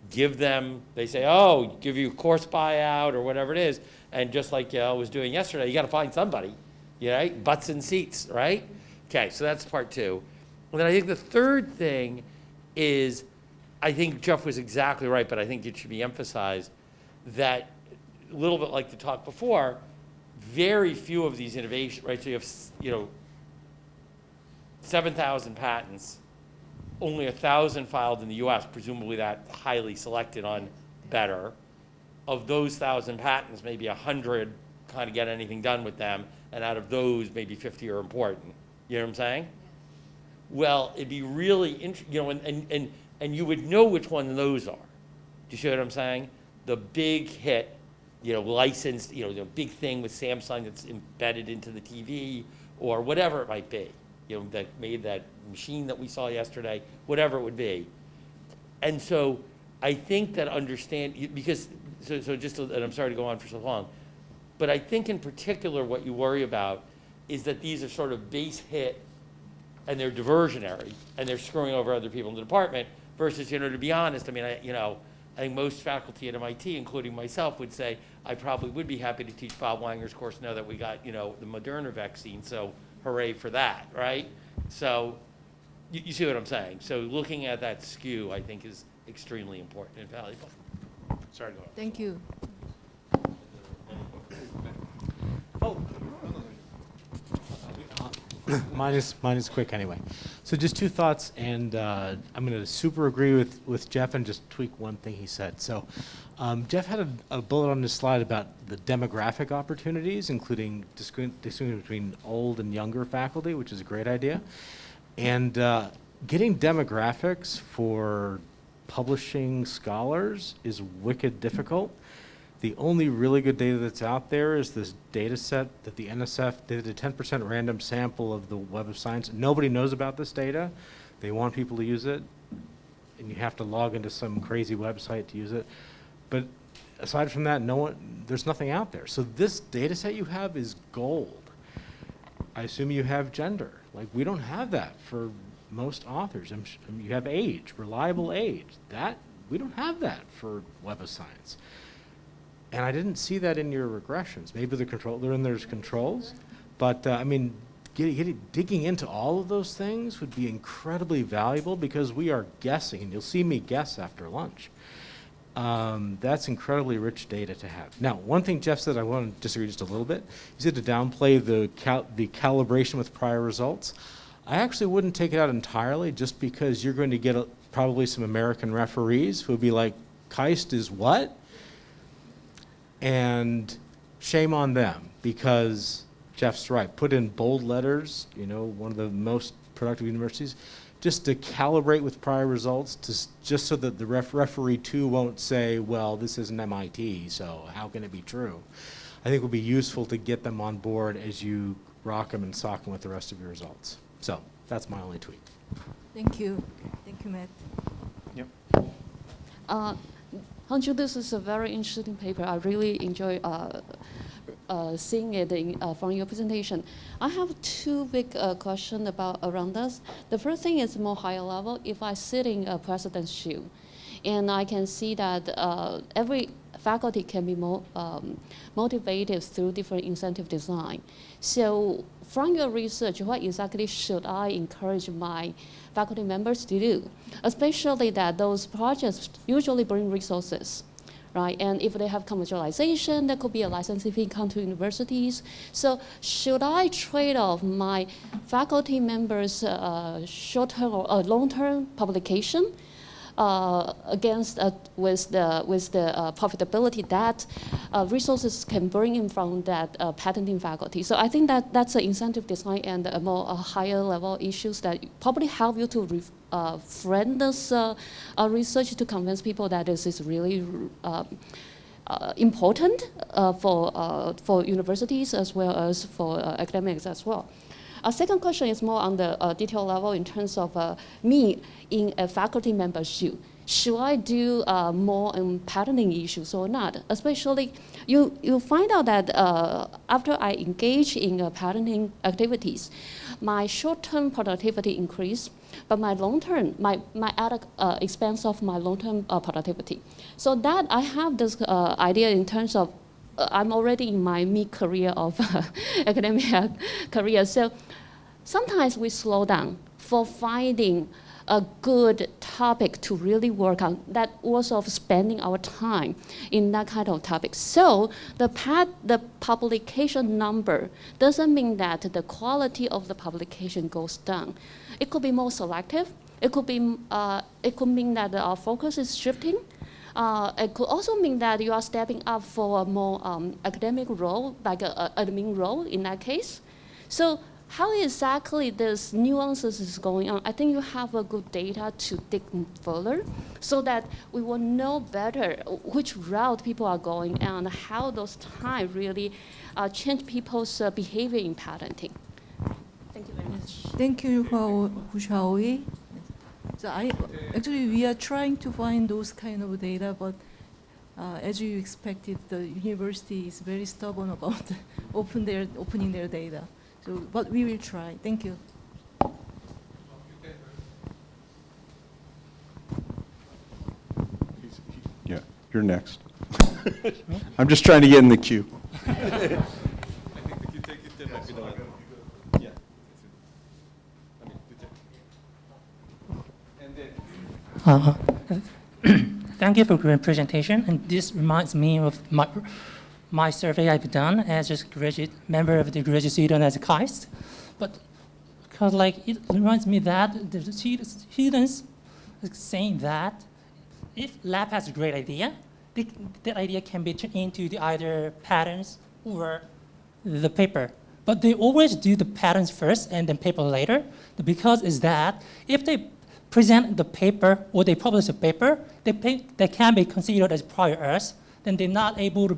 give them, they say, oh, give you a course buyout or whatever it is, and just like I was doing yesterday, you got to find somebody, right? Butts in seats, right? Okay, so that's part two. And then I think the third thing is, I think Jeff was exactly right, but I think it should be emphasized that, a little bit like the talk before, very few of these innovations, right? So you have, you know, 7,000 patents, only 1,000 filed in the US, presumably that highly selected on better. Of those 1,000 patents, maybe 100 kind of get anything done with them, and out of those, maybe 50 are important. You know what I'm saying? Well, it'd be really interesting, you know, and you would know which one those are. Do you see what I'm saying? The big hit, you know, licensed, you know, the big thing with Samsung that's embedded into the TV, or whatever it might be, you know, that made that machine that we saw yesterday, whatever it would be. And so I think that because, so just, and I'm sorry to go on for so long, but I think in particular what you worry about is that these are sort of base hit and they're diversionary and they're screwing over other people in the department versus, you know, to be honest, I mean, I think most faculty at MIT, including myself, would say, I probably would be happy to teach Bob Wanger's course now that we got, you know, the Moderna vaccine, so hooray for that, right? So you see what I'm saying? So looking at that skew, I think, is extremely important and valuable. Sorry to go on. Thank you. Mine is quick anyway. So just two thoughts, and I'm going to super agree with Jeff and just tweak one thing he said. So Jeff had a bullet on his slide about the demographic opportunities, including distinguishing between old and younger faculty, which is a great idea. And getting demographics for publishing scholars is wicked difficult. The only really good data that's out there is this data set that the NSF did, a 10% random sample of the Web of Science. Nobody knows about this data. They want people to use it, and you have to log into some crazy website to use it. But aside from that, there's nothing out there. So this data set you have is gold. I assume you have gender. Like, we don't have that for most authors. You have age, reliable age. We don't have that for Web of Science. And I didn't see that in your regressions. Maybe there's controls, but I mean, digging into all of those things would be incredibly valuable because we are guessing, and you'll see me guess after lunch. That's incredibly rich data to have. Now, one thing Jeff said, I want to disagree just a little bit. He said to downplay the calibration with prior results. I actually wouldn't take it out entirely just because you're going to get probably some American referees who would be like, KAIST is what? And shame on them, because Jeff's right. Put in bold letters, you know, one of the most productive universities, just to calibrate with prior results, just so that the referee too won't say, well, this isn't MIT, so how can it be true? I think it would be useful to get them on board as you rock 'em and sock 'em with the rest of your results. So that's my only tweak. Thank you. Thank you, Matt. Hanju, this is a very interesting paper. I really enjoy seeing it from your presentation. I have two big questions around this. The first thing is more higher level. If I sit in a president's shoe, and I can see that every faculty can be more motivated through different incentive design. So from your research, what exactly should I encourage my faculty members to do? Especially that those projects usually bring resources, right? And if they have commercialization, there could be a licensing fee come to universities. So should I trade off my faculty members' short-term or long-term publication against with the profitability that resources can bring in from that patenting faculty? So I think that's an incentive design and a more higher level issues that probably help you to frame this research to convince people that this is really important for universities as well as for academics as well. Our second question is more on the detail level in terms of me in a faculty member's shoe. Should I do more on patenting issues or not? Especially, you find out that after I engage in patenting activities, my short-term productivity increase, but my long-term, my added expense of my long-term productivity. So that I have this idea in terms of I'm already in my mid-career of academic career. So sometimes we slow down for finding a good topic to really work on that also of spending our time in that kind of topic. So the publication number doesn't mean that the quality of the publication goes down. It could be more selective. It could mean that our focus is shifting. It could also mean that you are stepping up for a more academic role, like an admin role in that case. So how exactly this nuances is going on? I think you have a good data to dig further so that we will know better which route people are going and how those time really change people's behavior in patenting. Thank you very much. Thank you, Hsiao-Hui. So actually, we are trying to find those kind of data, but as you expected, the university is very stubborn about opening their data. So, but we will try. Thank you. Yeah, you're next. I'm just trying to get in the queue. Thank you for the presentation, and this reminds me of my survey I've done as a member of the graduate student at KAIST, but because it reminds me that the students are saying that if lab has a great idea, that idea can be turned into either patterns or the paper. But they always do the patterns first and then paper later. Because is that if they present the paper or they publish a paper, they can be considered as prior art, then they're not able to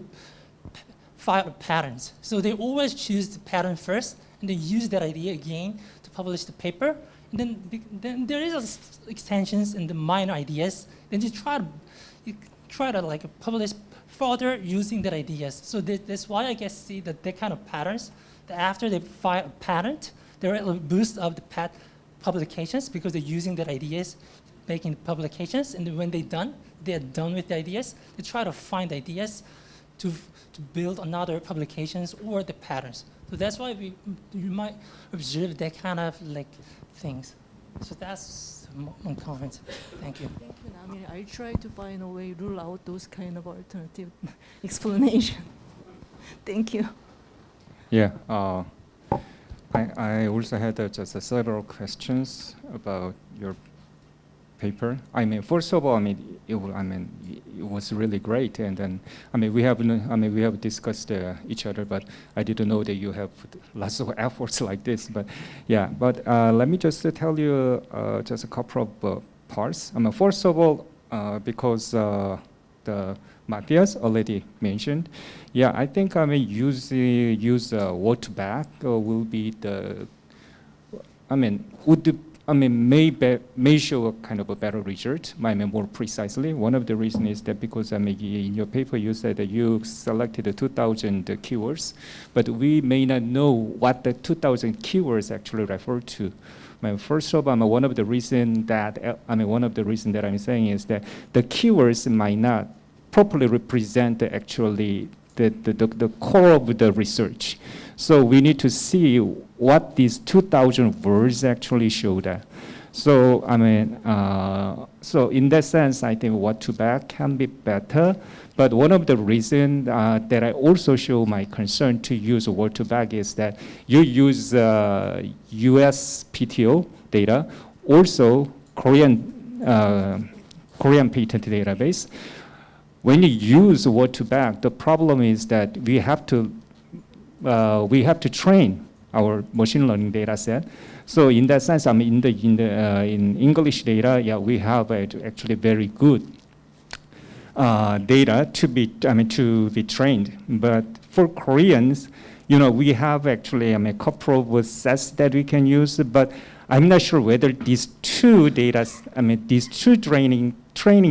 file the patterns. So they always choose the pattern first and then use that idea again to publish the paper. And then there is extensions and the minor ideas. Then you try to publish further using that ideas. So that's why I guess see that kind of patterns, that after they file a patent, there are a boost of the publications because they're using their ideas, making publications, and then when they're done with the ideas, they try to find ideas to build another publications or the patterns. So that's why you might observe that kind of things. So that's one comment. Thank you. Thank you, Nami. I try to find a way to rule out those kind of alternative explanation. Thank you. Yeah. I also had just several questions about your paper. I mean, first of all, it was really great, and then we have discussed each other, but I didn't know that you have put lots of efforts like this. But yeah, let me just tell you just a couple of parts. First of all, because the Matthias already mentioned. Yeah, I think use word to back will be the. May show a kind of a better result. More precisely, one of the reasons is that because in your paper you said that you selected 2,000 keywords, but we may not know what the 2,000 keywords actually refer to. First of all, one of the reason that I'm saying is that the keywords might not properly represent actually the core of the research. So we need to see what these 2,000 words actually show that. So so in that sense, I think word to back can be better. But one of the reasons that I also show my concern to use word to back is that you use U.S. PTO data, also Korean patent database. When you use word to back, the problem is that we have to train our machine learning data set. So in that sense, in English data, yeah, we have actually very good data to be trained. But for Koreans, we have actually a couple of sets that we can use. But I'm not sure whether these two training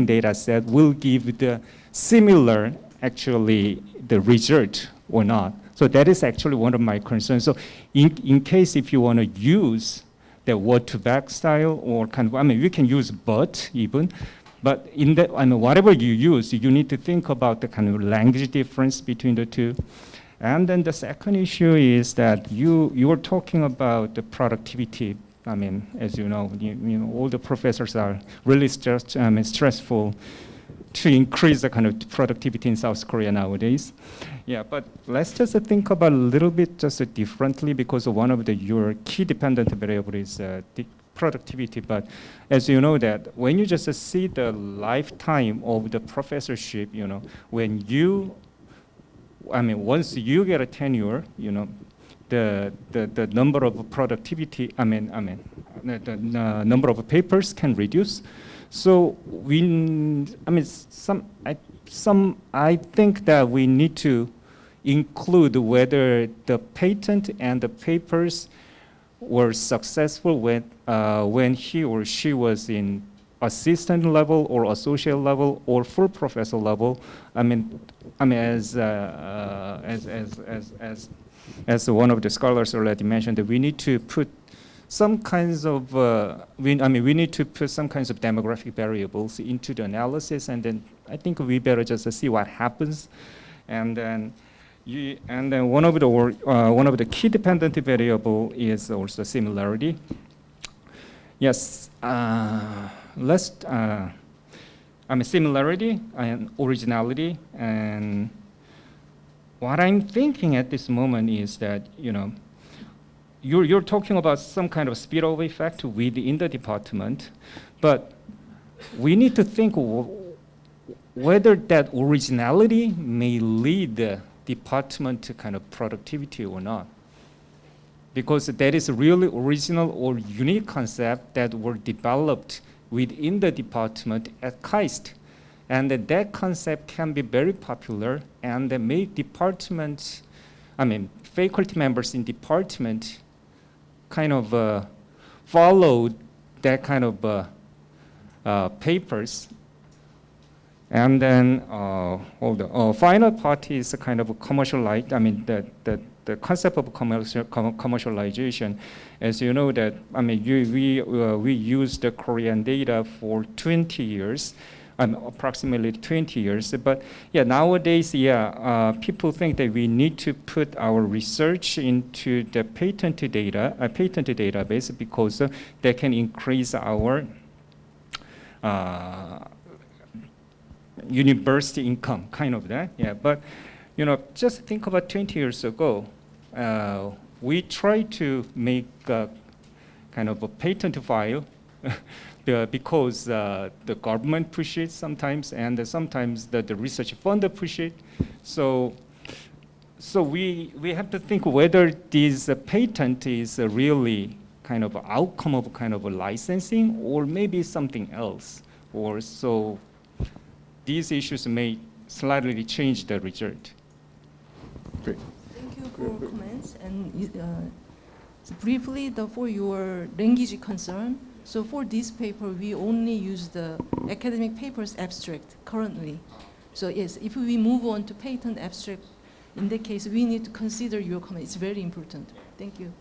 data set will give the similar actually the result or not. So that is actually one of my concerns. So in case if you want to use the word to back style or we can use but even, but in that, whatever you use, you need to think about the kind of language difference between the two. And then the second issue is that you were talking about the productivity. As you know, all the professors are really stressful to increase the kind of productivity in South Korea nowadays. Yeah, but let's just think about a little bit just differently because one of your key dependent variable is the productivity. But as you know that when you just see the lifetime of the professorship, when you, once you get a tenure, the number of productivity, the number of papers can reduce. So I think that we need to include whether the patent and the papers were successful when he or she was in assistant level or associate level or full professor level. As one of the scholars already mentioned, that we need to put some kinds of we need to put some kinds of demographic variables into the analysis, and then I think we better just see what happens, and then one of the key dependent variable is also similarity. Yes, let's similarity and originality, and what I'm thinking at this moment is that you're talking about some kind of spillover effect within the department, but we need to think whether that originality may lead the department to kind of productivity or not. Because that is a really original or unique concept that were developed within the department at KAIST. And that concept can be very popular, and make departments, faculty members in department kind of follow that kind of papers. And then final part is a kind of a commercialized, the concept of commercialization. As you know that, we use the Korean data for 20 years. Approximately 20 years, but yeah, nowadays, people think that we need to put our research into the patent database because they can increase our university income, kind of that. Yeah, but just think about 20 years ago, we tried to make a kind of a patent file. Because the government push it sometimes, and sometimes the research fund push it. So we have to think whether this patent is really kind of outcome of kind of a licensing or maybe something else. Or so these issues may slightly change the result. Great. Thank you for comments. And so briefly, for your language concern, so for this paper, we only use the academic papers abstract currently. So yes, if we move on to patent abstract, in that case, we need to consider your comment. It's very important. Thank you.